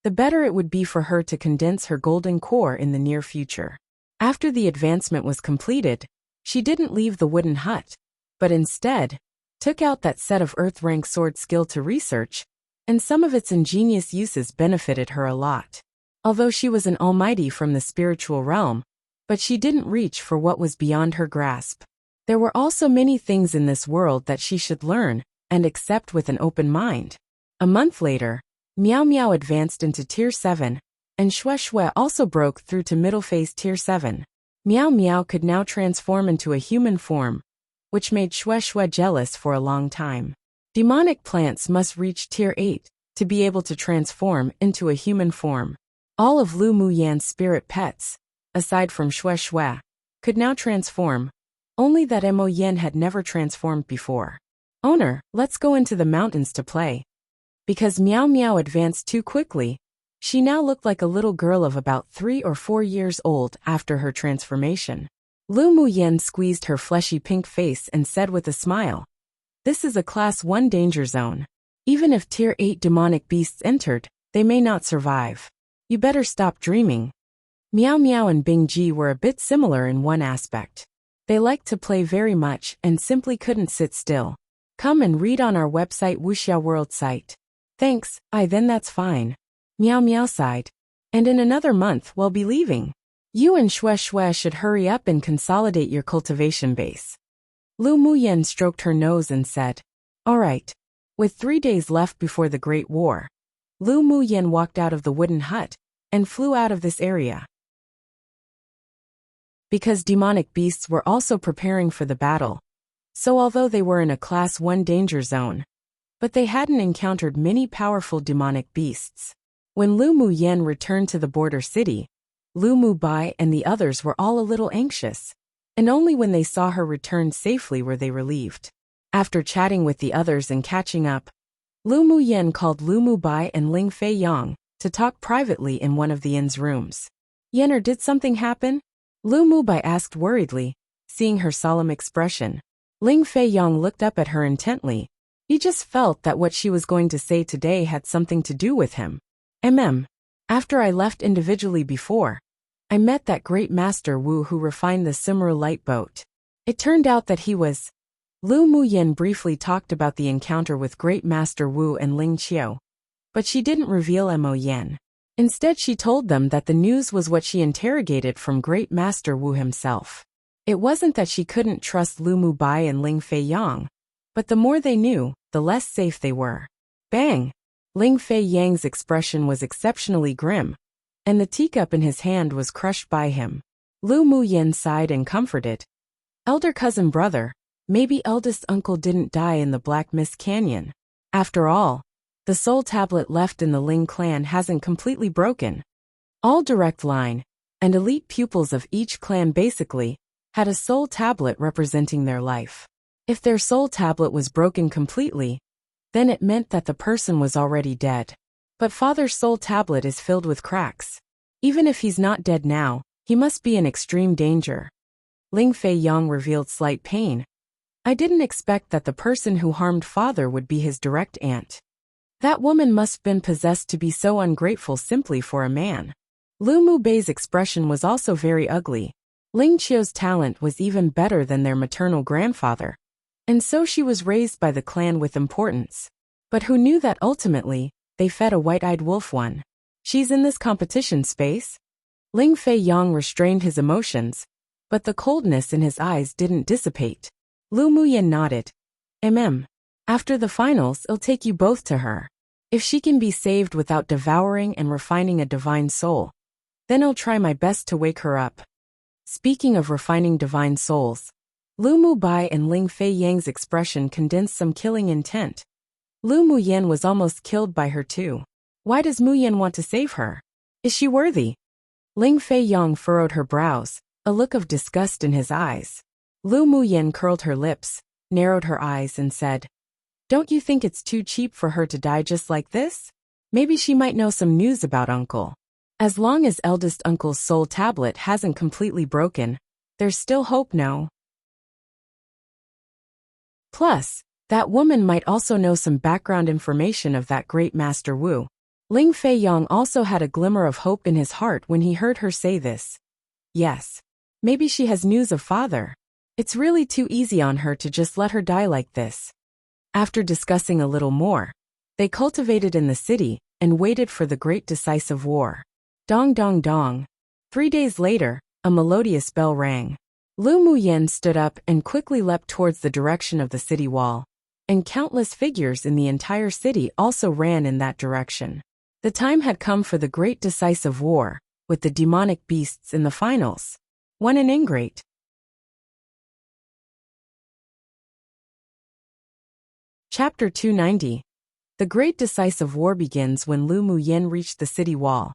the better it would be for her to condense her golden core in the near future. After the advancement was completed, she didn't leave the wooden hut, but instead took out that set of Earth-rank sword skill to research, and some of its ingenious uses benefited her a lot. Although she was an almighty from the spiritual realm, but she didn't reach for what was beyond her grasp. There were also many things in this world that she should learn and accept with an open mind. A month later, Meow Meow advanced into Tier 7, and Xue Xue also broke through to middle phase Tier 7. Meow Meow could now transform into a human form, which made Xue Xue jealous for a long time. Demonic plants must reach Tier 8 to be able to transform into a human form. All of Lu Mu Yan's spirit pets, aside from Xue Xue, could now transform, only that Mo Yen had never transformed before. Owner, let's go into the mountains to play. Because Meow Meow advanced too quickly, She now looked like a little girl of about 3 or 4 years old after her transformation. Lu Muyen squeezed her fleshy pink face and said with a smile, "This is a Class 1 danger zone. Even if Tier 8 demonic beasts entered, they may not survive. You better stop dreaming." Miao Miao and Bing Ji were a bit similar in one aspect. They liked to play very much and simply couldn't sit still. Come and read on our website Wuxia World site. Thanks, then that's fine. Miao Miao sighed. And in another month we'll be leaving. You and Xue Xue should hurry up and consolidate your cultivation base. Lu Muyen stroked her nose and said, "All right." With 3 days left before the Great War, Lu Muyen walked out of the wooden hut and flew out of this area. Because demonic beasts were also preparing for the battle, so although they were in a Class 1 danger zone, but they hadn't encountered many powerful demonic beasts. When Lu Muyen returned to the border city, Lu Mubai and the others were all a little anxious, and only when they saw her return safely were they relieved. After chatting with the others and catching up, Lu Muyen called Lu Mubai and Ling Fei Yang to talk privately in one of the inn's rooms. "Yener, did something happen?" Lu Mubai asked worriedly, seeing her solemn expression. Ling Fei Yang looked up at her intently. He just felt that what she was going to say today had something to do with him. After I left individually before, I met that great Master Wu who refined the Simru light boat. It turned out that he was... Lu Muyen briefly talked about the encounter with Great Master Wu and Ling Qiu, but she didn't reveal Mo Yen. Instead she told them that the news was what she interrogated from Great Master Wu himself. It wasn't that she couldn't trust Lu Mubai and Ling Fei Yang, but the more they knew, the less safe they were. Bang! Ling Fei Yang's expression was exceptionally grim, and the teacup in his hand was crushed by him. Lu Muyen sighed and comforted. "Elder cousin brother, maybe eldest uncle didn't die in the Black Mist Canyon. After all, the soul tablet left in the Ling clan hasn't completely broken. All direct line, and elite pupils of each clan basically, had a soul tablet representing their life. If their soul tablet was broken completely, then it meant that the person was already dead. But Father's soul tablet is filled with cracks. Even if he's not dead now, he must be in extreme danger." Ling Fei Yang revealed slight pain. "I didn't expect that the person who harmed Father would be his direct aunt. That woman must have been possessed to be so ungrateful simply for a man." Lu Mubei's expression was also very ugly. Ling Qiu's talent was even better than their maternal grandfather, and so she was raised by the clan with importance. But who knew that ultimately, they fed a white-eyed wolf one? "She's in this competition space?" Ling Fei Yang restrained his emotions, but the coldness in his eyes didn't dissipate. Lu Muyen nodded. After the finals, I'll take you both to her. If she can be saved without devouring and refining a divine soul, then I'll try my best to wake her up." Speaking of refining divine souls, Lu Mubai and Ling Fei Yang's expression condensed some killing intent. Lu Muyen was almost killed by her too. Why does Muyen want to save her? Is she worthy? Ling Fei Yang furrowed her brows, a look of disgust in his eyes. Lu Muyen curled her lips, narrowed her eyes and said, "Don't you think it's too cheap for her to die just like this? Maybe she might know some news about Uncle. As long as eldest uncle's soul tablet hasn't completely broken, there's still hope, no? Plus, that woman might also know some background information of that great Master Wu." Ling Fei Yang also had a glimmer of hope in his heart when he heard her say this. Yes. Maybe she has news of Father. It's really too easy on her to just let her die like this. After discussing a little more, they cultivated in the city and waited for the great decisive war. Dong dong dong. 3 days later, a melodious bell rang. Lu Muyen stood up and quickly leapt towards the direction of the city wall, and countless figures in the entire city also ran in that direction. The time had come for the great decisive war, with the demonic beasts in the finals. One an ingrate. Chapter 290. The great decisive war begins when Lu Muyen reached the city wall.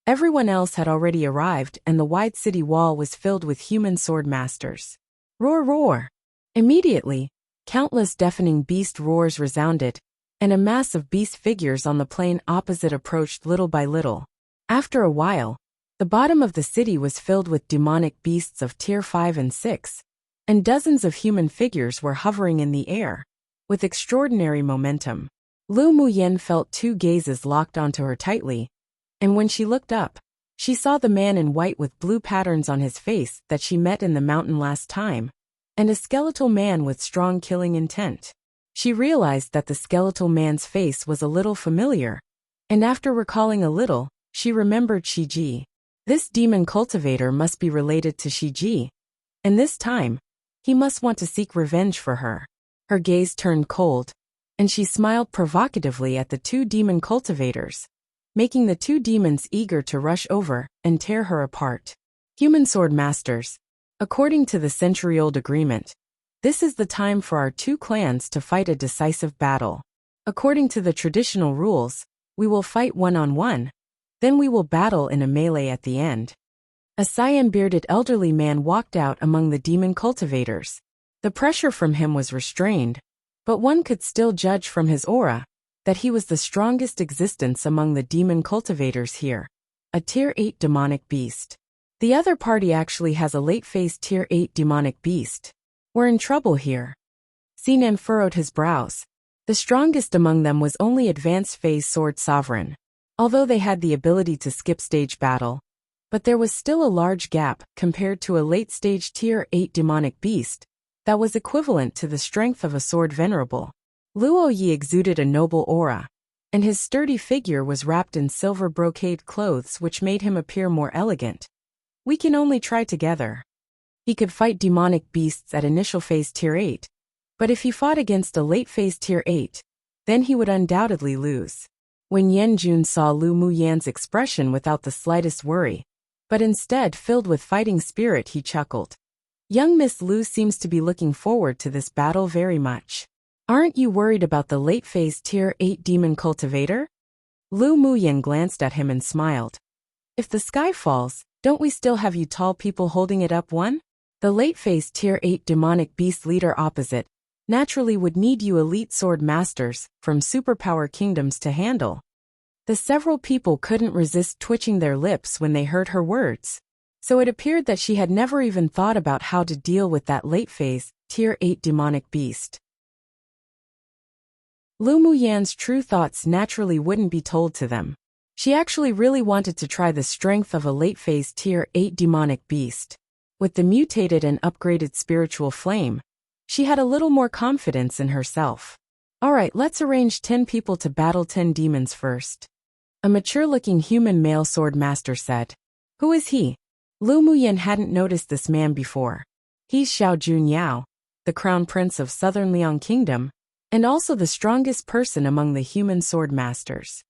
Everyone else had already arrived and the wide city wall was filled with human sword masters. Roar roar! Immediately, countless deafening beast roars resounded, and a mass of beast figures on the plain opposite approached little by little. After a while, the bottom of the city was filled with demonic beasts of tier 5 and 6, and dozens of human figures were hovering in the air, with extraordinary momentum. Lu Muyen felt two gazes locked onto her tightly, and when she looked up, she saw the man in white with blue patterns on his face that she met in the mountain last time, and a skeletal man with strong killing intent. She realized that the skeletal man's face was a little familiar, and after recalling a little, she remembered Shiji. This demon cultivator must be related to Shiji, and this time, he must want to seek revenge for her. Her gaze turned cold, and she smiled provocatively at the two demon cultivators, making the two demons eager to rush over and tear her apart. Human sword masters. According to the century-old agreement, this is the time for our two clans to fight a decisive battle. According to the traditional rules, we will fight one-on-one, then we will battle in a melee at the end. A cyan-bearded elderly man walked out among the demon cultivators. The pressure from him was restrained, but one could still judge from his aura that he was the strongest existence among the demon cultivators here, a tier 8 demonic beast. The other party actually has a late-phase tier 8 demonic beast. We're in trouble here. Sinan furrowed his brows. The strongest among them was only advanced phase sword sovereign, although they had the ability to skip stage battle, but there was still a large gap compared to a late-stage tier 8 demonic beast that was equivalent to the strength of a sword venerable. Luo Yi exuded a noble aura, and his sturdy figure was wrapped in silver brocade clothes which made him appear more elegant. We can only try together. He could fight demonic beasts at initial phase tier 8, but if he fought against a late phase tier 8, then he would undoubtedly lose. When Yan Jun saw Lu Muyan's expression without the slightest worry, but instead filled with fighting spirit, he chuckled. Young Miss Lu seems to be looking forward to this battle very much. Aren't you worried about the late phase tier 8 demon cultivator? Lu Muyan glanced at him and smiled. If the sky falls, don't we still have you tall people holding it up one? The late phase tier 8 demonic beast leader opposite naturally would need you elite sword masters from superpower kingdoms to handle. The several people couldn't resist twitching their lips when they heard her words, so it appeared that she had never even thought about how to deal with that late phase tier 8 demonic beast. Lu Muyan's true thoughts naturally wouldn't be told to them. She actually really wanted to try the strength of a late phase tier 8 demonic beast. With the mutated and upgraded spiritual flame, she had a little more confidence in herself. Alright, let's arrange 10 people to battle 10 demons first. A mature-looking human male sword master said. Who is he? Lu Muyan hadn't noticed this man before. He's Xiao Junyao, the crown prince of Southern Liang Kingdom, and also the strongest person among the human sword masters.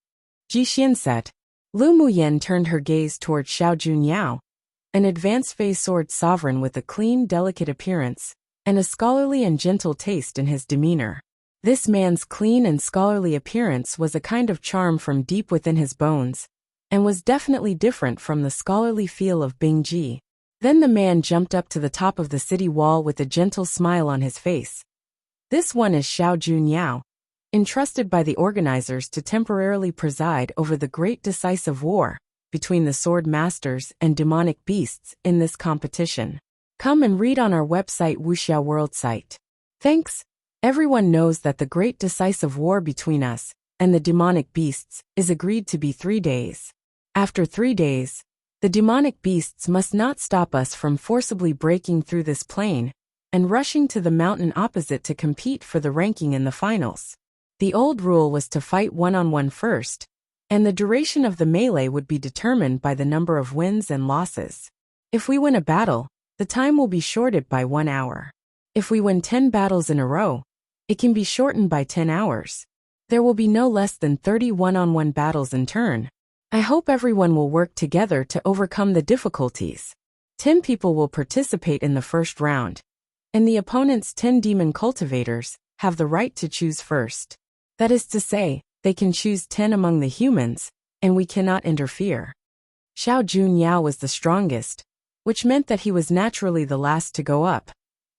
Ji Xian said. Lu Muyan turned her gaze toward Xiao Junyao, an advanced phase sword sovereign with a clean, delicate appearance, and a scholarly and gentle taste in his demeanor. This man's clean and scholarly appearance was a kind of charm from deep within his bones, and was definitely different from the scholarly feel of Bing Ji. Then the man jumped up to the top of the city wall with a gentle smile on his face. This one is Xiao Junyao, entrusted by the organizers to temporarily preside over the great decisive war between the sword masters and demonic beasts in this competition. Come and read on our website Wuxia World site. Thanks. Everyone knows that the great decisive war between us and the demonic beasts is agreed to be 3 days. After 3 days, the demonic beasts must not stop us from forcibly breaking through this plain and rushing to the mountain opposite to compete for the ranking in the finals. The old rule was to fight one-on-one first, and the duration of the melee would be determined by the number of wins and losses. If we win a battle, the time will be shortened by 1 hour. If we win 10 battles in a row, it can be shortened by 10 hours. There will be no less than 30 one-on-one battles in turn. I hope everyone will work together to overcome the difficulties. 10 people will participate in the first round, and the opponent's 10 demon cultivators have the right to choose first. That is to say, they can choose 10 among the humans, and we cannot interfere. Xiao Junyao was the strongest, which meant that he was naturally the last to go up,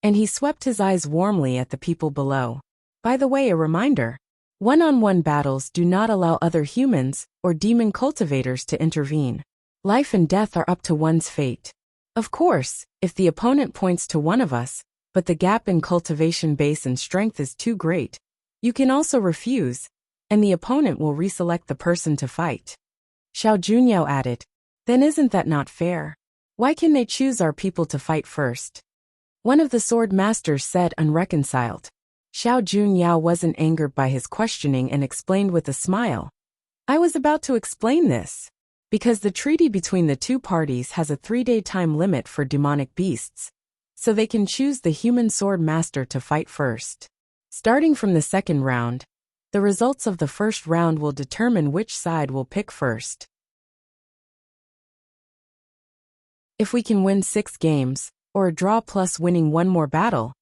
and he swept his eyes warmly at the people below. By the way, a reminder, One-on-one battles do not allow other humans or demon cultivators to intervene. Life and death are up to one's fate. Of course, if the opponent points to one of us, but the gap in cultivation base and strength is too great, you can also refuse, and the opponent will reselect the person to fight. Xiao Junyao added, then isn't that not fair? Why can they choose our people to fight first? One of the sword masters said, unreconciled. Xiao Junyao wasn't angered by his questioning and explained with a smile. I was about to explain this. Because the treaty between the two parties has a 3-day time limit for demonic beasts, so they can choose the human sword master to fight first. Starting from the second round, the results of the first round will determine which side will pick first. If we can win 6 games, or a draw plus winning one more battle,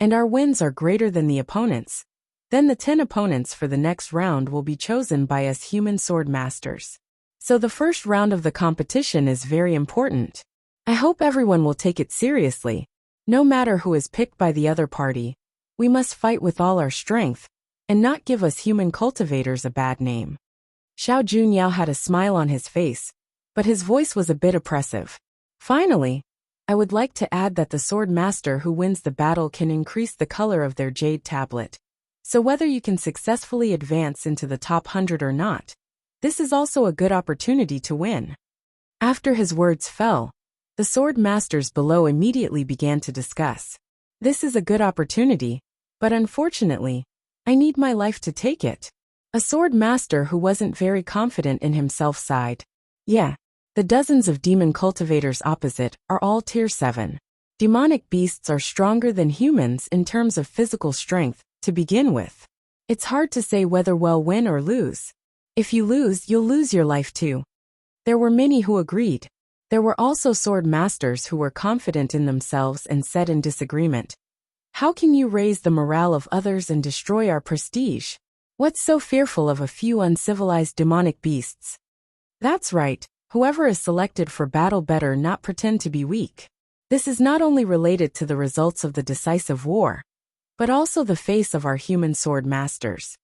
and our wins are greater than the opponents, then the 10 opponents for the next round will be chosen by us human sword masters. So the first round of the competition is very important. I hope everyone will take it seriously. No matter who is picked by the other party, we must fight with all our strength, and not give us human cultivators a bad name. Xiao Junyao had a smile on his face, but his voice was a bit oppressive. Finally, I would like to add that the sword master who wins the battle can increase the color of their jade tablet. So whether you can successfully advance into the top 100 or not, this is also a good opportunity to win. After his words fell, the sword masters below immediately began to discuss. This is a good opportunity, but unfortunately, I need my life to take it. A sword master who wasn't very confident in himself sighed. Yeah, the dozens of demon cultivators opposite are all tier 7. Demonic beasts are stronger than humans in terms of physical strength, to begin with. It's hard to say whether we'll win or lose. If you lose, you'll lose your life too. There were many who agreed. There were also sword masters who were confident in themselves and said in disagreement, how can you raise the morale of others and destroy our prestige? What's so fearful of a few uncivilized demonic beasts? That's right, whoever is selected for battle better not pretend to be weak. This is not only related to the results of the decisive war, but also the face of our human sword masters.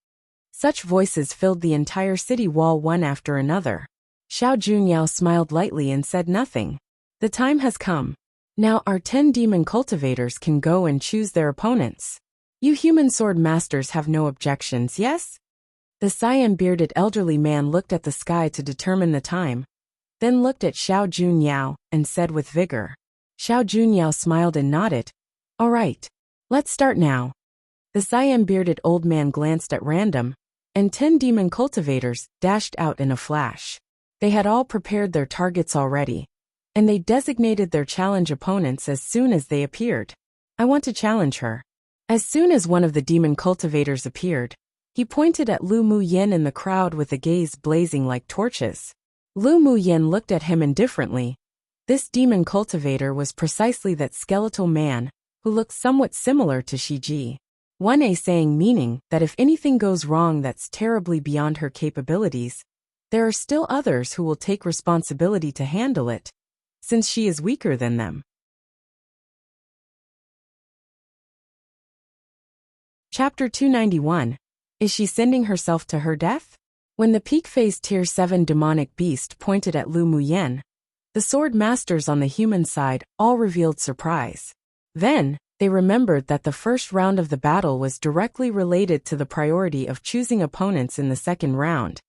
Such voices filled the entire city wall one after another. Xiao Junyao smiled lightly and said nothing. The time has come. Now our 10 demon cultivators can go and choose their opponents. You human sword masters have no objections, yes? The cyan-bearded elderly man looked at the sky to determine the time, then looked at Xiao Junyao and said with vigor. Xiao Junyao smiled and nodded. All right. Let's start now. The cyan-bearded old man glanced at random, and 10 demon cultivators dashed out in a flash. They had all prepared their targets already, and they designated their challenge opponents as soon as they appeared. I want to challenge her. As soon as one of the demon cultivators appeared, he pointed at Lu Muyen in the crowd with a gaze blazing like torches. Lu Muyen looked at him indifferently. This demon cultivator was precisely that skeletal man, who looked somewhat similar to Shiji. One a saying meaning that if anything goes wrong that's terribly beyond her capabilities, there are still others who will take responsibility to handle it, since she is weaker than them. Chapter 291. Is she sending herself to her death? When the peak phase tier 7 demonic beast pointed at Lu Muyen, the sword masters on the human side all revealed surprise. Then, they remembered that the first round of the battle was directly related to the priority of choosing opponents in the second round,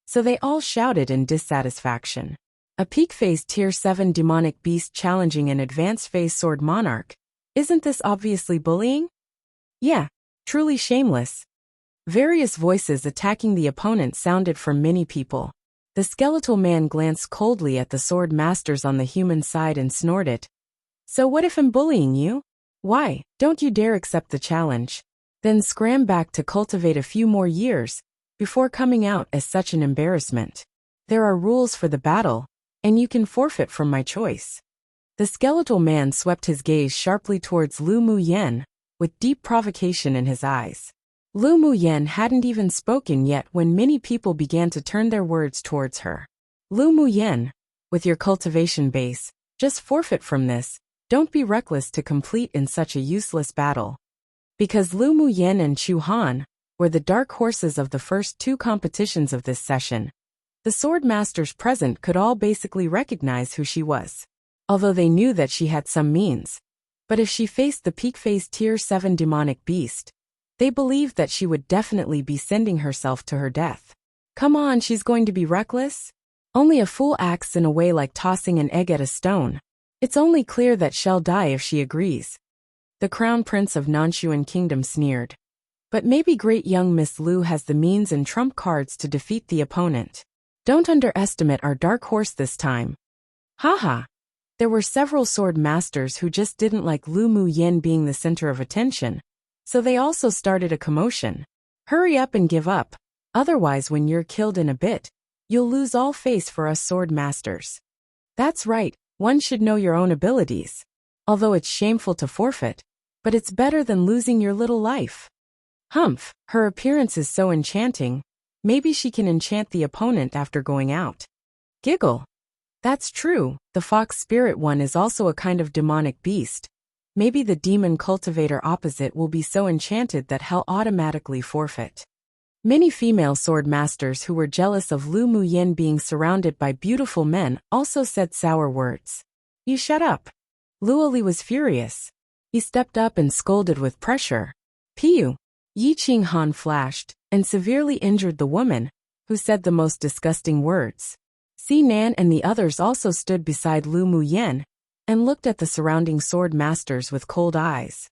so they all shouted in dissatisfaction. A peak phase tier 7 demonic beast challenging an advanced phase sword monarch. Isn't this obviously bullying? Yeah, truly shameless. Various voices attacking the opponent sounded from many people. The skeletal man glanced coldly at the sword masters on the human side and snorted. So what if I'm bullying you? Why, don't you dare accept the challenge? Then scram back to cultivate a few more years, before coming out as such an embarrassment. There are rules for the battle, and you can forfeit from my choice. The skeletal man swept his gaze sharply towards Lu Muyen, with deep provocation in his eyes. Lu Muyen hadn't even spoken yet when many people began to turn their words towards her. Lu Muyen, with your cultivation base, just forfeit from this. Don't be reckless to complete in such a useless battle. Because Lu Muyen and Chu Han, were the dark horses of the first two competitions of this session. The sword masters present could all basically recognize who she was, although they knew that she had some means. But if she faced the peak phase tier 7 demonic beast, they believed that she would definitely be sending herself to her death. Come on, she's going to be reckless? Only a fool acts in a way like tossing an egg at a stone. It's only clear that she'll die if she agrees. The crown prince of Nanshuan Kingdom sneered. But maybe great young Miss Lu has the means and trump cards to defeat the opponent. Don't underestimate our dark horse this time. Haha. There were several sword masters who just didn't like Lu Muyen being the center of attention, so they also started a commotion. Hurry up and give up, otherwise when you're killed in a bit, you'll lose all face for us sword masters. That's right, one should know your own abilities. Although it's shameful to forfeit, but it's better than losing your little life. Humph, her appearance is so enchanting, maybe she can enchant the opponent after going out. Giggle. That's true, the fox spirit one is also a kind of demonic beast. Maybe the demon cultivator opposite will be so enchanted that he'll automatically forfeit. Many female sword masters who were jealous of Lu Muyen being surrounded by beautiful men also said sour words. You shut up. Luoli was furious. He stepped up and scolded with pressure. Piu. Yi Qinghan flashed, and severely injured the woman, who said the most disgusting words. Si Nan and the others also stood beside Lu Muyen, and looked at the surrounding sword masters with cold eyes.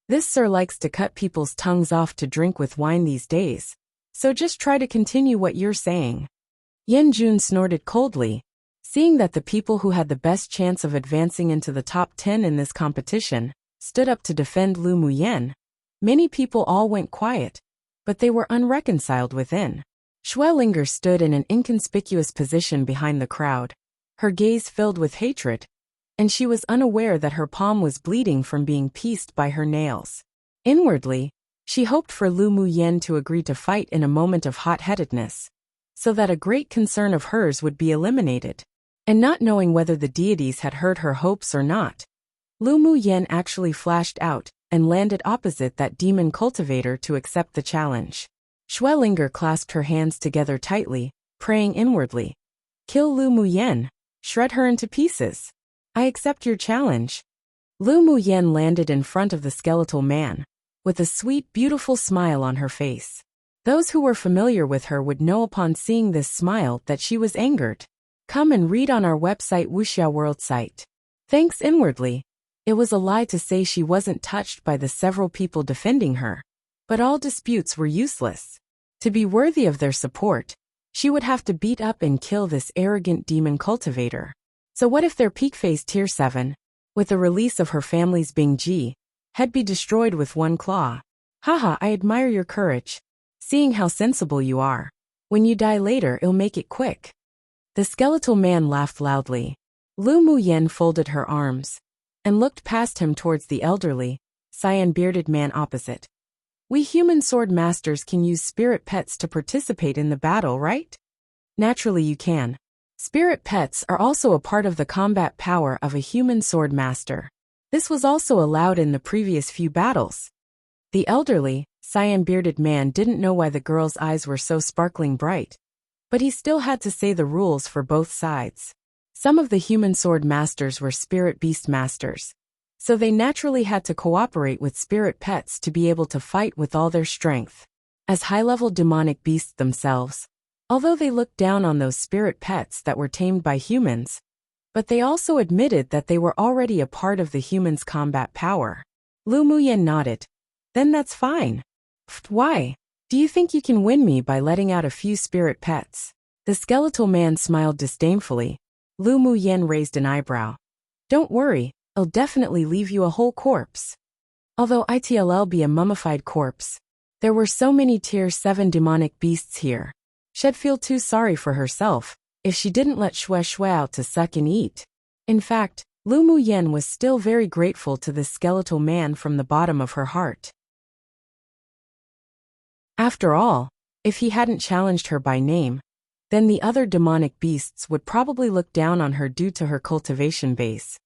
This sir likes to cut people's tongues off to drink with wine these days, so just try to continue what you're saying. Yen Jun snorted coldly, seeing that the people who had the best chance of advancing into the top 10 in this competition stood up to defend Lu Muyen. Many people all went quiet, but they were unreconciled within. Schwellinger stood in an inconspicuous position behind the crowd, her gaze filled with hatred, and she was unaware that her palm was bleeding from being pieced by her nails. Inwardly, she hoped for Lu Muyen to agree to fight in a moment of hot-headedness, so that a great concern of hers would be eliminated. And not knowing whether the deities had heard her hopes or not, Lu Muyen actually flashed out and landed opposite that demon cultivator to accept the challenge. Schwellinger clasped her hands together tightly, praying inwardly. Kill Lu Muyen. Shred her into pieces. I accept your challenge. Lu Muyen landed in front of the skeletal man, with a sweet, beautiful smile on her face. Those who were familiar with her would know upon seeing this smile that she was angered. Come and read on our website Wuxia World site. Thanks inwardly. It was a lie to say she wasn't touched by the several people defending her. But all disputes were useless. To be worthy of their support, she would have to beat up and kill this arrogant demon cultivator. So what if their peak phase tier 7, with the release of her family's Bingji, had be destroyed with one claw? Haha, I admire your courage. Seeing how sensible you are. When you die later, it'll make it quick. The skeletal man laughed loudly. Lu Muyen folded her arms and looked past him towards the elderly, cyan-bearded man opposite. We human sword masters can use spirit pets to participate in the battle, right? Naturally you can. Spirit pets are also a part of the combat power of a human sword master. This was also allowed in the previous few battles. The elderly, cyan-bearded man didn't know why the girl's eyes were so sparkling bright, but he still had to say the rules for both sides. Some of the human sword masters were spirit beast masters, so they naturally had to cooperate with spirit pets to be able to fight with all their strength. As high-level demonic beasts themselves, although they looked down on those spirit pets that were tamed by humans, but they also admitted that they were already a part of the humans' combat power. Lu Muyen nodded. Then that's fine. Why? Do you think you can win me by letting out a few spirit pets? The skeletal man smiled disdainfully. Lu Muyen raised an eyebrow. Don't worry, I'll definitely leave you a whole corpse. Although it'll be a mummified corpse, there were so many tier 7 demonic beasts here. She'd feel too sorry for herself if she didn't let Shue out to suck and eat. In fact, Lu Muyen was still very grateful to this skeletal man from the bottom of her heart. After all, if he hadn't challenged her by name, then the other demonic beasts would probably look down on her due to her cultivation base.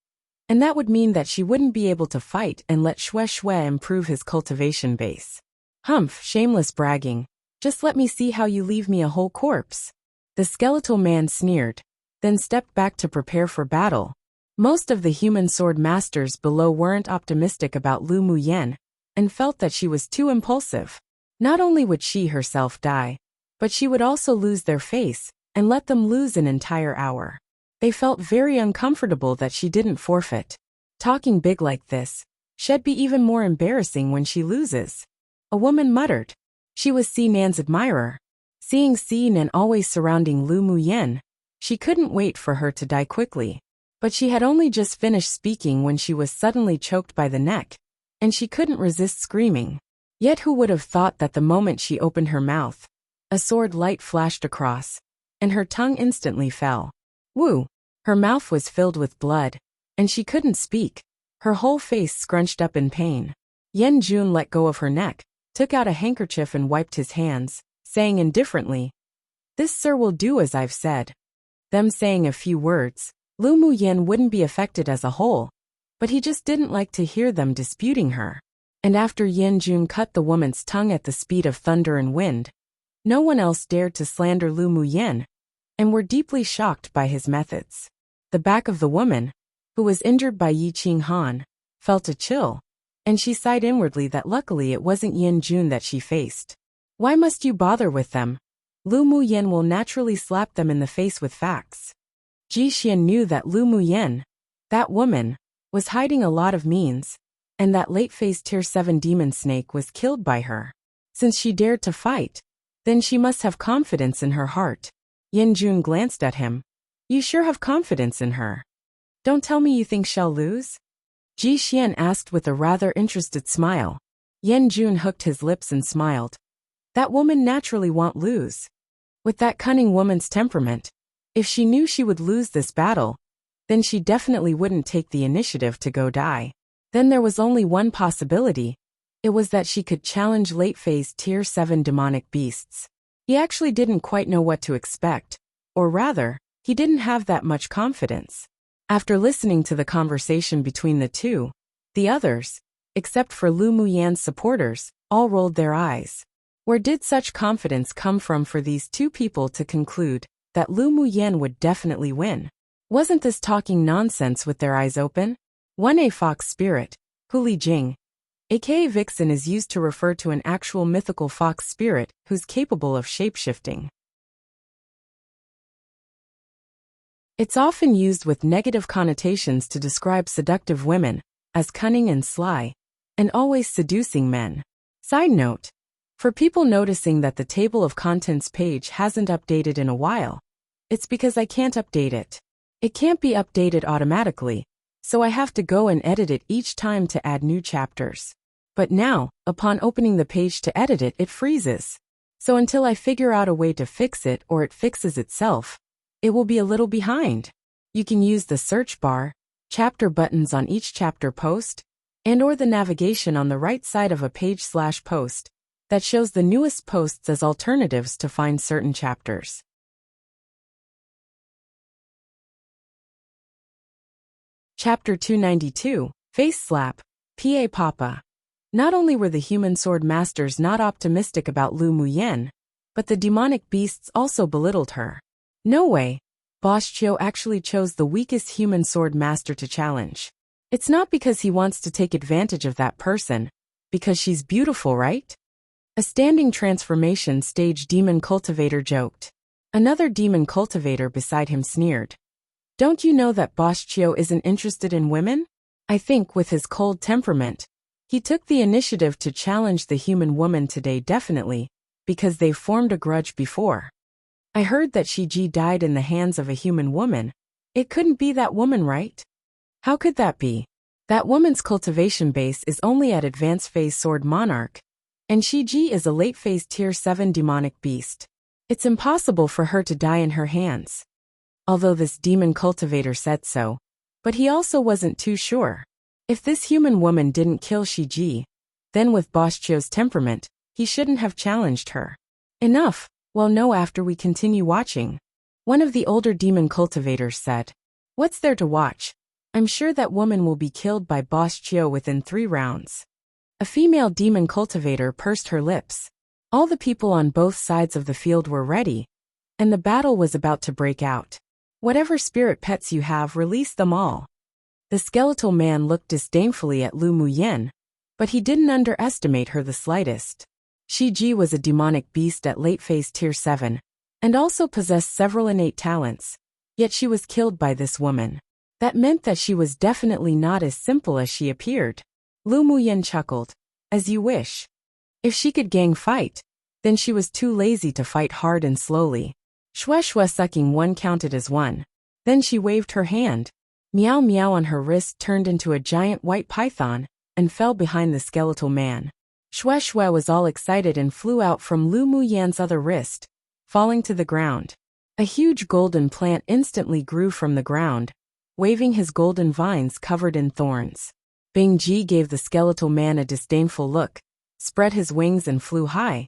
And that would mean that she wouldn't be able to fight and let Shue Shue improve his cultivation base. Humph, shameless bragging. Just let me see how you leave me a whole corpse. The skeletal man sneered, then stepped back to prepare for battle. Most of the human sword masters below weren't optimistic about Lu Muyen, and felt that she was too impulsive. Not only would she herself die, but she would also lose their face, and let them lose an entire hour. They felt very uncomfortable that she didn't forfeit. Talking big like this should be even more embarrassing when she loses. A woman muttered. She was Si Nan's admirer. Seeing Si Nan always surrounding Lu Muyen, she couldn't wait for her to die quickly. But she had only just finished speaking when she was suddenly choked by the neck, and she couldn't resist screaming. Yet who would have thought that the moment she opened her mouth, a sword light flashed across, and her tongue instantly fell. Woo! Her mouth was filled with blood, and she couldn't speak, her whole face scrunched up in pain. Yen Jun let go of her neck, took out a handkerchief and wiped his hands, saying indifferently, "This sir will do as I've said." Them saying a few words, Lu Muyen wouldn't be affected as a whole, but he just didn't like to hear them disputing her. And after Yen Jun cut the woman's tongue at the speed of thunder and wind, no one else dared to slander Lu Muyen, and were deeply shocked by his methods. The back of the woman, who was injured by Yi Qing Han, felt a chill, and she sighed inwardly that luckily it wasn't Yen Jun that she faced. Why must you bother with them? Lu Muyen will naturally slap them in the face with facts. Ji Xian knew that Lu Muyen, that woman, was hiding a lot of means, and that late-phase Tier 7 demon snake was killed by her. Since she dared to fight, then she must have confidence in her heart. Yen Jun glanced at him. You sure have confidence in her. Don't tell me you think she'll lose? Ji Xian asked with a rather interested smile. Yen Jun hooked his lips and smiled. That woman naturally won't lose. With that cunning woman's temperament, if she knew she would lose this battle, then she definitely wouldn't take the initiative to go die. Then there was only one possibility. It was that she could challenge late-phase Tier 7 demonic beasts. He actually didn't quite know what to expect, or rather, he didn't have that much confidence. After listening to the conversation between the two, the others, except for Lu Muyan's supporters, all rolled their eyes. Where did such confidence come from for these two people to conclude that Lu Muyan would definitely win? Wasn't this talking nonsense with their eyes open? 1A Fox Spirit, Huli Jing, aka Vixen, is used to refer to an actual mythical fox spirit who's capable of shapeshifting. It's often used with negative connotations to describe seductive women as cunning and sly, and always seducing men. Side note: for people noticing that the table of contents page hasn't updated in a while, it's because I can't update it. It can't be updated automatically, so I have to go and edit it each time to add new chapters. But now, upon opening the page to edit it, it freezes. So until I figure out a way to fix it or it fixes itself, it will be a little behind. You can use the search bar, chapter buttons on each chapter post, and or the navigation on the right side of a page/post that shows the newest posts as alternatives to find certain chapters. Chapter 292, Face Slap, P.A. Papa. Not only were the human sword masters not optimistic about Lu Muyen, but the demonic beasts also belittled her. No way. Boss Chiu actually chose the weakest human sword master to challenge. It's not because he wants to take advantage of that person, because she's beautiful, right? A standing transformation stage demon cultivator joked. Another demon cultivator beside him sneered. Don't you know that Boss Chiu isn't interested in women? I think with his cold temperament, he took the initiative to challenge the human woman today definitely, because they've formed a grudge before. I heard that Shiji died in the hands of a human woman. It couldn't be that woman, right? How could that be? That woman's cultivation base is only at advanced phase sword monarch, and Shiji is a late phase tier 7 demonic beast. It's impossible for her to die in her hands. Although this demon cultivator said so, but he also wasn't too sure. If this human woman didn't kill Shiji, then with Boss Chiu's temperament, he shouldn't have challenged her. Enough. Well, no, after we continue watching. One of the older demon cultivators said. What's there to watch? I'm sure that woman will be killed by Boss Chio within 3 rounds. A female demon cultivator pursed her lips. All the people on both sides of the field were ready, and the battle was about to break out. Whatever spirit pets you have, release them all. The skeletal man looked disdainfully at Lu Muyen, but he didn't underestimate her the slightest. Shi Ji was a demonic beast at late phase tier 7, and also possessed several innate talents, yet she was killed by this woman. That meant that she was definitely not as simple as she appeared. Lu Muyen chuckled. As you wish. If she could gang fight, then she was too lazy to fight hard and slowly. Shue Shue sucking one counted as one. Then she waved her hand. Meow Meow on her wrist turned into a giant white python and fell behind the skeletal man. Shue Shue was all excited and flew out from Lu Muyen's other wrist, falling to the ground. A huge golden plant instantly grew from the ground, waving his golden vines covered in thorns. Bing Ji gave the skeletal man a disdainful look, spread his wings and flew high.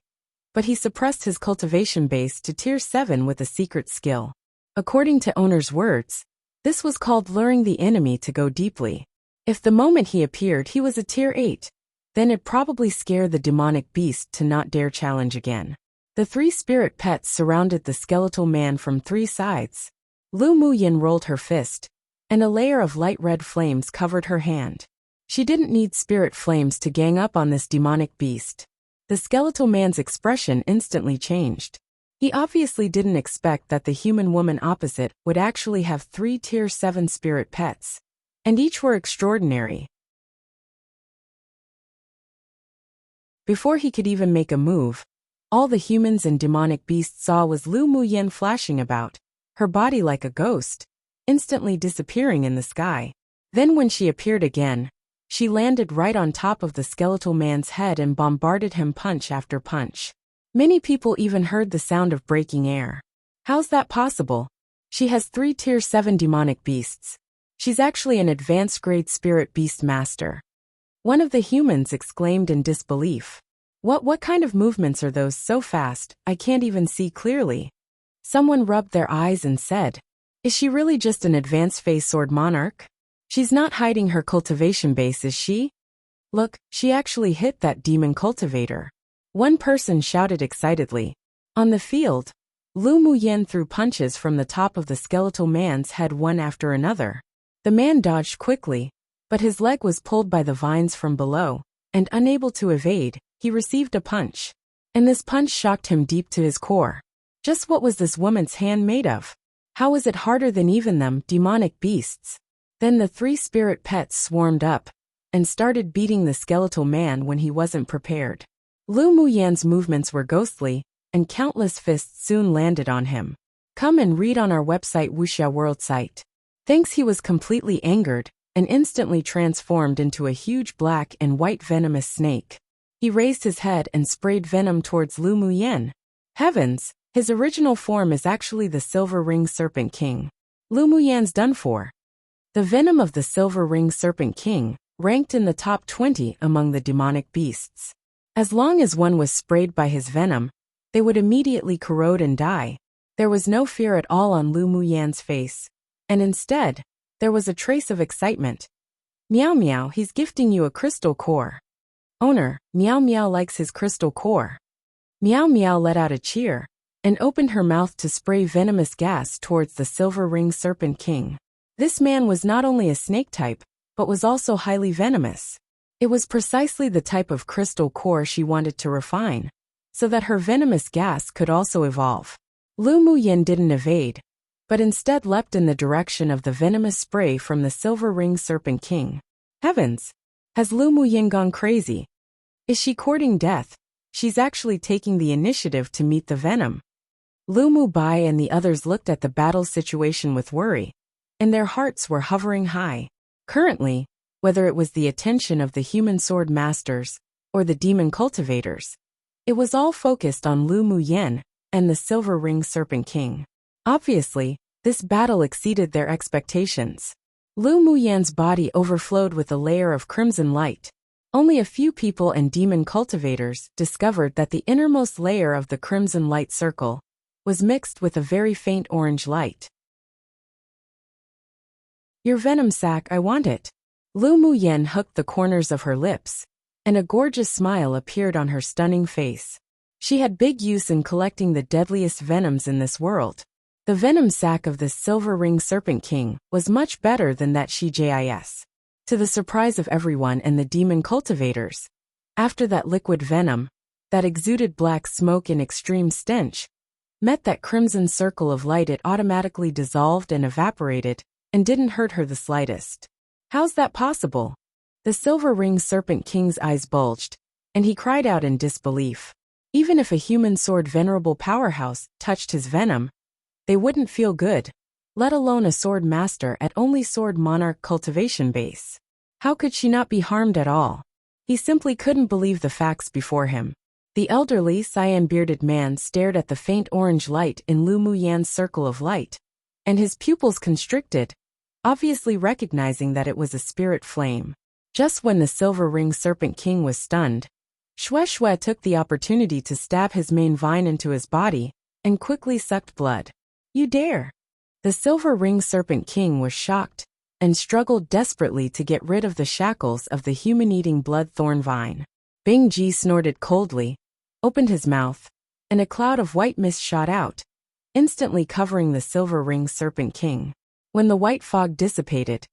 But he suppressed his cultivation base to tier 7 with a secret skill. According to owner's words, this was called luring the enemy to go deeply. If the moment he appeared he was a tier 8, then it probably scared the demonic beast to not dare challenge again. The 3 spirit pets surrounded the skeletal man from 3 sides. Lu Muyen rolled her fist, and a layer of light red flames covered her hand. She didn't need spirit flames to gang up on this demonic beast. The skeletal man's expression instantly changed. He obviously didn't expect that the human woman opposite would actually have 3 tier 7 spirit pets. And each were extraordinary. Before he could even make a move, all the humans and demonic beasts saw was Lu Muyen flashing about, her body like a ghost, instantly disappearing in the sky. Then when she appeared again, she landed right on top of the skeletal man's head and bombarded him punch after punch. Many people even heard the sound of breaking air. How's that possible? She has 3 tier 7 demonic beasts. She's actually an advanced grade spirit beast master. One of the humans exclaimed in disbelief. What kind of movements are those so fast, I can't even see clearly? Someone rubbed their eyes and said, is she really just an advanced phase sword monarch? She's not hiding her cultivation base, is she? Look, she actually hit that demon cultivator. One person shouted excitedly. On the field, Lu Muyen threw punches from the top of the skeletal man's head one after another. The man dodged quickly, but his leg was pulled by the vines from below, and unable to evade, he received a punch. And this punch shocked him deep to his core. Just what was this woman's hand made of? How was it harder than even them demonic beasts? Then the 3 spirit pets swarmed up, and started beating the skeletal man when he wasn't prepared. Lu Muyen's movements were ghostly, and countless fists soon landed on him. Come and read on our website Wuxia World site. Thanks he was completely angered, and instantly transformed into a huge black and white venomous snake. He raised his head and sprayed venom towards Lu Muyen. Heavens, his original form is actually the Silver Ring Serpent King. Lu Muyen's done for. The venom of the Silver Ring Serpent King ranked in the top 20 among the demonic beasts. As long as one was sprayed by his venom, they would immediately corrode and die. There was no fear at all on Lu Muyen's face, and instead, there was a trace of excitement. Meow Meow, he's gifting you a crystal core. Owner, Meow Meow likes his crystal core. Meow Meow let out a cheer, and opened her mouth to spray venomous gas towards the Silver Ring Serpent King. This man was not only a snake type, but was also highly venomous. It was precisely the type of crystal core she wanted to refine, so that her venomous gas could also evolve. Lu Muyen didn't evade, but instead leapt in the direction of the venomous spray from the Silver Ring Serpent King. Heavens! Has Lu Muyen gone crazy? Is she courting death? She's actually taking the initiative to meet the venom. Lu Mubai and the others looked at the battle situation with worry, and their hearts were hovering high. Currently, whether it was the attention of the human sword masters or the demon cultivators, it was all focused on Lu Muyen and the Silver Ring Serpent King. Obviously, this battle exceeded their expectations. Lu Muyen's body overflowed with a layer of crimson light. Only a few people and demon cultivators discovered that the innermost layer of the crimson light circle was mixed with a very faint orange light. Your venom sac, I want it. Lu Muyen hooked the corners of her lips, and a gorgeous smile appeared on her stunning face. She had big use in collecting the deadliest venoms in this world. The venom sac of this silver ring serpent king was much better than that she jis. To the surprise of everyone and the demon cultivators. After that liquid venom, that exuded black smoke and extreme stench, met that crimson circle of light, it automatically dissolved and evaporated, and didn't hurt her the slightest. How's that possible? The silver ring serpent king's eyes bulged, and he cried out in disbelief. Even if a human sword venerable powerhouse touched his venom, they wouldn't feel good, let alone a sword master at only sword monarch cultivation base. How could she not be harmed at all? He simply couldn't believe the facts before him. The elderly, cyan-bearded man stared at the faint orange light in Lu Muyan's circle of light, and his pupils constricted, obviously recognizing that it was a spirit flame. Just when the silver ring serpent king was stunned, Xue Xue took the opportunity to stab his main vine into his body, and quickly sucked blood. You dare! The silver ring serpent king was shocked, and struggled desperately to get rid of the shackles of the human-eating blood thorn vine. Bing Ji snorted coldly, opened his mouth, and a cloud of white mist shot out, instantly covering the silver ring serpent king. When the white fog dissipated,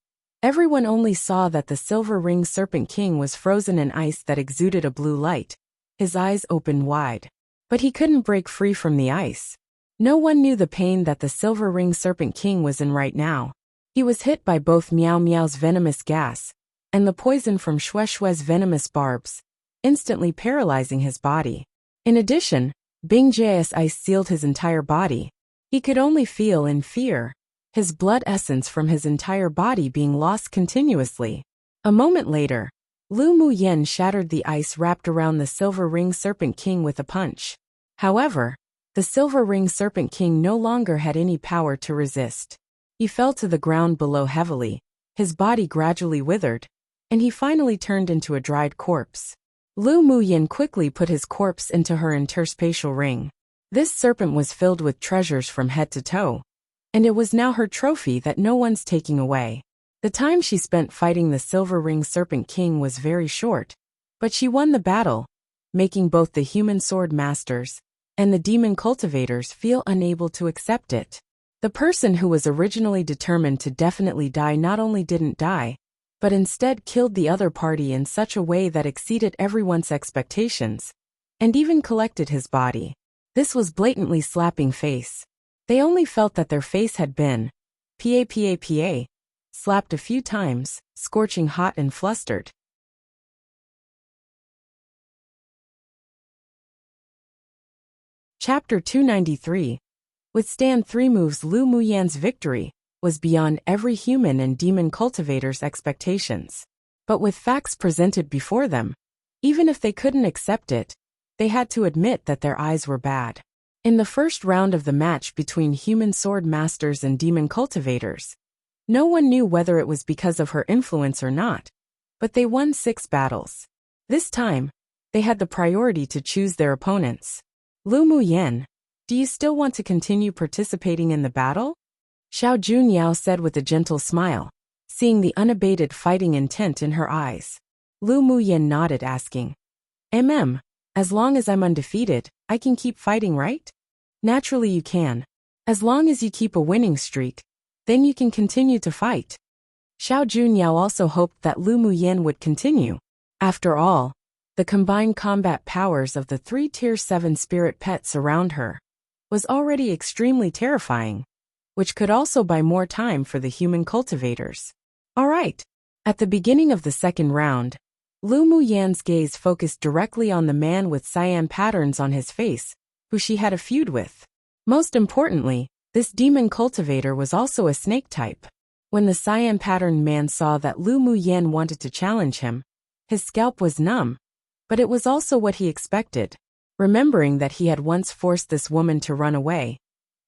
everyone only saw that the silver ring serpent king was frozen in ice that exuded a blue light, his eyes opened wide. But he couldn't break free from the ice. No one knew the pain that the silver ring serpent king was in right now. He was hit by both Miao Miao's venomous gas, and the poison from Xue Xue's venomous barbs, instantly paralyzing his body. In addition, Bing Ji's ice sealed his entire body. He could only feel in fear, his blood essence from his entire body being lost continuously. A moment later, Lu Muyen shattered the ice wrapped around the silver ring serpent king with a punch. However, the silver ring serpent king no longer had any power to resist. He fell to the ground below heavily, his body gradually withered, and he finally turned into a dried corpse. Lu Muyen quickly put his corpse into her interspatial ring. This serpent was filled with treasures from head to toe, and it was now her trophy that no one's taking away. The time she spent fighting the silver ring serpent king was very short, but she won the battle, making both the human sword masters and the demon cultivators feel unable to accept it. The person who was originally determined to definitely die not only didn't die, but instead killed the other party in such a way that exceeded everyone's expectations, and even collected his body. This was blatantly slapping face. They only felt that their face had been pa slapped a few times, scorching hot and flustered. Chapter 293. Withstand 3 moves. Lu Muyan's victory was beyond every human and demon cultivator's expectations. But with facts presented before them, even if they couldn't accept it, they had to admit that their eyes were bad. In the first round of the match between human sword masters and demon cultivators, no one knew whether it was because of her influence or not, but they won 6 battles. This time, they had the priority to choose their opponents. Lu Muyen, do you still want to continue participating in the battle? Xiao Junyao said with a gentle smile, seeing the unabated fighting intent in her eyes. Lu Muyen nodded, asking, as long as I'm undefeated, I can keep fighting, right? Naturally you can. As long as you keep a winning streak, then you can continue to fight. Xiao Junyao also hoped that Lu Muyen would continue. After all, the combined combat powers of the 3 Tier 7 spirit pets around her was already extremely terrifying, which could also buy more time for the human cultivators. Alright. At the beginning of the second round, Lu Muyan's gaze focused directly on the man with cyan patterns on his face, who she had a feud with. Most importantly, this demon cultivator was also a snake type. When the cyan patterned man saw that Lu Muyen wanted to challenge him, his scalp was numb, but it was also what he expected, remembering that he had once forced this woman to run away,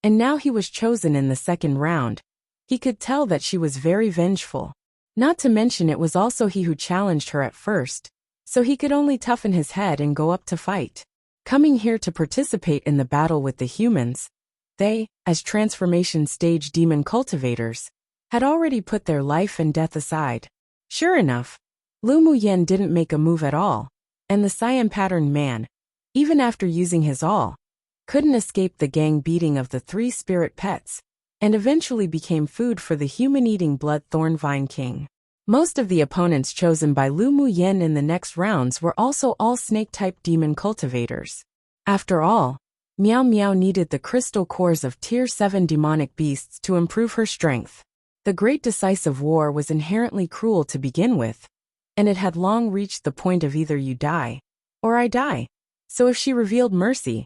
and now he was chosen in the second round. He could tell that she was very vengeful. Not to mention it was also he who challenged her at first, so he could only toughen his head and go up to fight. Coming here to participate in the battle with the humans, they, as transformation stage demon cultivators, had already put their life and death aside. Sure enough, Lu Muyen didn't make a move at all, and the cyan-patterned man, even after using his all, couldn't escape the gang beating of the 3 spirit pets, and eventually became food for the human-eating blood thorn vine king. Most of the opponents chosen by Lu Muyen in the next rounds were also all snake-type demon cultivators. After all, Miao Miao needed the crystal cores of Tier 7 demonic beasts to improve her strength. The Great Decisive War was inherently cruel to begin with, and it had long reached the point of either you die, or I die. So if she revealed mercy,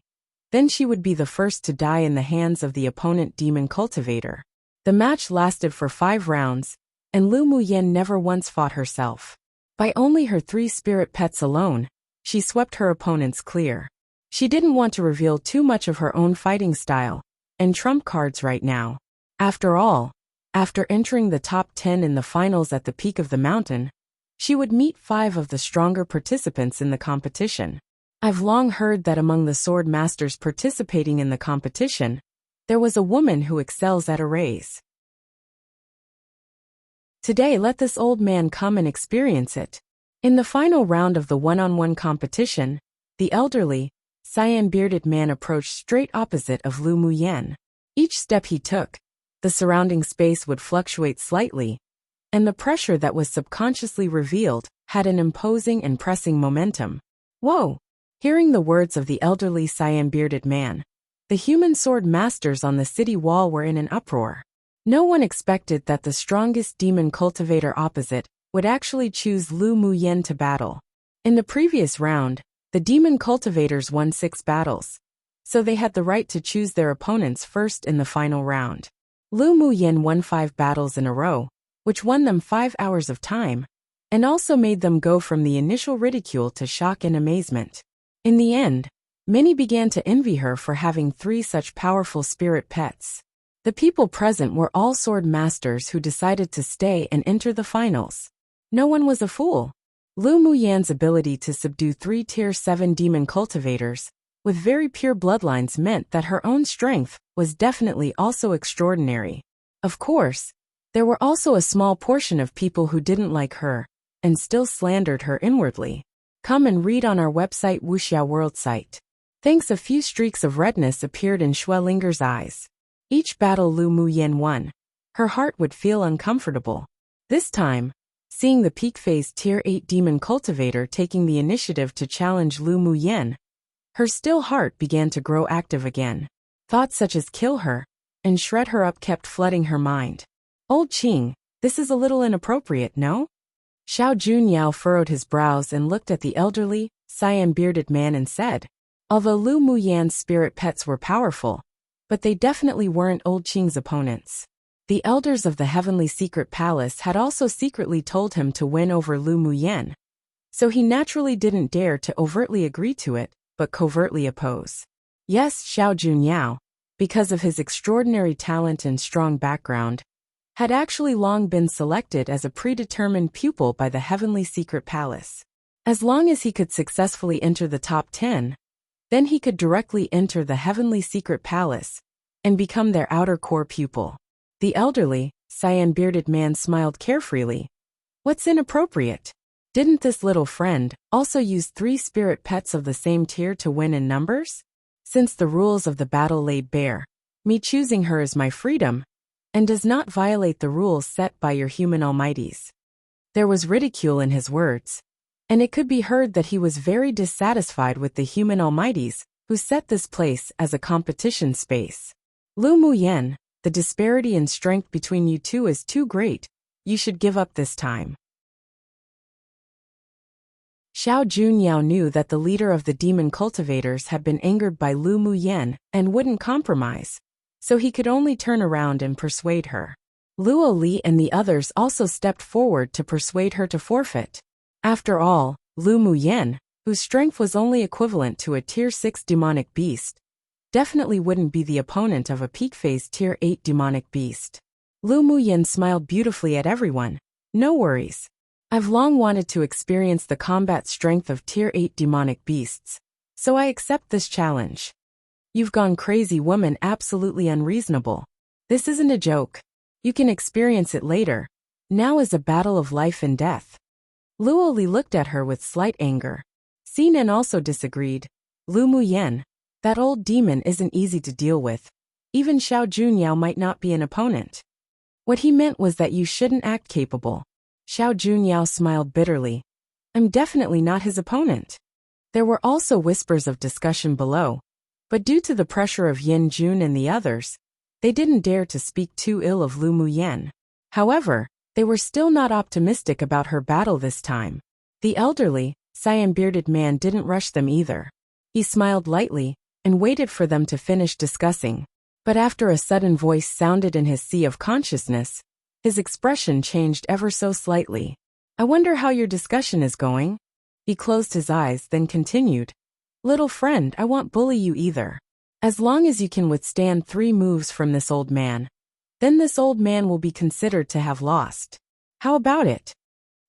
then she would be the first to die in the hands of the opponent demon cultivator. The match lasted for 5 rounds, and Lu Muyen never once fought herself. By only her 3 spirit pets alone, she swept her opponents clear. She didn't want to reveal too much of her own fighting style and trump cards right now. After all, after entering the top 10 in the finals at the peak of the mountain, she would meet 5 of the stronger participants in the competition. I've long heard that among the sword masters participating in the competition, there was a woman who excels at arrays. Today let this old man come and experience it. In the final round of the one-on-one competition, the elderly, cyan-bearded man approached straight opposite of Lu Muyen. Each step he took, the surrounding space would fluctuate slightly, and the pressure that was subconsciously revealed had an imposing and pressing momentum. Whoa! Hearing the words of the elderly cyan-bearded man, the human sword masters on the city wall were in an uproar. No one expected that the strongest demon cultivator opposite would actually choose Lu Muyen to battle. In the previous round, the demon cultivators won 6 battles, so they had the right to choose their opponents first in the final round. Lu Muyen won 5 battles in a row, which won them 5 hours of time, and also made them go from the initial ridicule to shock and amazement. In the end, many began to envy her for having 3 such powerful spirit pets. The people present were all sword masters who decided to stay and enter the finals. No one was a fool. Lu Muyen's ability to subdue 3 Tier 7 demon cultivators with very pure bloodlines meant that her own strength was definitely also extraordinary. Of course, there were also a small portion of people who didn't like her and still slandered her inwardly. Come and read on our website Wuxia World site. Thanks, a few streaks of redness appeared in Schwellinger's eyes. Each battle Lu Muyen won, her heart would feel uncomfortable. This time, seeing the peak phase Tier 8 demon cultivator taking the initiative to challenge Lu Muyen, her still heart began to grow active again. Thoughts such as kill her and shred her up kept flooding her mind. Old Qing, this is a little inappropriate, no? Xiao Junyao furrowed his brows and looked at the elderly, cyan-bearded man and said, although Lu Muyen's spirit pets were powerful, but they definitely weren't Old Qing's opponents. The elders of the Heavenly Secret Palace had also secretly told him to win over Lu Muyen, so he naturally didn't dare to overtly agree to it, but covertly oppose. Yes, Xiao Junyao, because of his extraordinary talent and strong background, had actually long been selected as a predetermined pupil by the Heavenly Secret Palace. As long as he could successfully enter the top 10, then he could directly enter the Heavenly Secret Palace and become their outer core pupil. The elderly, cyan-bearded man smiled carefreely. What's inappropriate? Didn't this little friend also use 3 spirit pets of the same tier to win in numbers? Since the rules of the battle laid bare, me choosing her is my freedom, and does not violate the rules set by your human almighties. There was ridicule in his words, and it could be heard that he was very dissatisfied with the human almighties who set this place as a competition space. Lu Muyen, the disparity in strength between you two is too great. You should give up this time. Xiao Junyao knew that the leader of the demon cultivators had been angered by Lu Muyen and wouldn't compromise, so he could only turn around and persuade her. Luo Li and the others also stepped forward to persuade her to forfeit. After all, Lu Muyen, whose strength was only equivalent to a Tier 6 demonic beast, definitely wouldn't be the opponent of a peak phase Tier 8 demonic beast. Lu Muyen smiled beautifully at everyone. No worries. I've long wanted to experience the combat strength of Tier 8 demonic beasts, so I accept this challenge. You've gone crazy, woman, absolutely unreasonable. This isn't a joke. You can experience it later. Now is a battle of life and death. Luoli looked at her with slight anger. Sinan also disagreed. Lu Muyen, that old demon isn't easy to deal with. Even Xiao Junyao might not be an opponent. What he meant was that you shouldn't act capable. Xiao Junyao smiled bitterly. I'm definitely not his opponent. There were also whispers of discussion below, but due to the pressure of Yin Jun and the others, they didn't dare to speak too ill of Lu Muyen. However, they were still not optimistic about her battle this time. The elderly, cyan-bearded man didn't rush them either. He smiled lightly and waited for them to finish discussing. But after a sudden voice sounded in his sea of consciousness, his expression changed ever so slightly. I wonder how your discussion is going? He closed his eyes, then continued. Little friend, I won't bully you either. As long as you can withstand 3 moves from this old man, then this old man will be considered to have lost. How about it?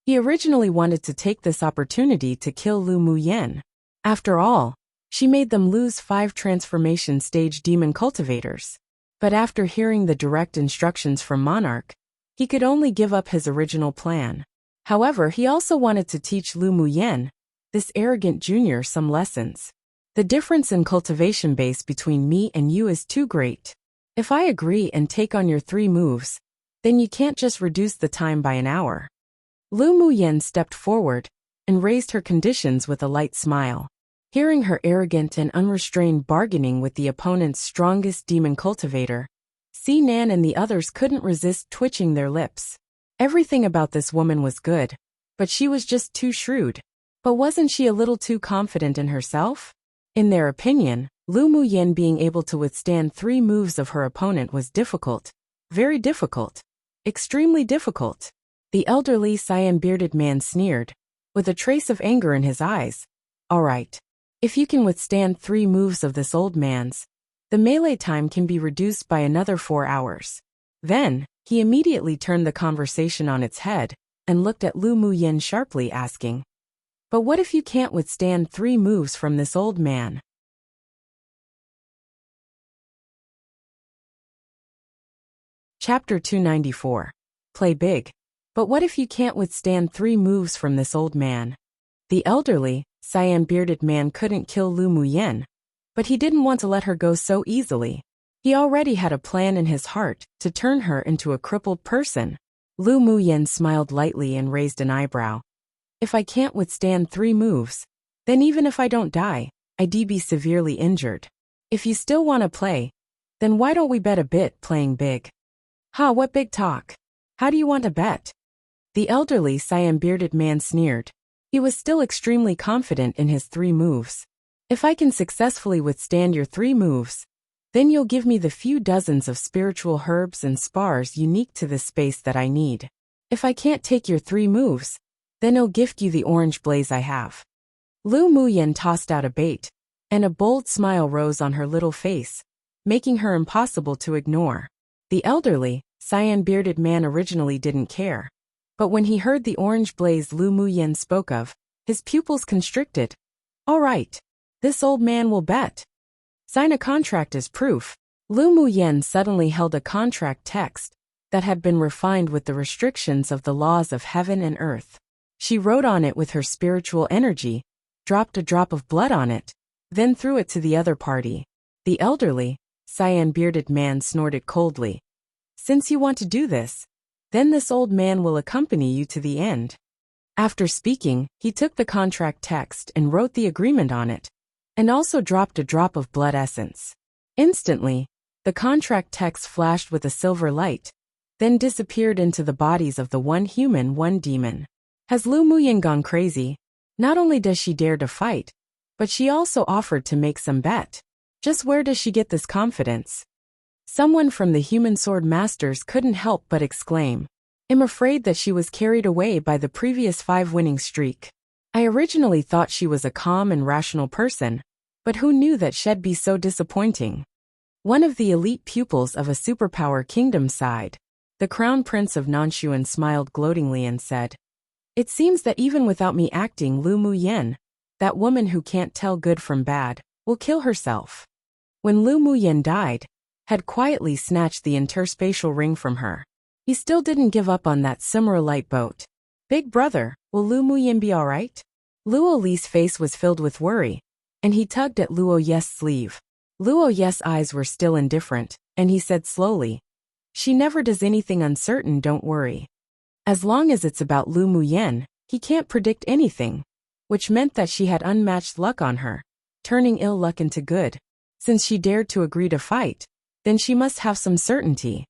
He originally wanted to take this opportunity to kill Lu Muyen. After all, she made them lose 5 transformation stage demon cultivators. But after hearing the direct instructions from Monarch, he could only give up his original plan. However, he also wanted to teach Lu Muyen, this arrogant junior, some lessons. The difference in cultivation base between me and you is too great. If I agree and take on your 3 moves, then you can't just reduce the time by an hour. Lu Muyen stepped forward and raised her conditions with a light smile. Hearing her arrogant and unrestrained bargaining with the opponent's strongest demon cultivator, Sinan and the others couldn't resist twitching their lips. Everything about this woman was good, but she was just too shrewd. But wasn't she a little too confident in herself? In their opinion, Lu Muyen being able to withstand 3 moves of her opponent was difficult. Very difficult. Extremely difficult. The elderly cyan-bearded man sneered, with a trace of anger in his eyes. All right. If you can withstand 3 moves of this old man's, the melee time can be reduced by another 4 hours. Then, he immediately turned the conversation on its head and looked at Lu Muyen sharply, asking, but what if you can't withstand 3 moves from this old man? Chapter 294. Play big. But what if you can't withstand 3 moves from this old man? The elderly, cyan-bearded man couldn't kill Lu Muyen, but he didn't want to let her go so easily. He already had a plan in his heart to turn her into a crippled person. Lu Muyen smiled lightly and raised an eyebrow. If I can't withstand 3 moves, then even if I don't die, I'd be severely injured. If you still want to play, then why don't we bet a bit playing big? What big talk? How do you want to bet? The elderly cyan-bearded man sneered. He was still extremely confident in his 3 moves. If I can successfully withstand your 3 moves, then you'll give me the few dozens of spiritual herbs and spars unique to this space that I need. If I can't take your 3 moves, then I'll gift you the orange blaze I have. Lu Muyen tossed out a bait, and a bold smile rose on her little face, making her impossible to ignore. The elderly, cyan-bearded man originally didn't care, but when he heard the orange blaze Lu Muyen spoke of, his pupils constricted. All right, this old man will bet. Sign a contract as proof. Lu Muyen suddenly held a contract text that had been refined with the restrictions of the laws of heaven and earth. She wrote on it with her spiritual energy, dropped a drop of blood on it, then threw it to the other party. The elderly, cyan-bearded man snorted coldly. Since you want to do this, then this old man will accompany you to the end. After speaking, he took the contract text and wrote the agreement on it, and also dropped a drop of blood essence. Instantly, the contract text flashed with a silver light, then disappeared into the bodies of the 1 human, 1 demon. Has Lu Muyen gone crazy? Not only does she dare to fight, but she also offered to make some bet. Just where does she get this confidence? Someone from the human sword masters couldn't help but exclaim. I'm afraid that she was carried away by the previous 5 winning streak. I originally thought she was a calm and rational person, but who knew that she'd be so disappointing? One of the elite pupils of a superpower kingdom sighed. The crown prince of Nanshuan smiled gloatingly and said, it seems that even without me acting, Lu Muyen, that woman who can't tell good from bad, will kill herself. When Lu Muyen died, had quietly snatched the interspatial ring from her. He still didn't give up on that Summer light boat. Big brother, will Lu Muyin be alright? Luo Li's face was filled with worry, and he tugged at Luo Ye's sleeve. Luo Ye's eyes were still indifferent, and he said slowly, "She never does anything uncertain, don't worry. As long as it's about Lu Muyin, he can't predict anything," which meant that she had unmatched luck on her, turning ill luck into good. Since she dared to agree to fight, then she must have some certainty.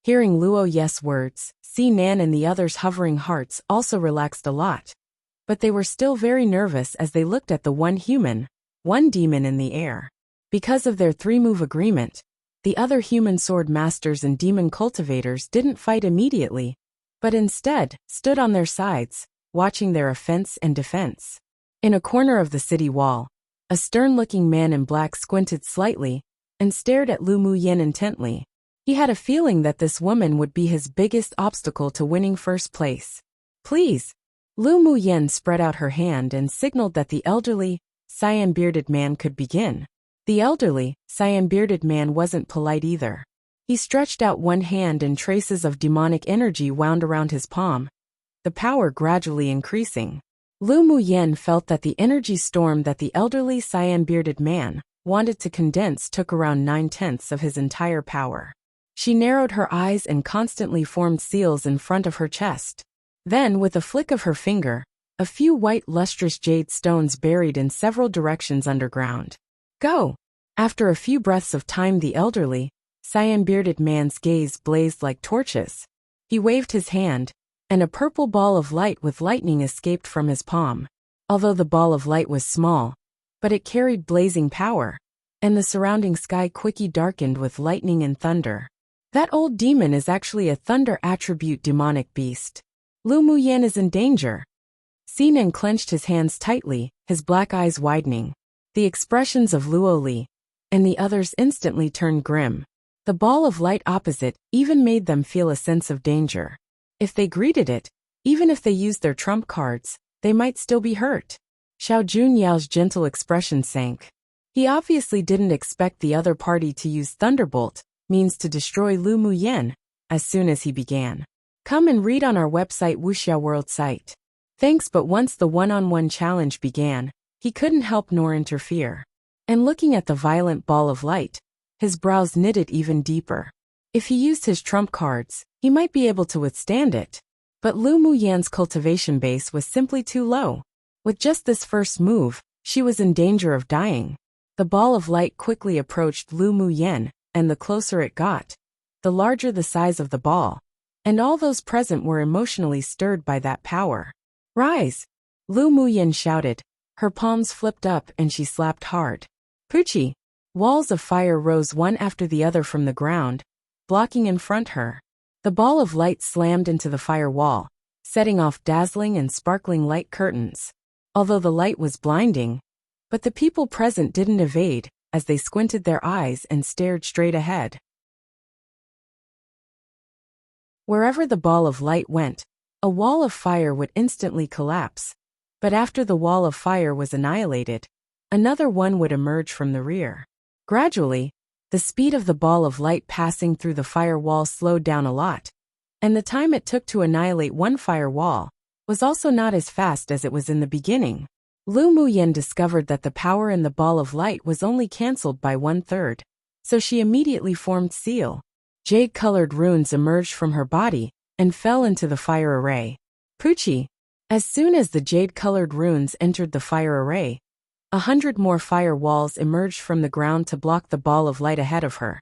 Hearing Luo Ye's words, Si Nan and the others' hovering hearts also relaxed a lot. But they were still very nervous as they looked at the one human, one demon in the air. Because of their three-move agreement, the other human sword masters and demon cultivators didn't fight immediately, but instead stood on their sides, watching their offense and defense. In a corner of the city wall, a stern-looking man in black squinted slightly and stared at Lu Muyin intently. He had a feeling that this woman would be his biggest obstacle to winning first place. "Please." Lu Muyin spread out her hand and signaled that the elderly, cyan-bearded man could begin. The elderly, cyan-bearded man wasn't polite either. He stretched out one hand and traces of demonic energy wound around his palm, the power gradually increasing. Lu Muyin felt that the energy storm that the elderly, cyan-bearded man wanted to condense took around 9/10 of his entire power. She narrowed her eyes and constantly formed seals in front of her chest. Then, with a flick of her finger, a few white lustrous jade stones buried in several directions underground. "Go!" After a few breaths of time, the elderly, cyan-bearded man's gaze blazed like torches. He waved his hand, and a purple ball of light with lightning escaped from his palm. Although the ball of light was small, but it carried blazing power, and the surrounding sky quickly darkened with lightning and thunder. That old demon is actually a thunder attribute demonic beast. Lu Muyin is in danger. Si Nan clenched his hands tightly, his black eyes widening. The expressions of Luo Li and the others instantly turned grim. The ball of light opposite even made them feel a sense of danger. If they greeted it, even if they used their trump cards, they might still be hurt. Xiao Junyao's gentle expression sank. He obviously didn't expect the other party to use Thunderbolt, means to destroy Lu Muyin, as soon as he began. Come and read on our website Wuxia World site. Thanks, but once the one-on-one challenge began, he couldn't help nor interfere. And looking at the violent ball of light, his brows knitted even deeper. If he used his trump cards, he might be able to withstand it. But Lu Muyin's cultivation base was simply too low. With just this first move, she was in danger of dying. The ball of light quickly approached Lu Muyin, and the closer it got, the larger the size of the ball, and all those present were emotionally stirred by that power. "Rise!" Lu Muyin shouted. Her palms flipped up and she slapped hard. Poochie! Walls of fire rose one after the other from the ground, blocking in front her. The ball of light slammed into the fire wall, setting off dazzling and sparkling light curtains. Although the light was blinding, but the people present didn't evade, as they squinted their eyes and stared straight ahead. Wherever the ball of light went, a wall of fire would instantly collapse. But after the wall of fire was annihilated, another one would emerge from the rear. Gradually, the speed of the ball of light passing through the fire wall slowed down a lot, and the time it took to annihilate one fire wall was also not as fast as it was in the beginning. Lu Muyin discovered that the power in the ball of light was only cancelled by 1/3, so she immediately formed seal. Jade-colored runes emerged from her body and fell into the fire array. Poochie! As soon as the jade-colored runes entered the fire array, 100 more fire walls emerged from the ground to block the ball of light ahead of her.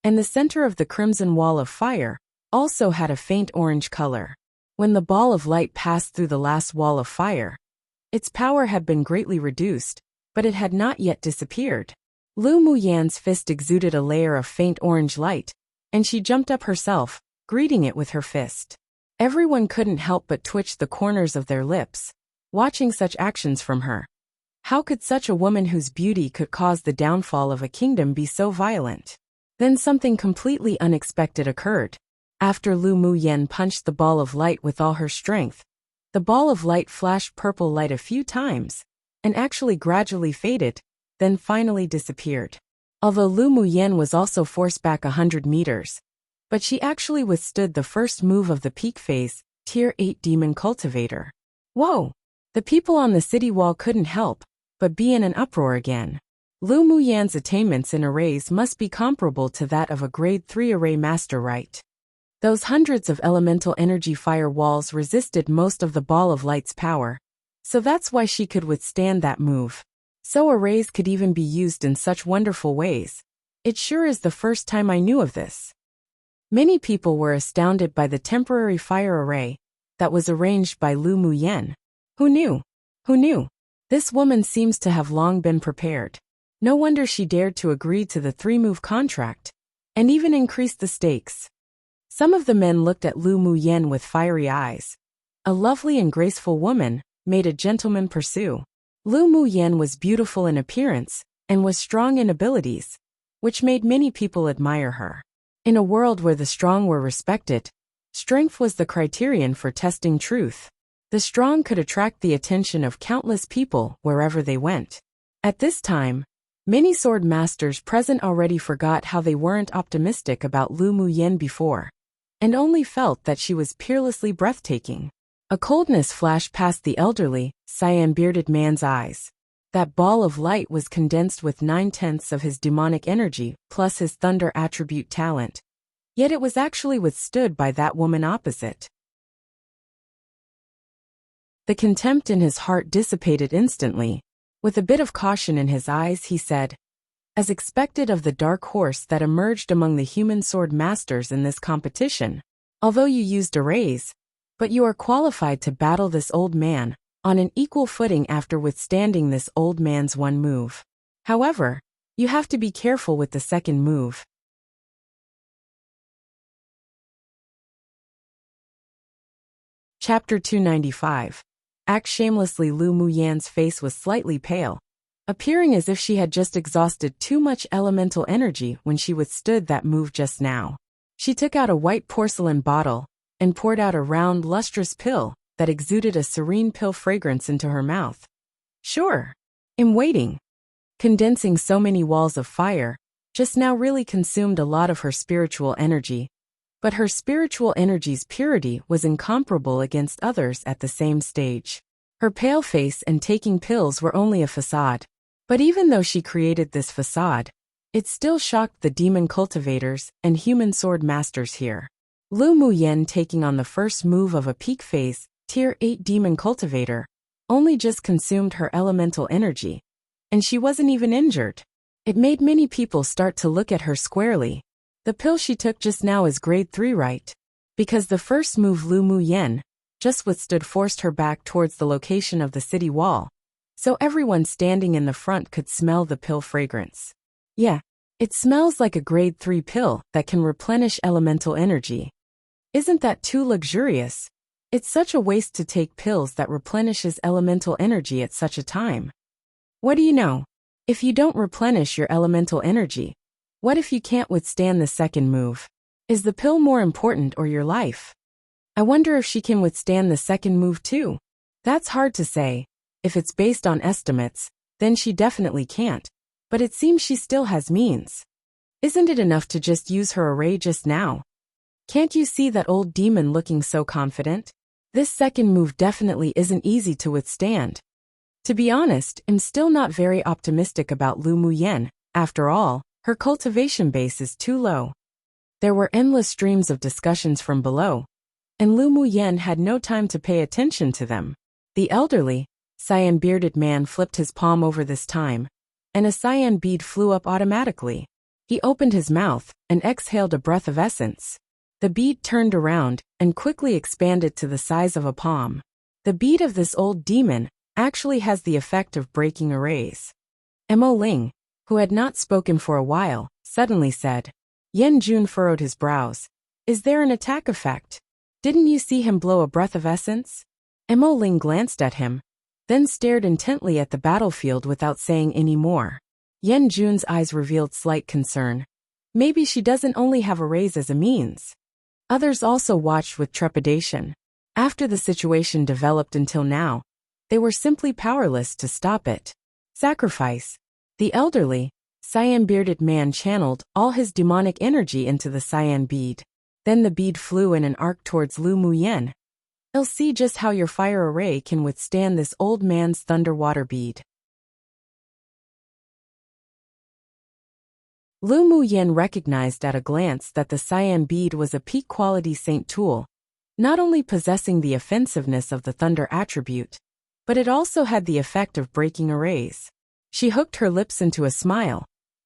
And the center of the crimson wall of fire also had a faint orange color. When the ball of light passed through the last wall of fire, its power had been greatly reduced, but it had not yet disappeared. Lu Muyin's fist exuded a layer of faint orange light, and she jumped up herself, greeting it with her fist. Everyone couldn't help but twitch the corners of their lips, watching such actions from her. How could such a woman whose beauty could cause the downfall of a kingdom be so violent? Then something completely unexpected occurred. After Lu Muyin punched the ball of light with all her strength, the ball of light flashed purple light a few times, and actually gradually faded, then finally disappeared. although Lu Muyen was also forced back 100 meters. But she actually withstood the first move of the peak phase, Tier 8 Demon Cultivator. Whoa! The people on the city wall couldn't help but be in an uproar again. Lu Muyan's attainments in arrays must be comparable to that of a Grade 3 array master, right? Those hundreds of elemental energy fire walls resisted most of the Ball of Light's power, so that's why she could withstand that move. So arrays could even be used in such wonderful ways. It sure is the first time I knew of this. Many people were astounded by the temporary fire array that was arranged by Lu Muyen. Who knew? Who knew? This woman seems to have long been prepared. No wonder she dared to agree to the 3-move contract, and even increase the stakes. Some of the men looked at Lu Muyen with fiery eyes. A lovely and graceful woman made a gentleman pursue. Lu Muyen was beautiful in appearance and was strong in abilities, which made many people admire her. In a world where the strong were respected, strength was the criterion for testing truth. The strong could attract the attention of countless people wherever they went. At this time, many sword masters present already forgot how they weren't optimistic about Lu Muyen before, and only felt that she was peerlessly breathtaking. A coldness flashed past the elderly, cyan-bearded man's eyes. That ball of light was condensed with 9/10 of his demonic energy plus his thunder attribute talent. Yet it was actually withstood by that woman opposite. The contempt in his heart dissipated instantly. With a bit of caution in his eyes, he said, "As expected of the dark horse that emerged among the human sword masters in this competition, although you used arrays, but you are qualified to battle this old man on an equal footing after withstanding this old man's one move. However, you have to be careful with the second move." Chapter 295. Act shamelessly. Lu Muyan's face was slightly pale, appearing as if she had just exhausted too much elemental energy when she withstood that move just now. She took out a white porcelain bottle and poured out a round, lustrous pill that exuded a serene pill fragrance into her mouth. "Sure. I'm waiting." Condensing so many walls of fire just now really consumed a lot of her spiritual energy, but her spiritual energy's purity was incomparable against others at the same stage. Her pale face and taking pills were only a facade. But even though she created this facade, it still shocked the demon cultivators and human sword masters here. Lu Muyen taking on the first move of a peak phase, Tier 8 Demon Cultivator, only just consumed her elemental energy, and she wasn't even injured. It made many people start to look at her squarely. The pill she took just now is Grade 3, right? Because the first move Lu Muyen just withstood forced her back towards the location of the city wall, so everyone standing in the front could smell the pill fragrance. Yeah, it smells like a Grade 3 pill that can replenish elemental energy. Isn't that too luxurious? It's such a waste to take pills that replenishes elemental energy at such a time. What do you know? If you don't replenish your elemental energy, what if you can't withstand the second move? Is the pill more important or your life? I wonder if she can withstand the second move too. That's hard to say. If it's based on estimates, then she definitely can't. But it seems she still has means. Isn't it enough to just use her array just now? Can't you see that old demon looking so confident? This second move definitely isn't easy to withstand. To be honest, I'm still not very optimistic about Lu Muyen. After all, her cultivation base is too low. There were endless streams of discussions from below, and Lu Muyen had no time to pay attention to them. The elderly, cyan-bearded man flipped his palm over this time, and a cyan bead flew up automatically. He opened his mouth and exhaled a breath of essence. The bead turned around and quickly expanded to the size of a palm. The bead of this old demon actually has the effect of breaking arrays. Mo Ling, who had not spoken for a while, suddenly said. Yen Jun furrowed his brows. "Is there an attack effect? Didn't you see him blow a breath of essence?" Mo Ling glanced at him, then stared intently at the battlefield without saying any more. Yen Jun's eyes revealed slight concern. Maybe she doesn't only have arrays as a means. Others also watched with trepidation. After the situation developed until now, they were simply powerless to stop it. Sacrifice. The elderly, Cyan-bearded man channeled all his demonic energy into the cyan bead. Then the bead flew in an arc towards Lu Muyen. I'll see just how your fire array can withstand this old man's thunder water bead. Lu Muyen recognized at a glance that the cyan bead was a peak-quality saint tool, not only possessing the offensiveness of the thunder attribute, but it also had the effect of breaking arrays. She hooked her lips into a smile,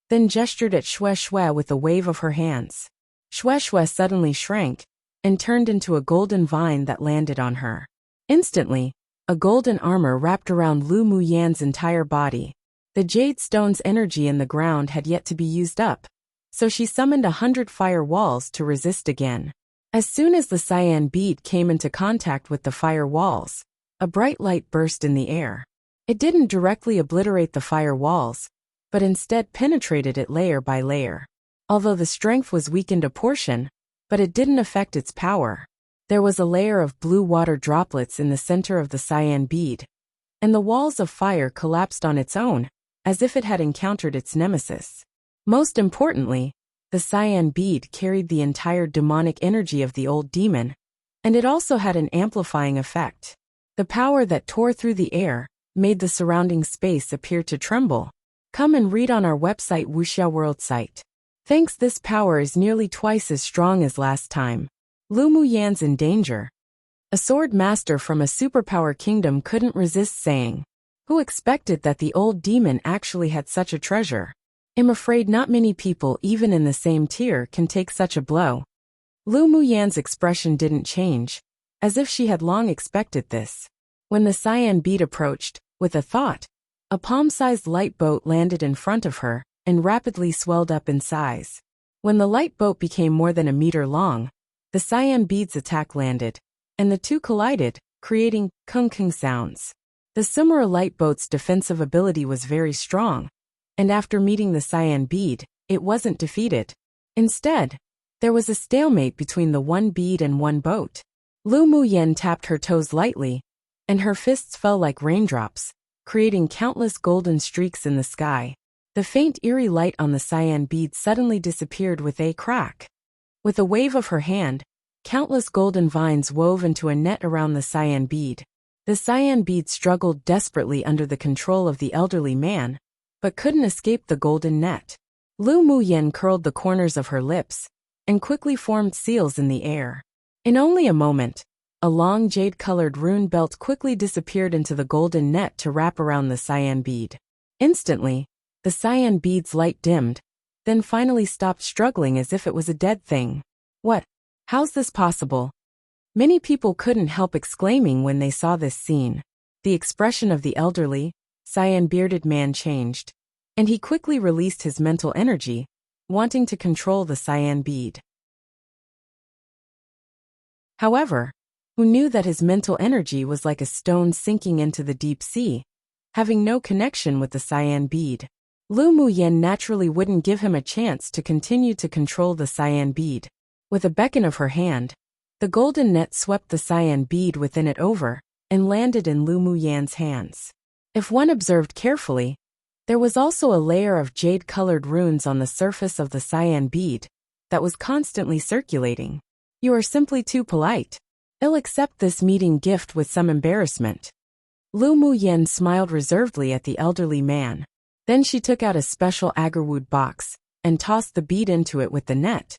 then gestured at Xue Xue with a wave of her hands. Xue Xue suddenly shrank and turned into a golden vine that landed on her. Instantly, a golden armor wrapped around Lu Muyen's entire body. The jade stone's energy in the ground had yet to be used up, so she summoned 100 fire walls to resist again. As soon as the cyan bead came into contact with the fire walls, a bright light burst in the air. It didn't directly obliterate the fire walls, but instead penetrated it layer by layer. Although the strength was weakened a portion, but it didn't affect its power. There was a layer of blue water droplets in the center of the cyan bead, and the walls of fire collapsed on its own, as if it had encountered its nemesis. Most importantly, the cyan bead carried the entire demonic energy of the old demon, and it also had an amplifying effect. The power that tore through the air made the surrounding space appear to tremble. Come and read on our website Wuxia World site. Thanks, this power is nearly twice as strong as last time. Lu Muyan's in danger. A sword master from a superpower kingdom couldn't resist saying. Who expected that the old demon actually had such a treasure? I'm afraid not many people even in the same tier can take such a blow. Lu Muyan's expression didn't change, as if she had long expected this. When the cyan bead approached, with a thought, a palm-sized light boat landed in front of her and rapidly swelled up in size. When the light boat became more than a meter long, the cyan bead's attack landed, and the two collided, creating kung-kung sounds. The Sumera light boat's defensive ability was very strong, and after meeting the cyan bead, it wasn't defeated. Instead, there was a stalemate between the one bead and one boat. Lu Muyen tapped her toes lightly, and her fists fell like raindrops, creating countless golden streaks in the sky. The faint eerie light on the cyan bead suddenly disappeared with a crack. With a wave of her hand, countless golden vines wove into a net around the cyan bead. The cyan bead struggled desperately under the control of the elderly man, but couldn't escape the golden net. Lu Muyen curled the corners of her lips and quickly formed seals in the air. In only a moment, a long jade-colored rune belt quickly disappeared into the golden net to wrap around the cyan bead. Instantly, the cyan bead's light dimmed, then finally stopped struggling as if it was a dead thing. What? How's this possible? Many people couldn't help exclaiming when they saw this scene. The expression of the elderly, cyan-bearded man changed, and he quickly released his mental energy, wanting to control the cyan bead. However, who knew that his mental energy was like a stone sinking into the deep sea, having no connection with the cyan bead. Lu Muyen naturally wouldn't give him a chance to continue to control the cyan bead. With a beckon of her hand, the golden net swept the cyan bead within it over and landed in Lu Muyen's hands. If one observed carefully, there was also a layer of jade-colored runes on the surface of the cyan bead that was constantly circulating. You are simply too polite. I'll accept this meeting gift with some embarrassment. Lu Muyen smiled reservedly at the elderly man. Then she took out a special agarwood box and tossed the bead into it with the net,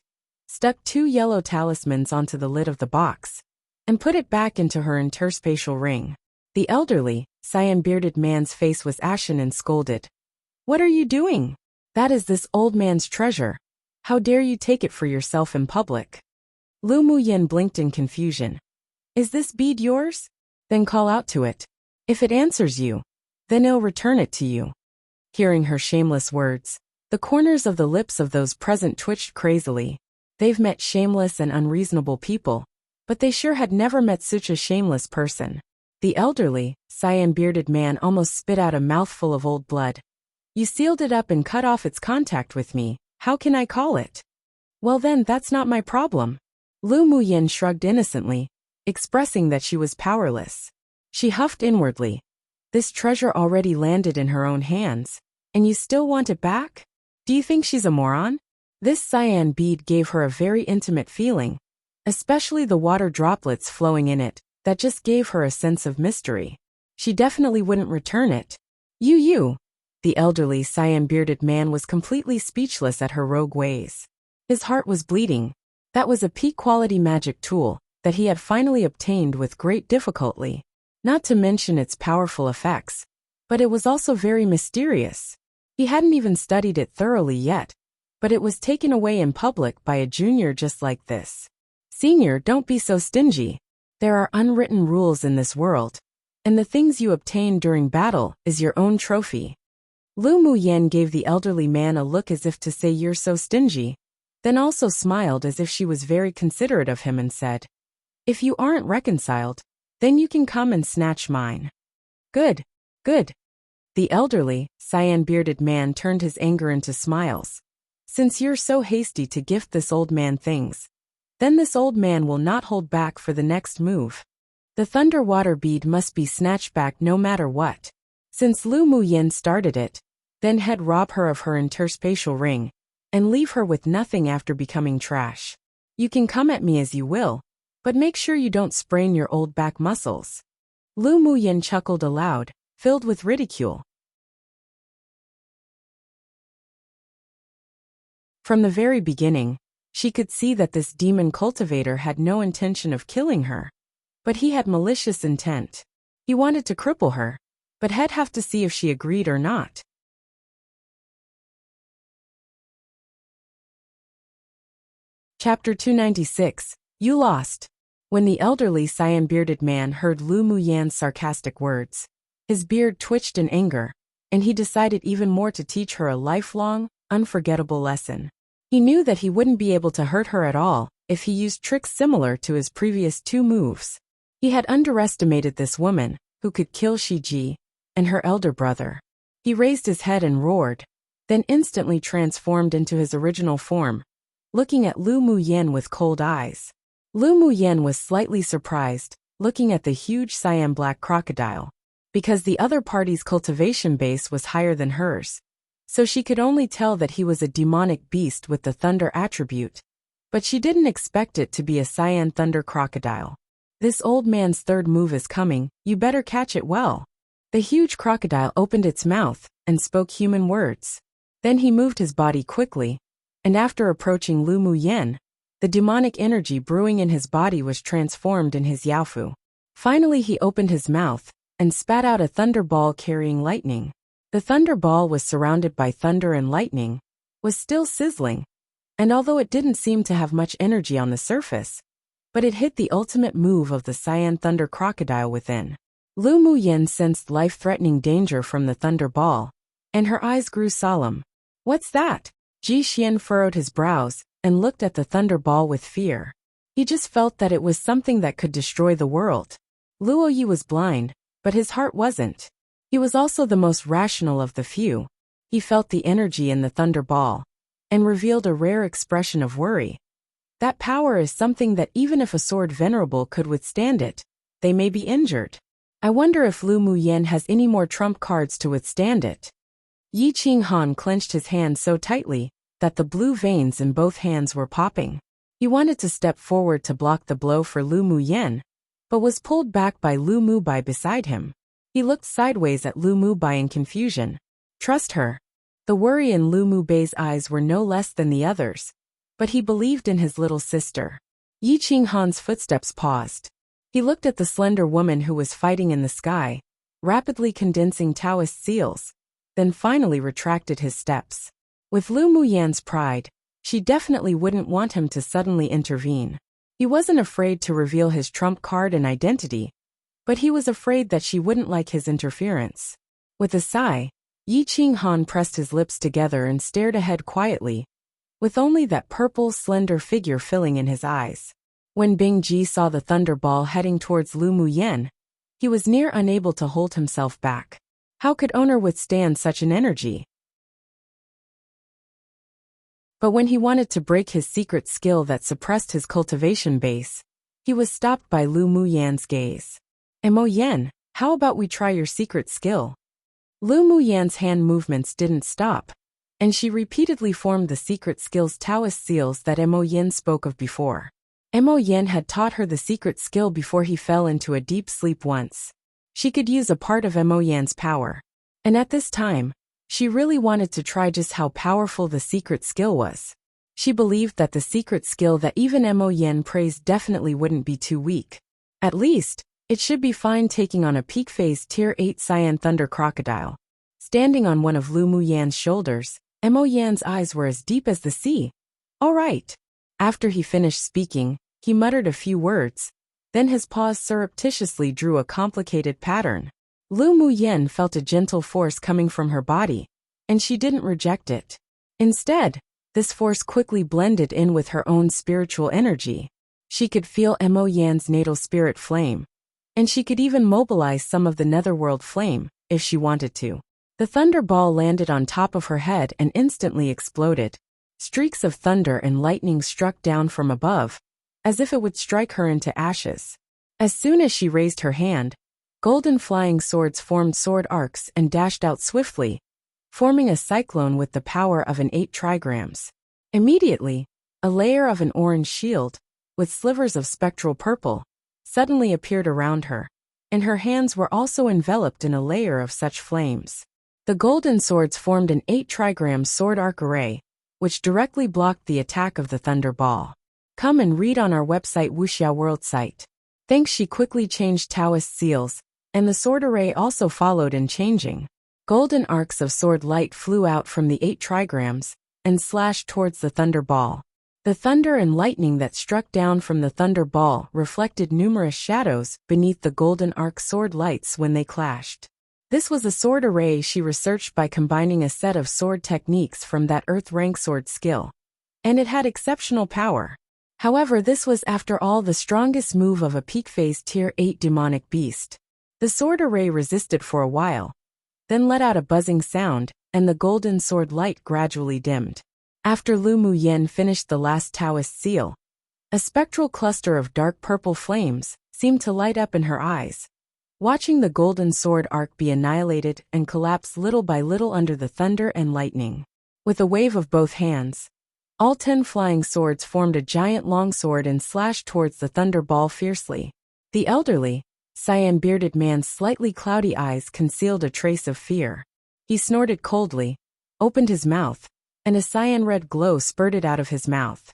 stuck 2 yellow talismans onto the lid of the box, and put it back into her interspatial ring. The elderly, cyan-bearded man's face was ashen and scolded. What are you doing? That is this old man's treasure. How dare you take it for yourself in public? Lu Muyen blinked in confusion. Is this bead yours? Then call out to it. If it answers you, then I'll return it to you. Hearing her shameless words, the corners of the lips of those present twitched crazily. They've met shameless and unreasonable people, but they sure had never met such a shameless person. The elderly, cyan-bearded man almost spit out a mouthful of old blood. You sealed it up and cut off its contact with me. How can I call it? Well then, that's not my problem. Lu Muyen shrugged innocently, expressing that she was powerless. She huffed inwardly. This treasure already landed in her own hands, and you still want it back? Do you think she's a moron? This cyan bead gave her a very intimate feeling, especially the water droplets flowing in it, that just gave her a sense of mystery. She definitely wouldn't return it. You. The elderly, cyan-bearded man was completely speechless at her rogue ways. His heart was bleeding. That was a peak-quality magic tool that he had finally obtained with great difficulty. Not to mention its powerful effects. But it was also very mysterious. He hadn't even studied it thoroughly yet, but it was taken away in public by a junior just like this. Senior, don't be so stingy. There are unwritten rules in this world, and the things you obtain during battle is your own trophy. Lu Muyen gave the elderly man a look as if to say you're so stingy, then also smiled as if she was very considerate of him and said, if you aren't reconciled, then you can come and snatch mine. Good. The elderly, cyan-bearded man turned his anger into smiles. Since you're so hasty to gift this old man things, then this old man will not hold back for the next move. The thunder water bead must be snatched back no matter what. Since Lu Muyen started it, then he'd rob her of her interspatial ring, and leave her with nothing after becoming trash. You can come at me as you will, but make sure you don't sprain your old back muscles. Lu Muyen chuckled aloud, filled with ridicule. From the very beginning, she could see that this demon cultivator had no intention of killing her. But he had malicious intent. He wanted to cripple her, but he'd have to see if she agreed or not. Chapter 296, You Lost. When the elderly cyan-bearded man heard Lu Muyen's sarcastic words, his beard twitched in anger, and he decided even more to teach her a lifelong, unforgettable lesson. He knew that he wouldn't be able to hurt her at all if he used tricks similar to his previous two moves. He had underestimated this woman, who could kill Shiji and her elder brother. He raised his head and roared, then instantly transformed into his original form, looking at Lu Muyen with cold eyes. Lu Muyen was slightly surprised, looking at the huge cyan-black crocodile, because the other party's cultivation base was higher than hers, so she could only tell that he was a demonic beast with the thunder attribute, but she didn't expect it to be a cyan thunder crocodile. This old man's third move is coming, you better catch it well. The huge crocodile opened its mouth and spoke human words. Then he moved his body quickly, and after approaching Lu Muyen, the demonic energy brewing in his body was transformed in his Yaofu. Finally he opened his mouth and spat out a thunder ball carrying lightning. The thunder ball was surrounded by thunder and lightning, was still sizzling, and although it didn't seem to have much energy on the surface, but it hit the ultimate move of the cyan thunder crocodile within. Lu Muyen sensed life-threatening danger from the thunder ball, and her eyes grew solemn. What's that? Ji Xian furrowed his brows and looked at the thunder ball with fear. He just felt that it was something that could destroy the world. Luo Yi was blind, but his heart wasn't. He was also the most rational of the few. He felt the energy in the thunder ball, and revealed a rare expression of worry. That power is something that even if a sword venerable could withstand it, they may be injured. I wonder if Lu Muyen has any more trump cards to withstand it. Yi Qinghan clenched his hand so tightly that the blue veins in both hands were popping. He wanted to step forward to block the blow for Lu Muyen, but was pulled back by Lu Mubai beside him. He looked sideways at Lu Mubai in confusion. Trust her. The worry in Lu Mubei's eyes were no less than the others, but he believed in his little sister. Yi Qinghan's footsteps paused. He looked at the slender woman who was fighting in the sky, rapidly condensing Taoist seals, then finally retracted his steps. With Lu Muyen's pride, she definitely wouldn't want him to suddenly intervene. He wasn't afraid to reveal his trump card and identity, but he was afraid that she wouldn't like his interference. With a sigh, Yi Qinghan pressed his lips together and stared ahead quietly, with only that purple, slender figure filling in his eyes. When Bing Ji saw the thunder ball heading towards Lu Muyen, he was near unable to hold himself back. How could owner withstand such an energy? But when he wanted to break his secret skill that suppressed his cultivation base, he was stopped by Lu Muyen's gaze. Mo Yen, how about we try your secret skill? Lu Muyen's hand movements didn't stop, and she repeatedly formed the secret skills Taoist seals that Mo Yin spoke of before. Mo Yin had taught her the secret skill before he fell into a deep sleep once. She could use a part of Mo Yin's power. And at this time, she really wanted to try just how powerful the secret skill was. She believed that the secret skill that even Mo Yin praised definitely wouldn't be too weak. At least, it should be fine taking on a peak phase Tier 8 Cyan Thunder Crocodile. Standing on one of Lu Muyan's shoulders, Mo Yan's eyes were as deep as the sea. All right. After he finished speaking, he muttered a few words. Then his paws surreptitiously drew a complicated pattern. Lu Muyan felt a gentle force coming from her body, and she didn't reject it. Instead, this force quickly blended in with her own spiritual energy. She could feel Mo Yan's natal spirit flame, and she could even mobilize some of the netherworld flame, if she wanted to. The thunder ball landed on top of her head and instantly exploded. Streaks of thunder and lightning struck down from above, as if it would strike her into ashes. As soon as she raised her hand, golden flying swords formed sword arcs and dashed out swiftly, forming a cyclone with the power of an 8 trigrams. Immediately, a layer of an orange shield, with slivers of spectral purple, suddenly appeared around her, and her hands were also enveloped in a layer of such flames. The golden swords formed an 8 trigram sword arc array, which directly blocked the attack of the thunder ball. Come and read on our website Wuxia World site. Thanks. She quickly changed Taoist seals, and the sword array also followed in changing. Golden arcs of sword light flew out from the 8 trigrams, and slashed towards the thunder ball. The thunder and lightning that struck down from the thunder ball reflected numerous shadows beneath the golden arc sword lights when they clashed. This was a sword array she researched by combining a set of sword techniques from that earth rank sword skill. And it had exceptional power. However, this was after all the strongest move of a peak phase Tier 8 demonic beast. The sword array resisted for a while, then let out a buzzing sound, and the golden sword light gradually dimmed. After Lu Muyan finished the last Taoist seal, a spectral cluster of dark purple flames seemed to light up in her eyes. Watching the golden sword arc be annihilated and collapse little by little under the thunder and lightning. With a wave of both hands, all 10 flying swords formed a giant longsword and slashed towards the thunder ball fiercely. The elderly, cyan-bearded man's slightly cloudy eyes concealed a trace of fear. He snorted coldly, opened his mouth, and a cyan-red glow spurted out of his mouth.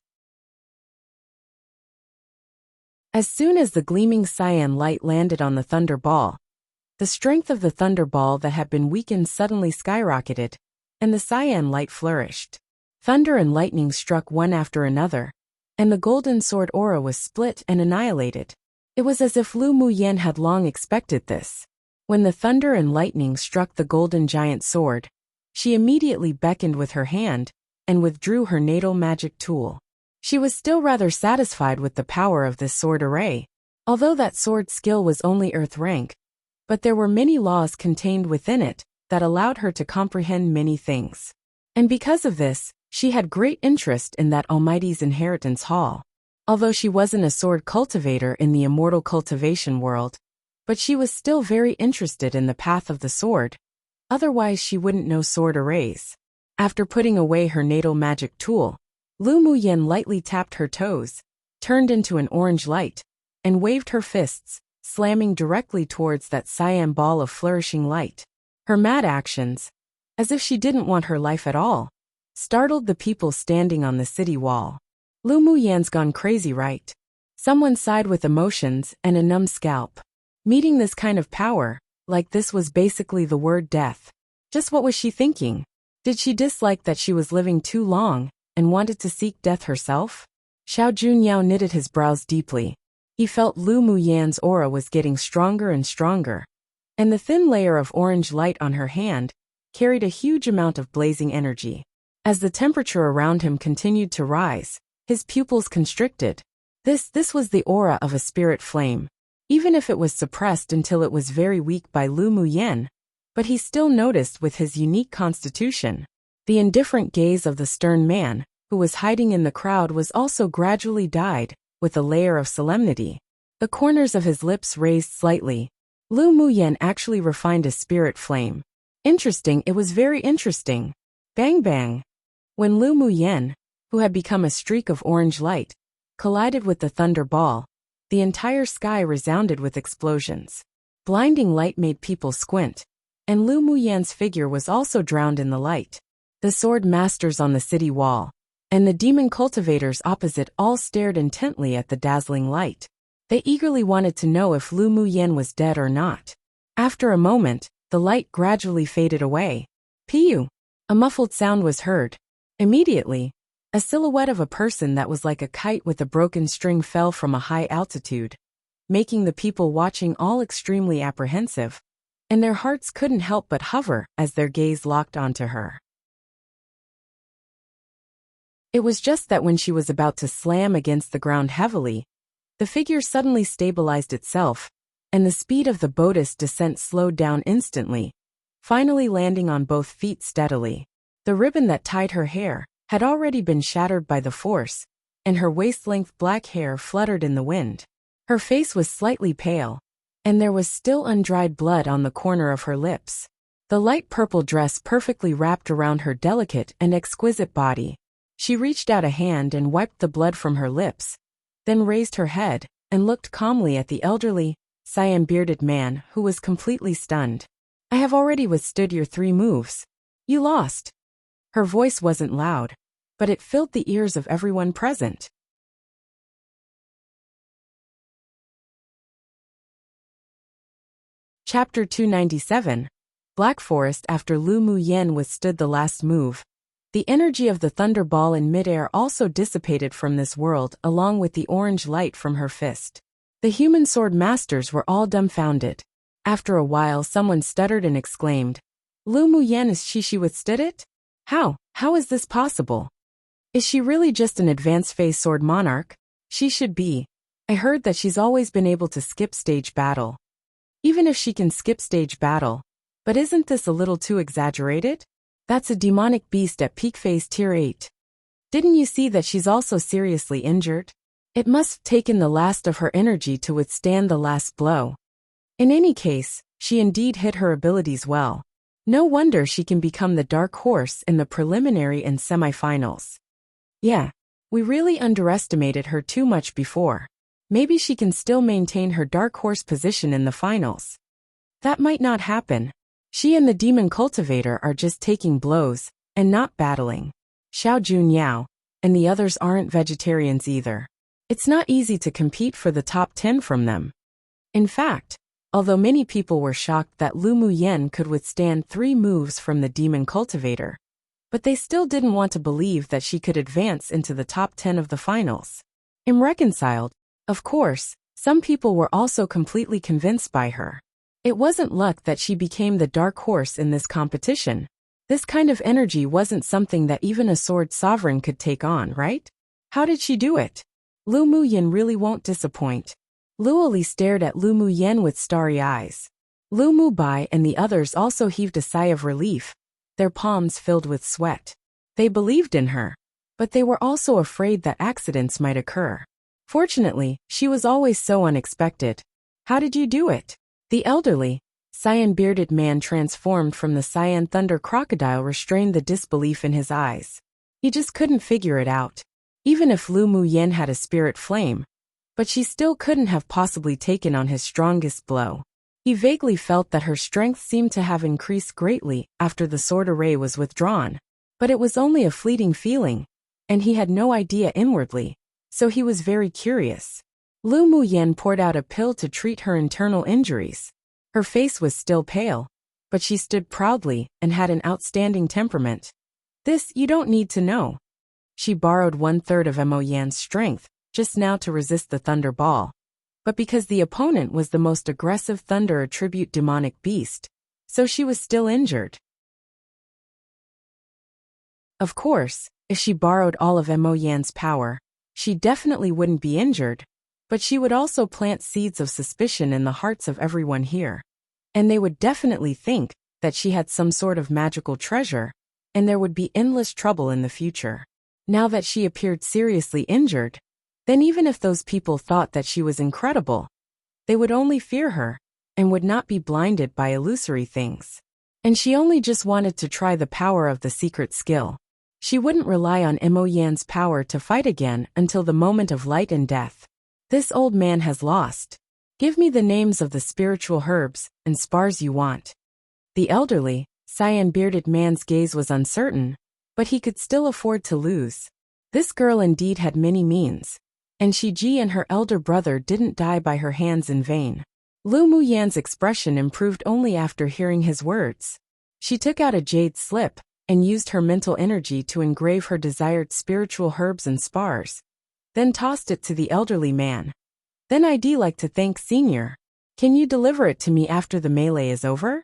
As soon as the gleaming cyan light landed on the thunder ball, the strength of the thunder ball that had been weakened suddenly skyrocketed, and the cyan light flourished. Thunder and lightning struck one after another, and the golden sword aura was split and annihilated. It was as if Lu Muyan had long expected this. When the thunder and lightning struck the golden giant sword, she immediately beckoned with her hand and withdrew her natal magic tool. She was still rather satisfied with the power of this sword array, although that sword skill was only earth rank, but there were many laws contained within it that allowed her to comprehend many things. And because of this, she had great interest in that Almighty's inheritance hall. Although she wasn't a sword cultivator in the immortal cultivation world, but she was still very interested in the path of the sword. Otherwise she wouldn't know sword arrays. After putting away her natal magic tool, Lu Muyan lightly tapped her toes, turned into an orange light, and waved her fists, slamming directly towards that cyan ball of flourishing light. Her mad actions, as if she didn't want her life at all, startled the people standing on the city wall. Lu Muyan's gone crazy, right? Someone sighed with emotions and a numb scalp. Meeting this kind of power, like this, was basically the word death. Just what was she thinking? Did she dislike that she was living too long, and wanted to seek death herself? Xiao Junyao knitted his brows deeply. He felt Lu Muyan's aura was getting stronger and stronger, and the thin layer of orange light on her hand carried a huge amount of blazing energy. As the temperature around him continued to rise, his pupils constricted. This was the aura of a spirit flame, even if it was suppressed until it was very weak by Lu Muyan, but he still noticed with his unique constitution. The indifferent gaze of the stern man, who was hiding in the crowd, was also gradually dyed with a layer of solemnity. The corners of his lips raised slightly. Lu Muyan actually refined a spirit flame. Interesting, it was very interesting. Bang bang! When Lu Muyen, who had become a streak of orange light, collided with the thunder ball, the entire sky resounded with explosions. Blinding light made people squint, and Lu Muyen's figure was also drowned in the light. The sword masters on the city wall, and the demon cultivators opposite all stared intently at the dazzling light. They eagerly wanted to know if Lu Muyen was dead or not. After a moment, the light gradually faded away. Piu! A muffled sound was heard. Immediately, a silhouette of a person that was like a kite with a broken string fell from a high altitude, making the people watching all extremely apprehensive, and their hearts couldn't help but hover as their gaze locked onto her. It was just that when she was about to slam against the ground heavily, the figure suddenly stabilized itself, and the speed of the boat's descent slowed down instantly, finally landing on both feet steadily. The ribbon that tied her hair had already been shattered by the force, and her waist-length black hair fluttered in the wind. Her face was slightly pale, and there was still undried blood on the corner of her lips. The light purple dress perfectly wrapped around her delicate and exquisite body. She reached out a hand and wiped the blood from her lips, then raised her head and looked calmly at the elderly, cyan-bearded man who was completely stunned. "I have already withstood your 3 moves. You lost." Her voice wasn't loud, but it filled the ears of everyone present. Chapter 297. Black Forest. After Lu Muyen withstood the last move, the energy of the thunder ball in midair also dissipated from this world along with the orange light from her fist. The human sword masters were all dumbfounded. After a while someone stuttered and exclaimed, "Lu Muyen, is she withstood it? How is this possible? Is she really just an advanced phase sword monarch? She should be. I heard that she's always been able to skip stage battle." "Even if she can skip stage battle, but isn't this a little too exaggerated? That's a demonic beast at peak phase tier 8. Didn't you see that she's also seriously injured? It must have taken the last of her energy to withstand the last blow. In any case, she indeed hid her abilities well. No wonder she can become the dark horse in the preliminary and semifinals. Yeah, we really underestimated her too much before. Maybe she can still maintain her dark horse position in the finals." "That might not happen. She and the demon cultivator are just taking blows, and not battling. Xiao Jun Yao, and the others aren't vegetarians either. It's not easy to compete for the top 10 from them." In fact, although many people were shocked that Lu Muyen could withstand 3 moves from the demon cultivator, but they still didn't want to believe that she could advance into the top 10 of the finals. Reconciled, of course, some people were also completely convinced by her. It wasn't luck that she became the dark horse in this competition. This kind of energy wasn't something that even a sword sovereign could take on, right? How did she do it? Lu Muyen really won't disappoint. Luoli stared at Lu Muyen with starry eyes. Lu Mubai and the others also heaved a sigh of relief, their palms filled with sweat. They believed in her, but they were also afraid that accidents might occur. Fortunately, she was always so unexpected. "How did you do it?" The elderly, cyan-bearded man transformed from the cyan thunder crocodile restrained the disbelief in his eyes. He just couldn't figure it out. Even if Lu Muyen had a spirit flame, but she still couldn't have possibly taken on his strongest blow. He vaguely felt that her strength seemed to have increased greatly after the sword array was withdrawn, but it was only a fleeting feeling, and he had no idea inwardly, so he was very curious. Lu Muyen poured out a pill to treat her internal injuries. Her face was still pale, but she stood proudly and had an outstanding temperament. "This you don't need to know." She borrowed 1/3 of Mo Yan's strength just now to resist the thunder ball, but because the opponent was the most aggressive thunder attribute demonic beast, so she was still injured. Of course, if she borrowed all of Mo Yan's power, she definitely wouldn't be injured, but she would also plant seeds of suspicion in the hearts of everyone here. And they would definitely think that she had some sort of magical treasure, and there would be endless trouble in the future. Now that she appeared seriously injured, then even if those people thought that she was incredible, they would only fear her, and would not be blinded by illusory things. And she only just wanted to try the power of the secret skill. She wouldn't rely on Mo Yan's power to fight again until the moment of light and death. This old man has lost. Give me the names of the spiritual herbs and spars you want. The elderly, cyan-bearded man's gaze was uncertain, but he could still afford to lose. This girl indeed had many means, and Shiji and her elder brother didn't die by her hands in vain. Lu Muyan's expression improved only after hearing his words. She took out a jade slip and used her mental energy to engrave her desired spiritual herbs and spars, then tossed it to the elderly man. Then I'd like to thank Senior. Can you deliver it to me after the melee is over?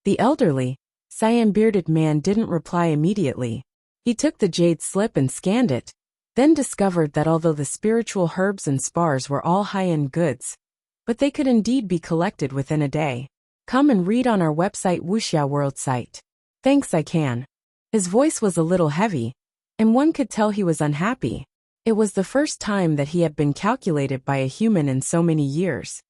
The elderly, cyan-bearded man didn't reply immediately. He took the jade slip and scanned it, then discovered that although the spiritual herbs and spars were all high-end goods, but they could indeed be collected within a day. Come and read on our website Wuxia World site. Thanks, I can. His voice was a little heavy, and one could tell he was unhappy. It was the first time that he had been calculated by a human in so many years,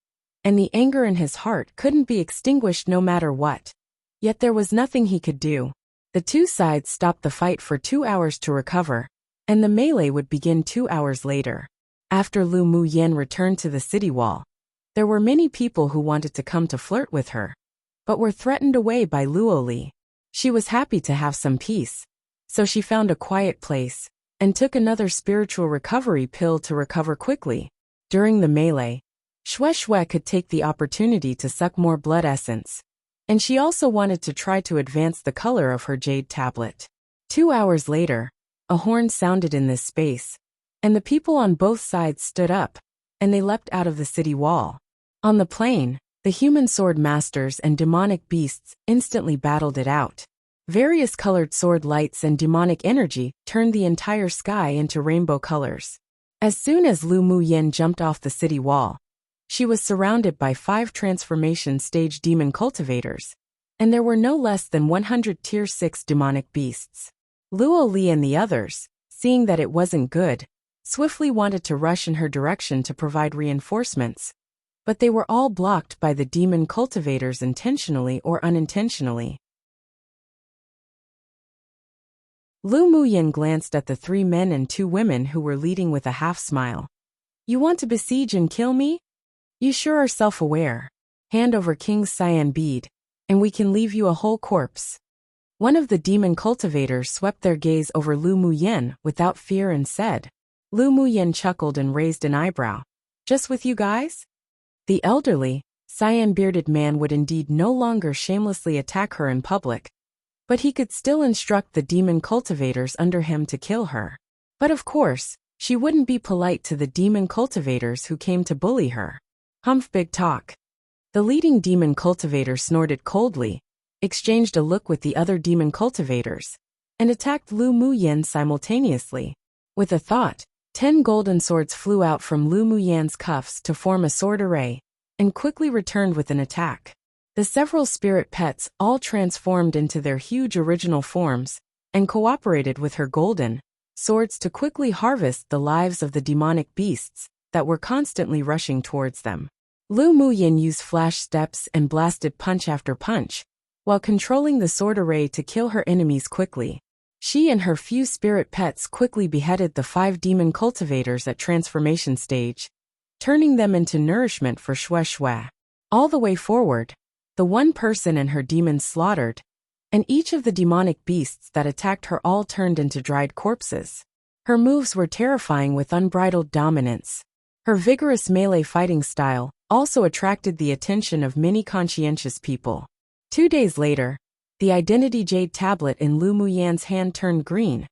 and the anger in his heart couldn't be extinguished no matter what. Yet there was nothing he could do. The two sides stopped the fight for 2 hours to recover, and the melee would begin 2 hours later. After Lu Muyan returned to the city wall, there were many people who wanted to come to flirt with her, but were threatened away by Luo Li. She was happy to have some peace, so she found a quiet place and took another spiritual recovery pill to recover quickly. During the melee, Xue could take the opportunity to suck more blood essence, and she also wanted to try to advance the color of her jade tablet. 2 hours later, a horn sounded in this space, and the people on both sides stood up, and they leapt out of the city wall. On the plain, the human sword masters and demonic beasts instantly battled it out. Various colored sword lights and demonic energy turned the entire sky into rainbow colors. As soon as Lu Muyan jumped off the city wall, she was surrounded by 5 transformation stage demon cultivators, and there were no less than 100 tier 6 demonic beasts. Luo Li and the others, seeing that it wasn't good, swiftly wanted to rush in her direction to provide reinforcements, but they were all blocked by the demon cultivators intentionally or unintentionally. Lu Muyan glanced at the 3 men and 2 women who were leading with a half-smile. You want to besiege and kill me? You sure are self-aware. Hand over King's cyan bead, and we can leave you a whole corpse. One of the demon cultivators swept their gaze over Lu Muyan without fear and said. Lu Muyan chuckled and raised an eyebrow. Just with you guys? The elderly, cyan-bearded man would indeed no longer shamelessly attack her in public, but he could still instruct the demon cultivators under him to kill her. But of course, she wouldn't be polite to the demon cultivators who came to bully her. Humph, big talk. The leading demon cultivator snorted coldly, exchanged a look with the other demon cultivators, and attacked Lu Muyan simultaneously. With a thought, 10 golden swords flew out from Lu Muyan's cuffs to form a sword array, and quickly returned with an attack. The several spirit pets all transformed into their huge original forms, and cooperated with her golden swords to quickly harvest the lives of the demonic beasts that were constantly rushing towards them. Lu Muyan used flash steps and blasted punch after punch, while controlling the sword array to kill her enemies quickly. She and her few spirit pets quickly beheaded the 5 demon cultivators at transformation stage, turning them into nourishment for Xue. All the way forward, the 1 person and her demons slaughtered, and each of the demonic beasts that attacked her all turned into dried corpses. Her moves were terrifying with unbridled dominance. Her vigorous melee fighting style also attracted the attention of many conscientious people. 2 days later, the identity jade tablet in Lu Muyan's hand turned green,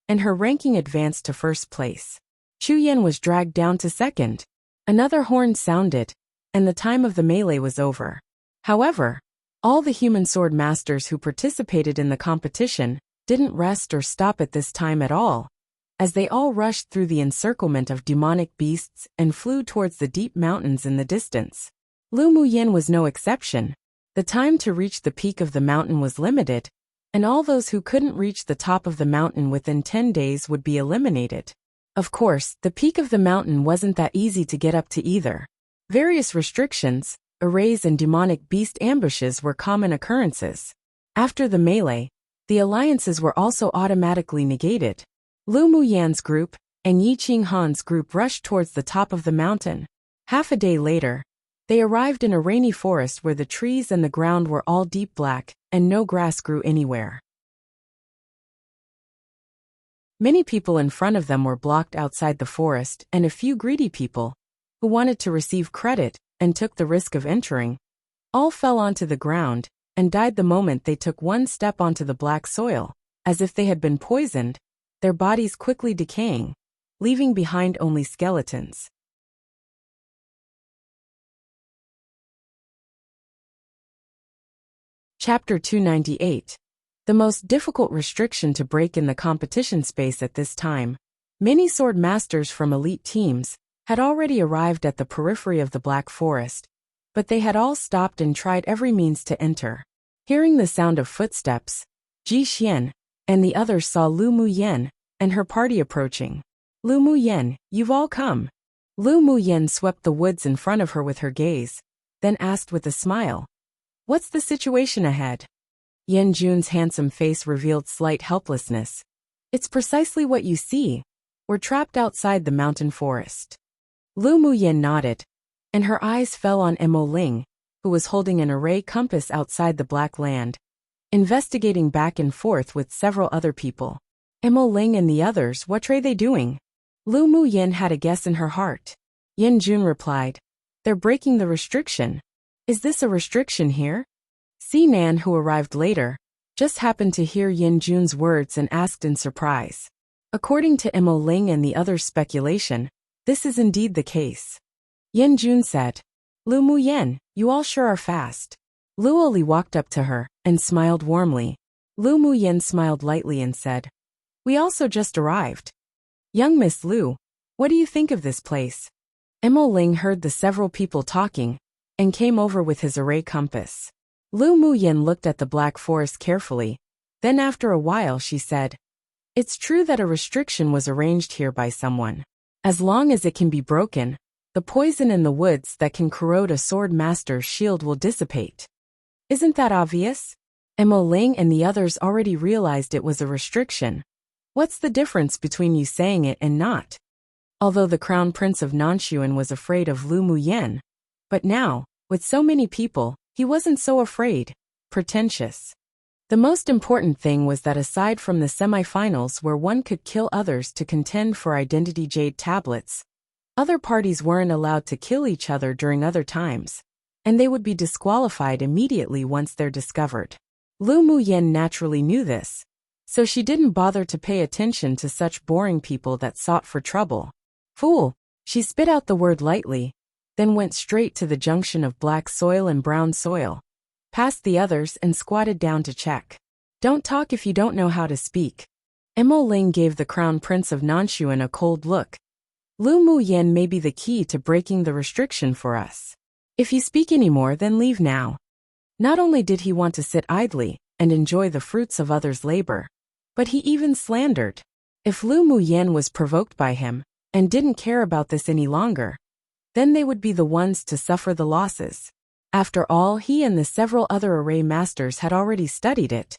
and her ranking advanced to 1st place. Chu Yan was dragged down to 2nd. Another horn sounded, and the time of the melee was over. However, all the human sword masters who participated in the competition didn't rest or stop at this time at all, as they all rushed through the encirclement of demonic beasts and flew towards the deep mountains in the distance. Lu Muyan was no exception. The time to reach the peak of the mountain was limited, and all those who couldn't reach the top of the mountain within 10 days would be eliminated. Of course, the peak of the mountain wasn't that easy to get up to either. Various restrictions, arrays and demonic beast ambushes were common occurrences. After the melee, the alliances were also automatically negated. Lu Muyan's group and Yi Qinghan's group rushed towards the top of the mountain. Half a day later, they arrived in a rainy forest where the trees and the ground were all deep black, and no grass grew anywhere. Many people in front of them were blocked outside the forest, and a few greedy people, who wanted to receive credit and took the risk of entering, all fell onto the ground and died the moment they took one step onto the black soil, as if they had been poisoned, their bodies quickly decaying, leaving behind only skeletons. Chapter 298. The most difficult restriction to break in the competition space at this time. Many sword masters from elite teams had already arrived at the periphery of the Black Forest, but they had all stopped and tried every means to enter. Hearing the sound of footsteps, Ji Xian and the others saw Lu Muyan and her party approaching. Lu Muyan, you've all come. Lu Muyan swept the woods in front of her with her gaze, then asked with a smile, "What's the situation ahead?" Yan Jun's handsome face revealed slight helplessness. "It's precisely what you see. We're trapped outside the mountain forest." Lu Muyan nodded, and her eyes fell on Emo Ling, who was holding an array compass outside the Black Land, investigating back and forth with several other people. Emo Ling and the others, what are they doing? Lu Muyan had a guess in her heart. Yan Jun replied, "They're breaking the restriction." "Is this a restriction here?" Sinan, who arrived later, just happened to hear Yan Jun's words and asked in surprise. According to Emo Ling and the others' speculation, this is indeed the case. Yan Jun said, "Lu Muyan, you all sure are fast." Luo Li walked up to her and smiled warmly. Lu Muyan smiled lightly and said, "We also just arrived. Young Miss Lu, what do you think of this place?" Emo Ling heard the several people talking and came over with his array compass. Lu Muyan looked at the Black Forest carefully. Then after a while she said, "It's true that a restriction was arranged here by someone. As long as it can be broken, the poison in the woods that can corrode a sword master's shield will dissipate. Isn't that obvious?" Emo Ling and the others already realized it was a restriction. What's the difference between you saying it and not? Although the Crown Prince of Nanshuan was afraid of Lu Muyan, but now, with so many people, he wasn't so afraid. Pretentious. The most important thing was that aside from the semi-finals where one could kill others to contend for identity jade tablets, other parties weren't allowed to kill each other during other times, and they would be disqualified immediately once they're discovered. Lu Muyan naturally knew this, so she didn't bother to pay attention to such boring people that sought for trouble. "Fool!" She spit out the word lightly, then went straight to the junction of black soil and brown soil, past the others and squatted down to check. "Don't talk if you don't know how to speak." Emo Ling gave the Crown Prince of Nanshuan a cold look. "Lu Muyan may be the key to breaking the restriction for us. If you speak anymore, then leave now." Not only did he want to sit idly and enjoy the fruits of others' labor, but he even slandered. If Lu Muyan was provoked by him and didn't care about this any longer, then they would be the ones to suffer the losses. After all, he and the several other array masters had already studied it.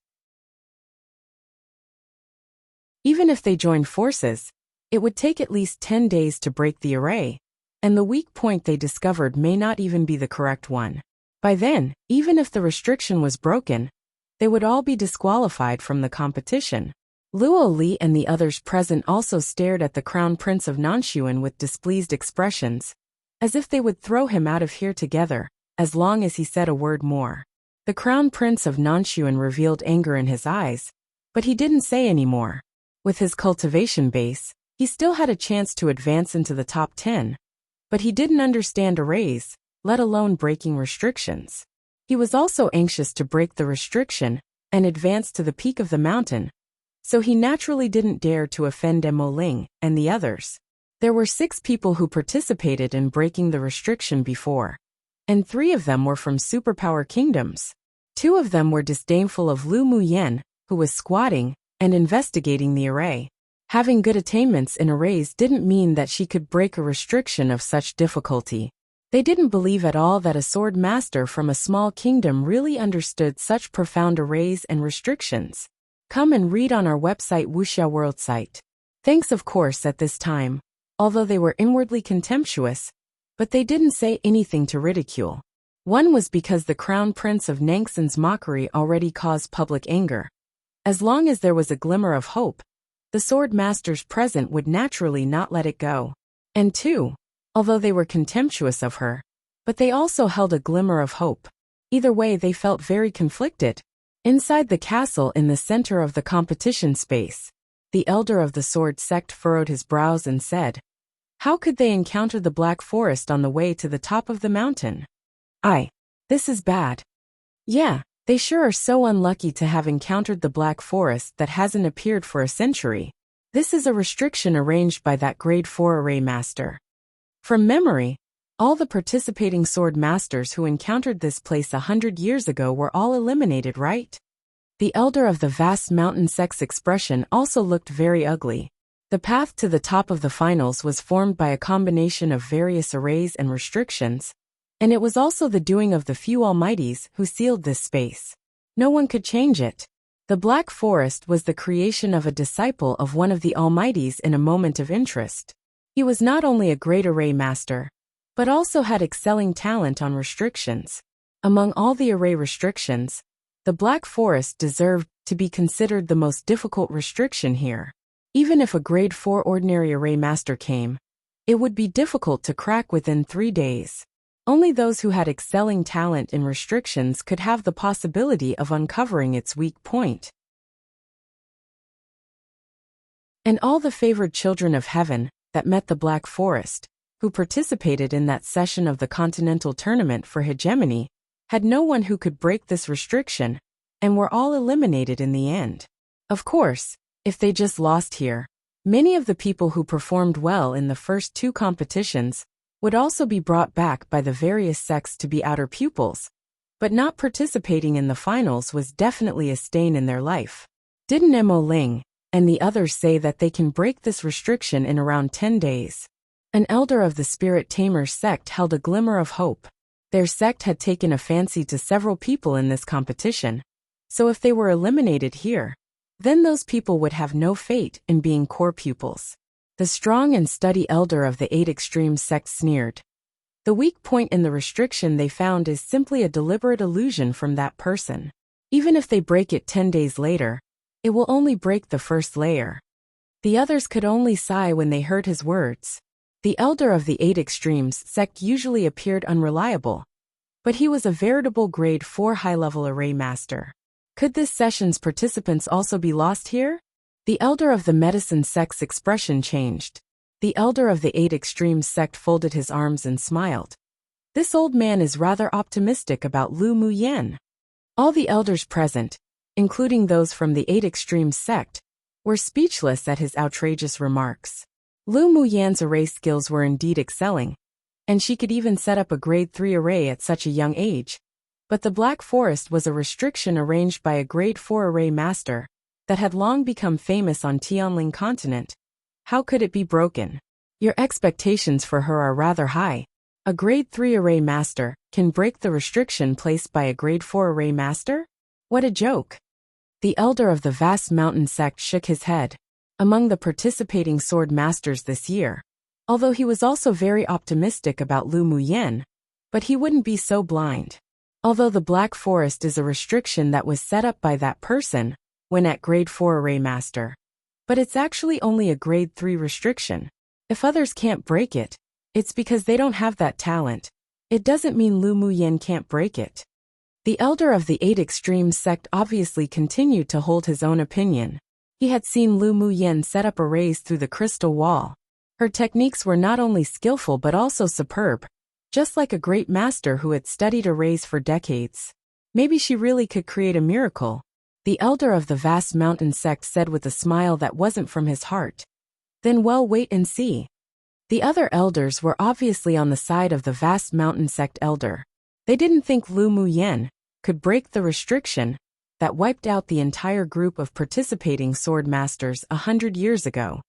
Even if they joined forces, it would take at least 10 days to break the array, and the weak point they discovered may not even be the correct one. By then, even if the restriction was broken, they would all be disqualified from the competition. Luo Li and the others present also stared at the Crown Prince of Nanshuan with displeased expressions, as if they would throw him out of here together, as long as he said a word more. The Crown Prince of Nanshuan revealed anger in his eyes, but he didn't say any more. With his cultivation base, he still had a chance to advance into the top 10, but he didn't understand arrays, let alone breaking restrictions. He was also anxious to break the restriction and advance to the peak of the mountain, so he naturally didn't dare to offend Emo Ling and the others. There were 6 people who participated in breaking the restriction before, and 3 of them were from superpower kingdoms. 2 of them were disdainful of Lu Muyan, who was squatting and investigating the array. Having good attainments in arrays didn't mean that she could break a restriction of such difficulty. They didn't believe at all that a sword master from a small kingdom really understood such profound arrays and restrictions. Come and read on our website Wuxia World site. Thanks of course at this time, although they were inwardly contemptuous, but they didn't say anything to ridicule. One was because the crown prince of Nangxin's mockery already caused public anger. As long as there was a glimmer of hope, the sword masters present would naturally not let it go. And two, although they were contemptuous of her, but they also held a glimmer of hope. Either way they felt very conflicted. Inside the castle in the center of the competition space, the elder of the sword sect furrowed his brows and said, "How could they encounter the Black Forest on the way to the top of the mountain? This is bad. Yeah, they sure are so unlucky to have encountered the Black Forest that hasn't appeared for a century. This is a restriction arranged by that grade 4 array master." From memory, all the participating sword masters who encountered this place 100 years ago were all eliminated, right? The elder of the vast mountain sect's expression also looked very ugly. The path to the top of the finals was formed by a combination of various arrays and restrictions, and it was also the doing of the few almighties who sealed this space. No one could change it. The Black Forest was the creation of a disciple of one of the almighties in a moment of interest. He was not only a great array master, but also had excelling talent on restrictions. Among all the array restrictions, the Black Forest deserved to be considered the most difficult restriction here. Even if a grade 4 ordinary array master came, it would be difficult to crack within 3 days. Only those who had excelling talent in restrictions could have the possibility of uncovering its weak point. And all the favored children of heaven that met the Black Forest, who participated in that session of the Continental Tournament for Hegemony, had no one who could break this restriction, and were all eliminated in the end. Of course, if they just lost here, many of the people who performed well in the first 2 competitions would also be brought back by the various sects to be outer pupils, but not participating in the finals was definitely a stain in their life. Didn't Mo Ling and the others say that they can break this restriction in around 10 days? An elder of the Spirit Tamers sect held a glimmer of hope. Their sect had taken a fancy to several people in this competition, so if they were eliminated here, then those people would have no fate in being core pupils. The strong and steady elder of the 8 Extremes sect sneered. The weak point in the restriction they found is simply a deliberate illusion from that person. Even if they break it 10 days later, it will only break the first layer. The others could only sigh when they heard his words. The elder of the 8 Extremes sect usually appeared unreliable, but he was a veritable grade 4 high-level array master. Could this session's participants also be lost here? The elder of the medicine sect's expression changed. The elder of the 8 Extremes sect folded his arms and smiled. This old man is rather optimistic about Lu Muyan. All the elders present, including those from the 8 Extremes sect, were speechless at his outrageous remarks. Lu Muyan's array skills were indeed excelling, and she could even set up a grade 3 array at such a young age. But the Black Forest was a restriction arranged by a grade 4 array master that had long become famous on Tianling continent. How could it be broken? Your expectations for her are rather high. A grade 3 array master can break the restriction placed by a grade 4 array master? What a joke. The elder of the vast mountain sect shook his head. Among the participating sword masters this year, although he was also very optimistic about Lu Muyan, but he wouldn't be so blind. Although the Black Forest is a restriction that was set up by that person when at grade 4 array master, but it's actually only a grade 3 restriction. If others can't break it, it's because they don't have that talent. It doesn't mean Lu Muyan can't break it. The elder of the 8 Extremes sect obviously continued to hold his own opinion. He had seen Lu Muyan set up arrays through the crystal wall. Her techniques were not only skillful but also superb, just like a great master who had studied arrays for decades. Maybe she really could create a miracle. The elder of the vast mountain sect said with a smile that wasn't from his heart. Then well, wait and see. The other elders were obviously on the side of the vast mountain sect elder. They didn't think Lu Muyan could break the restriction that wiped out the entire group of participating sword masters 100 years ago.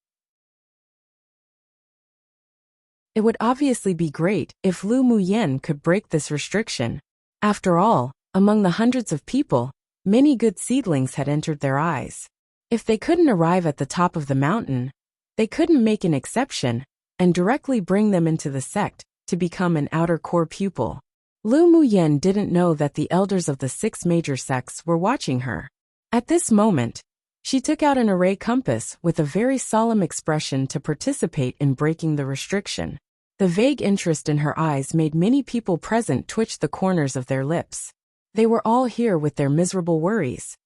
It would obviously be great if Lu Muyen could break this restriction. After all, among the hundreds of people, many good seedlings had entered their eyes. If they couldn't arrive at the top of the mountain, they couldn't make an exception and directly bring them into the sect to become an outer core pupil. Lu Muyen didn't know that the elders of the 6 major sects were watching her. At this moment, she took out an array compass with a very solemn expression to participate in breaking the restriction. The vague interest in her eyes made many people present twitch the corners of their lips. They were all here with their miserable worries,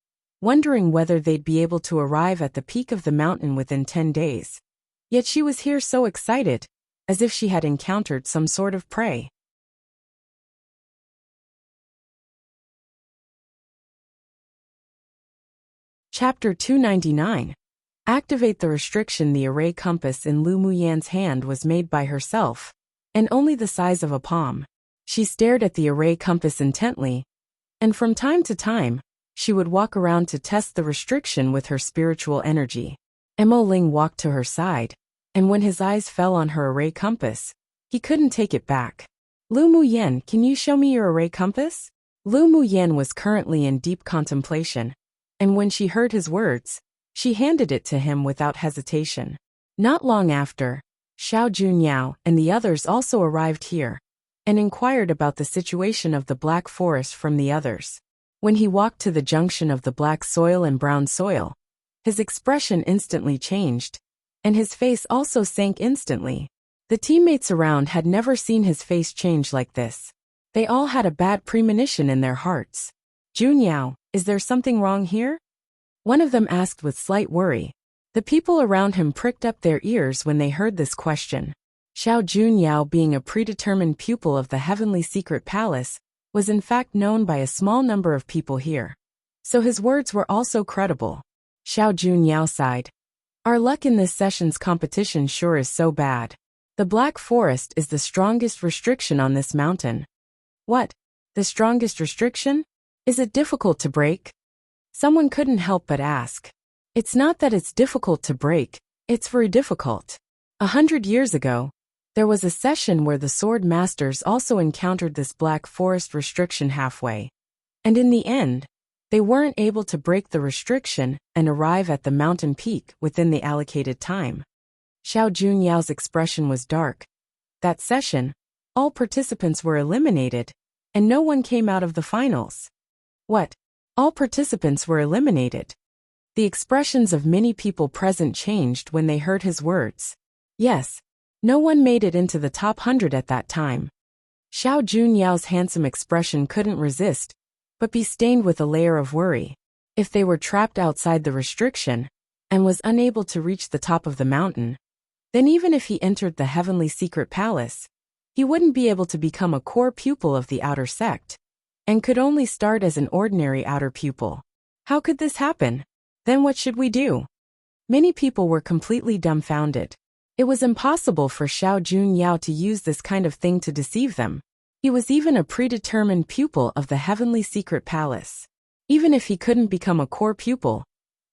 wondering whether they'd be able to arrive at the peak of the mountain within 10 days. Yet she was here so excited, as if she had encountered some sort of prey. Chapter 299. Activate the restriction. The array compass in Lu Muyan's hand was made by herself, and only the size of a palm. She stared at the array compass intently, and from time to time, she would walk around to test the restriction with her spiritual energy. Mo Ling walked to her side, and when his eyes fell on her array compass, he couldn't take it back. Lu Muyan, can you show me your array compass? Lu Muyan was currently in deep contemplation, and when she heard his words, she handed it to him without hesitation. Not long after, Xiao Junyao and the others also arrived here, and inquired about the situation of the black forest from the others. When he walked to the junction of the black soil and brown soil, his expression instantly changed, and his face also sank instantly. The teammates around had never seen his face change like this. They all had a bad premonition in their hearts. Junyao, is there something wrong here? One of them asked with slight worry. The people around him pricked up their ears when they heard this question. Xiao Junyao, being a predetermined pupil of the Heavenly Secret Palace, was in fact known by a small number of people here. So his words were also credible. Xiao Junyao sighed. Our luck in this session's competition sure is so bad. The Black Forest is the strongest restriction on this mountain. What? The strongest restriction? Is it difficult to break? Someone couldn't help but ask. It's not that it's difficult to break, it's very difficult. 100 years ago, there was a session where the sword masters also encountered this Black Forest restriction halfway. And in the end, they weren't able to break the restriction and arrive at the mountain peak within the allocated time. Xiao Junyao's expression was dark. That session, all participants were eliminated, and no one came out of the finals. What? All participants were eliminated. The expressions of many people present changed when they heard his words. Yes, no one made it into the top 100 at that time. Xiao Junyao's handsome expression couldn't resist, but be stained with a layer of worry. If they were trapped outside the restriction, and was unable to reach the top of the mountain, then even if he entered the Heavenly Secret Palace, he wouldn't be able to become a core pupil of the outer sect, and could only start as an ordinary outer pupil. How could this happen? Then what should we do? Many people were completely dumbfounded. It was impossible for Xiao Junyao to use this kind of thing to deceive them. He was even a predetermined pupil of the Heavenly Secret Palace. Even if he couldn't become a core pupil,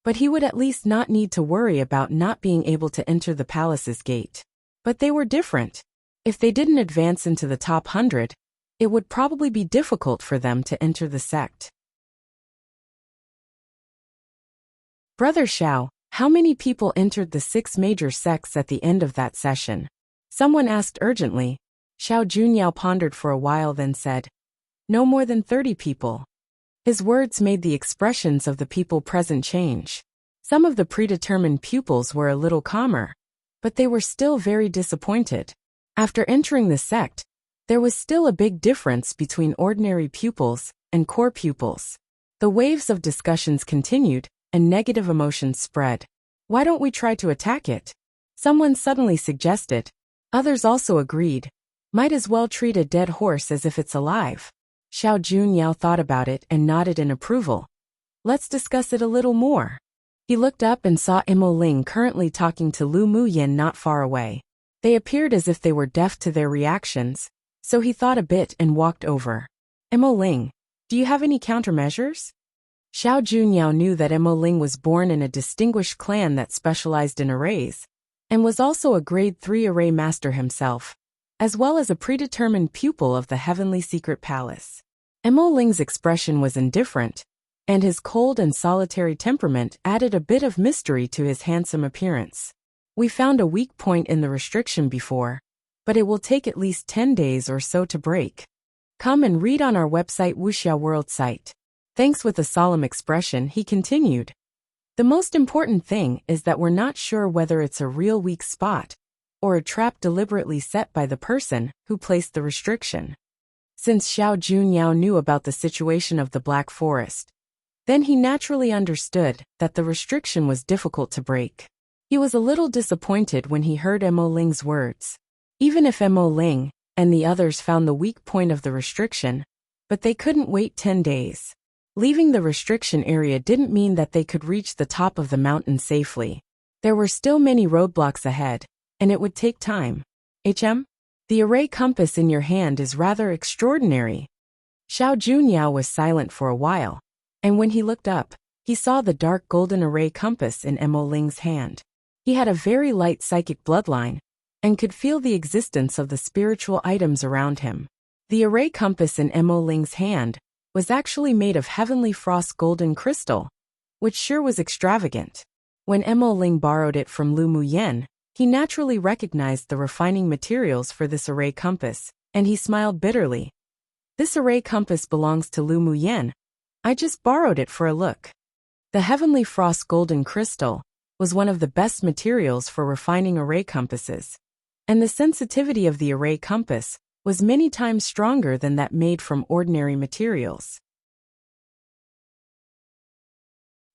but he would at least not need to worry about not being able to enter the palace's gate. But they were different. If they didn't advance into the top 100, it would probably be difficult for them to enter the sect. Brother Xiao, how many people entered the 6 major sects at the end of that session? Someone asked urgently. Xiao Junyao pondered for a while, then said, no more than 30 people. His words made the expressions of the people present change. Some of the predetermined pupils were a little calmer, but they were still very disappointed. After entering the sect, there was still a big difference between ordinary pupils and core pupils. The waves of discussions continued, and negative emotions spread. Why don't we try to attack it? Someone suddenly suggested. Others also agreed. Might as well treat a dead horse as if it's alive. Xiao Junyao thought about it and nodded in approval. Let's discuss it a little more. He looked up and saw Mo Ling currently talking to Lu Muyin not far away. They appeared as if they were deaf to their reactions, so he thought a bit and walked over. Mo Ling, do you have any countermeasures? Xiao Junyao knew that Mo Ling was born in a distinguished clan that specialized in arrays, and was also a grade 3 array master himself. as well as a predetermined pupil of the heavenly secret palace. Mo Ling's expression was indifferent, and his cold and solitary temperament added a bit of mystery to his handsome appearance. We found a weak point in the restriction before, but it will take at least 10 days or so to break. Come and read on our website Wuxia World site. Thanks. With a solemn expression, he continued. The most important thing is that we're not sure whether it's a real weak spot or a trap deliberately set by the person who placed the restriction. Since Xiao Junyao knew about the situation of the Black Forest, then he naturally understood that the restriction was difficult to break. He was a little disappointed when he heard Mo Ling's words. Even if Mo Ling and the others found the weak point of the restriction, but they couldn't wait 10 days. Leaving the restriction area didn't mean that they could reach the top of the mountain safely. There were still many roadblocks ahead, and it would take time. The array compass in your hand is rather extraordinary. Xiao Junyao was silent for a while, and when he looked up, he saw the dark golden array compass in Mo Ling's hand. He had a very light psychic bloodline, and could feel the existence of the spiritual items around him. The array compass in Mo Ling's hand was actually made of heavenly frost golden crystal, which sure was extravagant. When Mo Ling borrowed it from Lu Muyen, he naturally recognized the refining materials for this array compass, and he smiled bitterly. This array compass belongs to Lu Muyen. I just borrowed it for a look. The heavenly frost golden crystal was one of the best materials for refining array compasses, and the sensitivity of the array compass was many times stronger than that made from ordinary materials.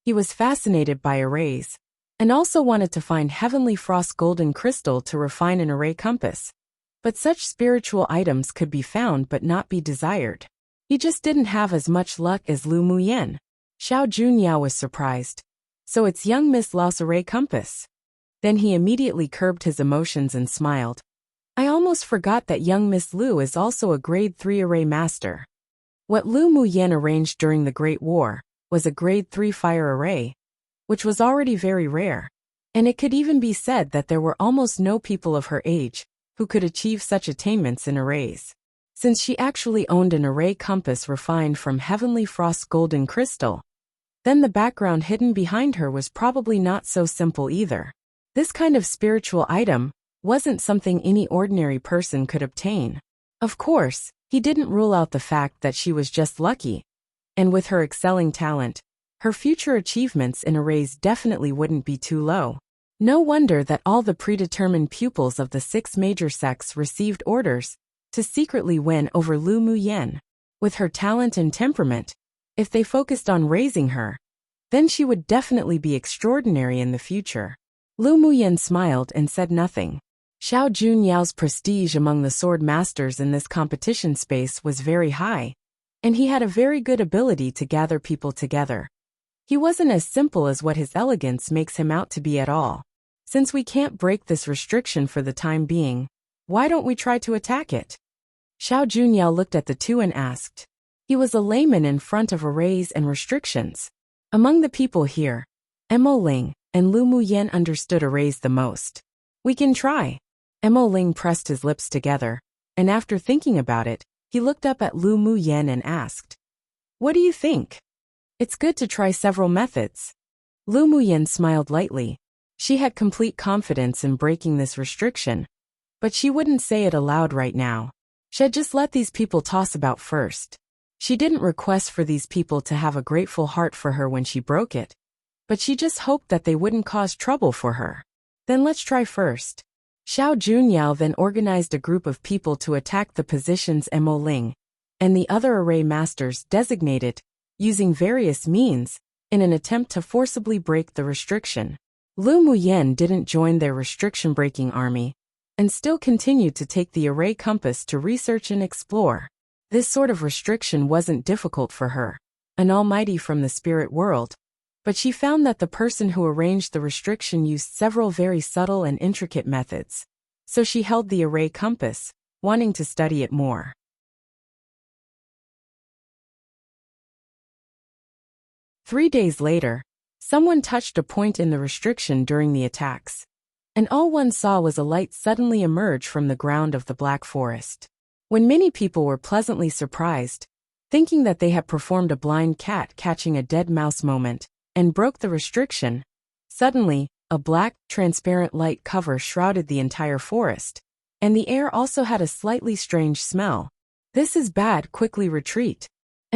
He was fascinated by arrays, and also wanted to find heavenly frost golden crystal to refine an array compass. But such spiritual items could be found but not be desired. He just didn't have as much luck as Lu Muyen. Xiao Junyao was surprised. So it's young Miss Lao's array compass. Then he immediately curbed his emotions and smiled. I almost forgot that young Miss Lu is also a grade 3 array master. What Lu Muyen arranged during the Great War was a grade 3 fire array, which was already very rare, and it could even be said that there were almost no people of her age who could achieve such attainments in arrays. Since she actually owned an array compass refined from heavenly frost golden crystal, then the background hidden behind her was probably not so simple either. This kind of spiritual item wasn't something any ordinary person could obtain. Of course, he didn't rule out the fact that she was just lucky, and with her excelling talent, her future achievements in arrays definitely wouldn't be too low. No wonder that all the predetermined pupils of the 6 major sects received orders to secretly win over Lu Muyen. With her talent and temperament, if they focused on raising her, then she would definitely be extraordinary in the future. Lu Muyen smiled and said nothing. Xiao Junyao's prestige among the sword masters in this competition space was very high, and he had a very good ability to gather people together. He wasn't as simple as what his elegance makes him out to be at all. Since we can't break this restriction for the time being, why don't we try to attack it? Xiao Junyao looked at the two and asked. He was a layman in front of arrays and restrictions. Among the people here, Mo Ling and Lu Muyen understood arrays the most. We can try. Mo Ling pressed his lips together, and after thinking about it, he looked up at Lu Muyen and asked, What do you think? It's good to try several methods. Lu Muyen smiled lightly. She had complete confidence in breaking this restriction, but she wouldn't say it aloud right now. She'd just let these people toss about first. She didn't request for these people to have a grateful heart for her when she broke it, but she just hoped that they wouldn't cause trouble for her. Then let's try first. Xiao Junyao then organized a group of people to attack the positions Mo Ling and the other array masters designated, using various means, in an attempt to forcibly break the restriction. Lu Muyen didn't join their restriction-breaking army, and still continued to take the array compass to research and explore. This sort of restriction wasn't difficult for her, an almighty from the spirit world, but she found that the person who arranged the restriction used several very subtle and intricate methods, so she held the array compass, wanting to study it more. Three days later, someone touched a point in the restriction during the attacks, and all one saw was a light suddenly emerge from the ground of the black forest. When many people were pleasantly surprised, thinking that they had performed a blind cat catching a dead mouse moment, and broke the restriction, suddenly, a black, transparent light cover shrouded the entire forest, and the air also had a slightly strange smell. "This is bad, quickly retreat."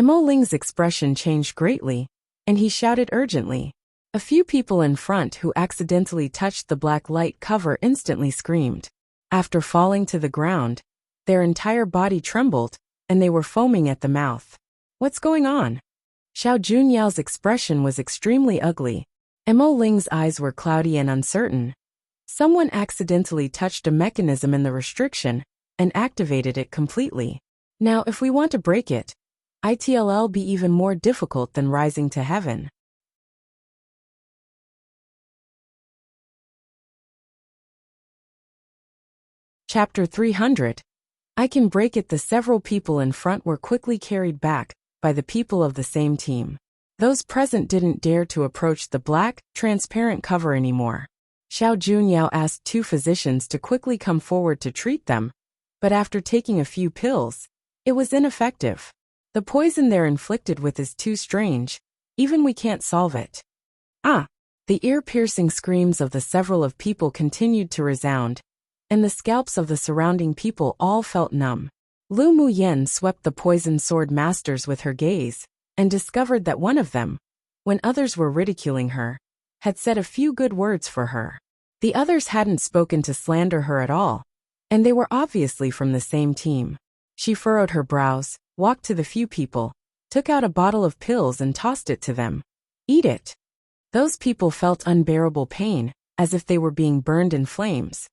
Mo Ling's expression changed greatly, and he shouted urgently. A few people in front who accidentally touched the black light cover instantly screamed. After falling to the ground, their entire body trembled, and they were foaming at the mouth. "What's going on?" Xiao Junyao's expression was extremely ugly. Mo Ling's eyes were cloudy and uncertain. Someone accidentally touched a mechanism in the restriction and activated it completely. Now, if we want to break it, it'll be even more difficult than rising to heaven. Chapter 300. I can break it. The several people in front were quickly carried back by the people of the same team. Those present didn't dare to approach the black, transparent cover anymore. Xiao Junyao asked 2 physicians to quickly come forward to treat them, but after taking a few pills, it was ineffective. The poison they're inflicted with is too strange, even we can't solve it. Ah! The ear-piercing screams of the several of people continued to resound, and the scalps of the surrounding people all felt numb. Lu Muyen swept the poison sword masters with her gaze, and discovered that one of them, when others were ridiculing her, had said a few good words for her. The others hadn't spoken to slander her at all, and they were obviously from the same team. She furrowed her brows, walked to the few people, took out a bottle of pills and tossed it to them. "Eat it." Those people felt unbearable pain, as if they were being burned in flames.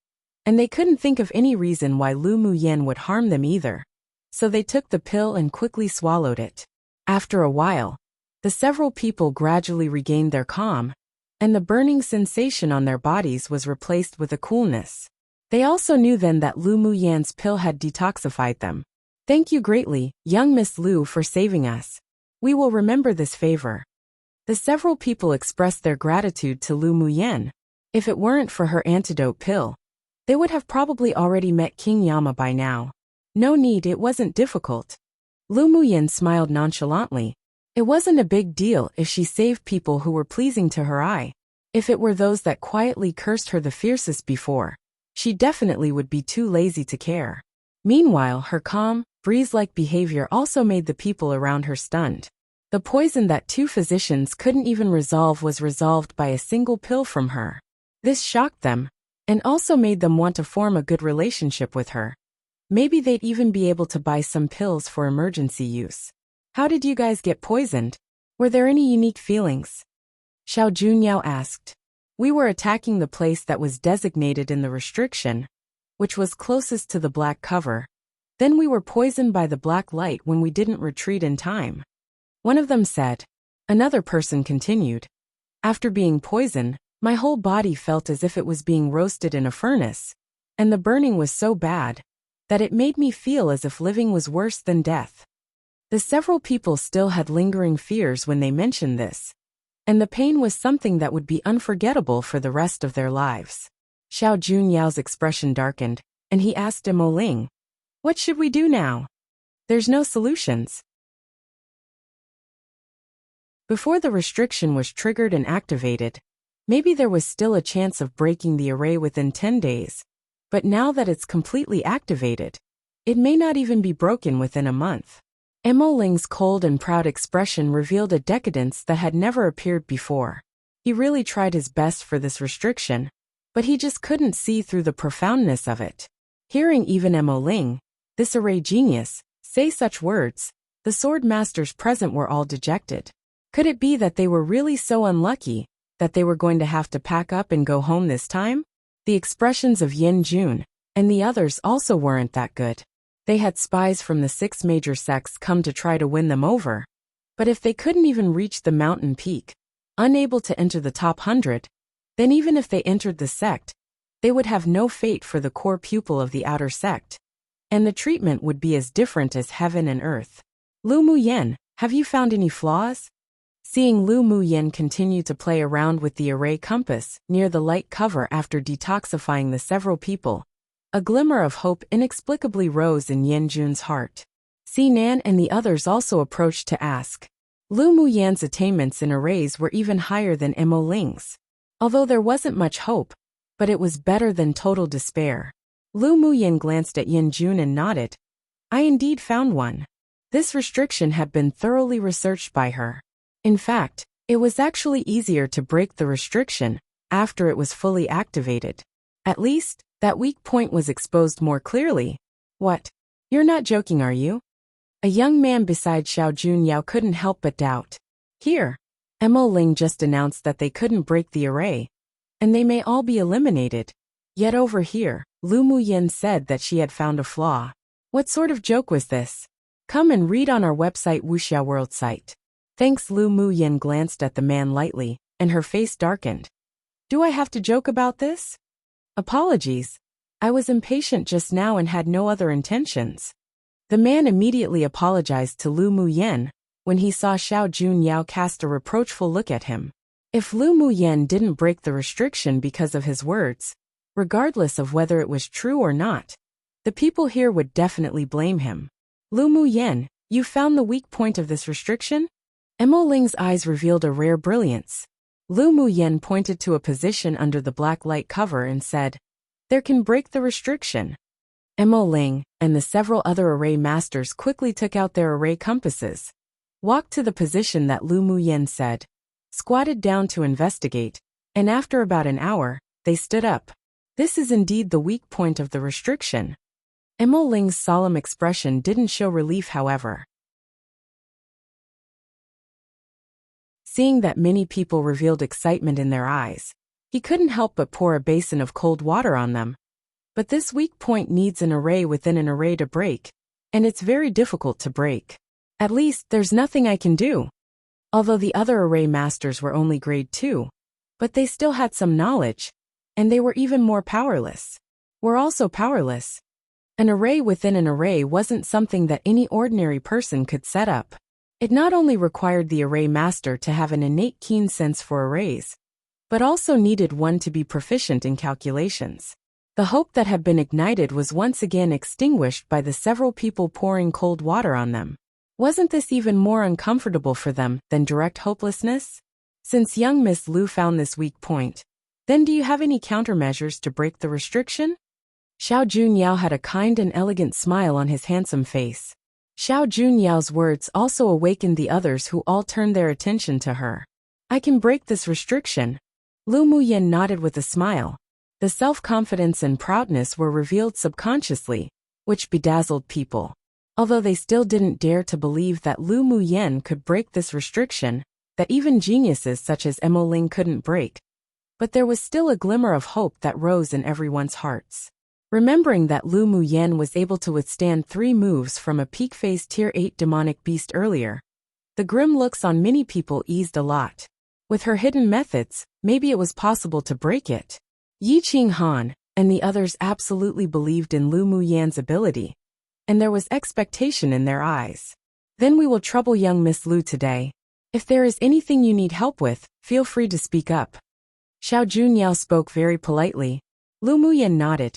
And they couldn't think of any reason why Lu Muyen would harm them either. So they took the pill and quickly swallowed it. After a while, the several people gradually regained their calm, and the burning sensation on their bodies was replaced with a coolness. They also knew then that Lu Muyen's pill had detoxified them. "Thank you greatly, young Miss Lu, for saving us. We will remember this favor." The several people expressed their gratitude to Lu Muyen. If it weren't for her antidote pill, they would have probably already met King Yama by now. No need, it wasn't difficult. Lu Muyen smiled nonchalantly. It wasn't a big deal if she saved people who were pleasing to her eye. If it were those that quietly cursed her the fiercest before, she definitely would be too lazy to care. Meanwhile, her calm, breeze-like behavior also made the people around her stunned. The poison that 2 physicians couldn't even resolve was resolved by a single pill from her. This shocked them, and also made them want to form a good relationship with her. Maybe they'd even be able to buy some pills for emergency use. "How did you guys get poisoned? Were there any unique feelings?" Xiao Junyao asked. "We were attacking the place that was designated in the restriction, which was closest to the black cover. Then we were poisoned by the black light when we didn't retreat in time," one of them said. Another person continued. "After being poisoned, my whole body felt as if it was being roasted in a furnace, and the burning was so bad that it made me feel as if living was worse than death." The several people still had lingering fears when they mentioned this, and the pain was something that would be unforgettable for the rest of their lives. Xiao Junyao's expression darkened, and he asked Mo Ling, "What should we do now? There's no solutions." Before the restriction was triggered and activated, maybe there was still a chance of breaking the array within 10 days, but now that it's completely activated, it may not even be broken within a month. Mo Ling's cold and proud expression revealed a decadence that had never appeared before. He really tried his best for this restriction, but he just couldn't see through the profoundness of it. Hearing even Mo Ling, this array genius, say such words, the sword masters present were all dejected. Could it be that they were really so unlucky that they were going to have to pack up and go home this time? The expressions of Yin Jun and the others also weren't that good. They had spies from the 6 major sects come to try to win them over. But if they couldn't even reach the mountain peak, unable to enter the top 100, then even if they entered the sect, they would have no fate for the core pupil of the outer sect, and the treatment would be as different as heaven and earth. "Lu Muyen, have you found any flaws?" Seeing Lu Muyen continue to play around with the array compass near the light cover after detoxifying the several people, a glimmer of hope inexplicably rose in Yanjun's heart. Sinan and the others also approached to ask. Lu Muyan's attainments in arrays were even higher than Mo Ling's. Although there wasn't much hope, but it was better than total despair. Lu Muyan glanced at Yanjun and nodded. I indeed found one. This restriction had been thoroughly researched by her. In fact, it was actually easier to break the restriction after it was fully activated. At least, that weak point was exposed more clearly. What? You're not joking, are you? A young man beside Xiao Junyao couldn't help but doubt. Here, Mo Ling just announced that they couldn't break the array, and they may all be eliminated. Yet over here, Lu Muyen said that she had found a flaw. What sort of joke was this? Come and read on our website Wuxia World site. Thanks. Lu Muyen glanced at the man lightly, and her face darkened. Do I have to joke about this? Apologies. I was impatient just now and had no other intentions. The man immediately apologized to Lu Muyen when he saw Xiao Junyao cast a reproachful look at him. If Lu Muyen didn't break the restriction because of his words, regardless of whether it was true or not, the people here would definitely blame him. Lu Muyen, you found the weak point of this restriction? Mo Ling's eyes revealed a rare brilliance. Lu Muyen pointed to a position under the black light cover and said, There can break the restriction. Mo Ling and the several other array masters quickly took out their array compasses, walked to the position that Lu Muyen said, squatted down to investigate, and after about an hour, they stood up. This is indeed the weak point of the restriction. Mo Ling's solemn expression didn't show relief, however. Seeing that many people revealed excitement in their eyes, he couldn't help but pour a basin of cold water on them. But this weak point needs an array within an array to break, and it's very difficult to break. At least, there's nothing I can do. Although the other array masters were only grade 2, but they still had some knowledge, and they were even more powerless. We're also powerless. An array within an array wasn't something that any ordinary person could set up. It not only required the array master to have an innate keen sense for arrays, but also needed one to be proficient in calculations. The hope that had been ignited was once again extinguished by the several people pouring cold water on them. Wasn't this even more uncomfortable for them than direct hopelessness? Since young Miss Lu found this weak point, then do you have any countermeasures to break the restriction? Xiao Junyao had a kind and elegant smile on his handsome face. Xiao Junyao's words also awakened the others, who all turned their attention to her. I can break this restriction. Lu Muyen nodded with a smile. The self-confidence and proudness were revealed subconsciously, which bedazzled people. Although they still didn't dare to believe that Lu Muyen could break this restriction, that even geniuses such as Mo Ling couldn't break. But there was still a glimmer of hope that rose in everyone's hearts. Remembering that Lu Muyen was able to withstand 3 moves from a peak phase tier 8 demonic beast earlier, the grim looks on many people eased a lot. With her hidden methods, maybe it was possible to break it. Yi Qinghan and the others absolutely believed in Lu Muyen's ability, and there was expectation in their eyes. Then we will trouble young Miss Lu today. If there is anything you need help with, feel free to speak up. Xiao Junyao spoke very politely. Lu Muyen nodded.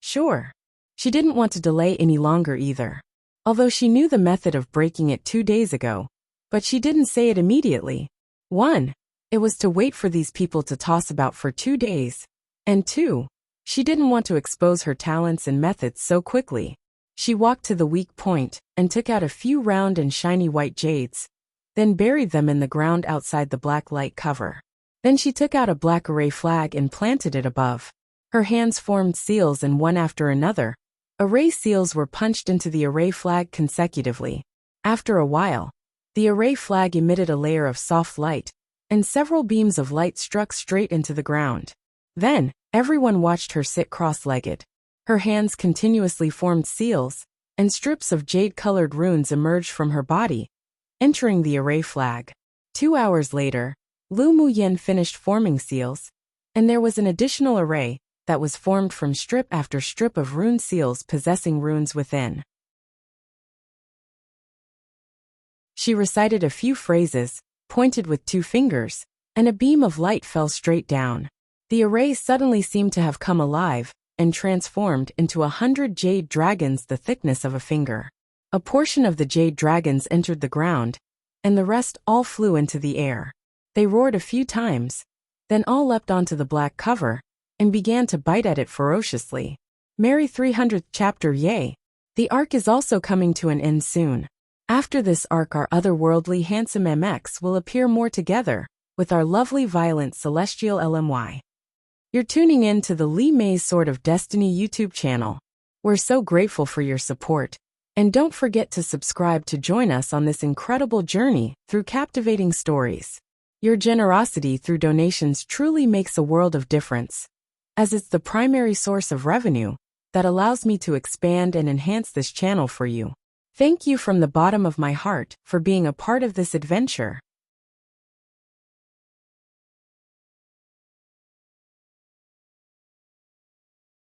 Sure. She didn't want to delay any longer either. Although she knew the method of breaking it 2 days ago, but she didn't say it immediately. 1. It was to wait for these people to toss about for 2 days. And 2. She didn't want to expose her talents and methods so quickly. She walked to the weak point and took out a few round and shiny white jades, then buried them in the ground outside the black light cover. Then she took out a black array flag and planted it above. Her hands formed seals, and one after another, array seals were punched into the array flag consecutively. After a while, the array flag emitted a layer of soft light, and several beams of light struck straight into the ground. Then, everyone watched her sit cross-legged. Her hands continuously formed seals, and strips of jade-colored runes emerged from her body, entering the array flag. 2 hours later, Lu Muyen finished forming seals, and there was an additional array that was formed from strip after strip of rune seals possessing runes within. She recited a few phrases, pointed with 2 fingers, and a beam of light fell straight down. The array suddenly seemed to have come alive and transformed into 100 jade dragons the thickness of a finger. A portion of the jade dragons entered the ground, and the rest all flew into the air. They roared a few times, then all leapt onto the black cover and began to bite at it ferociously. Merry 300th chapter. Yay! The arc is also coming to an end soon. After this arc, our otherworldly handsome MX will appear more together with our lovely violent celestial LMY. You're tuning in to the Lee May's Sword of Destiny YouTube channel. We're so grateful for your support. And don't forget to subscribe to join us on this incredible journey through captivating stories. Your generosity through donations truly makes a world of difference, as it's the primary source of revenue that allows me to expand and enhance this channel for you. Thank you from the bottom of my heart for being a part of this adventure.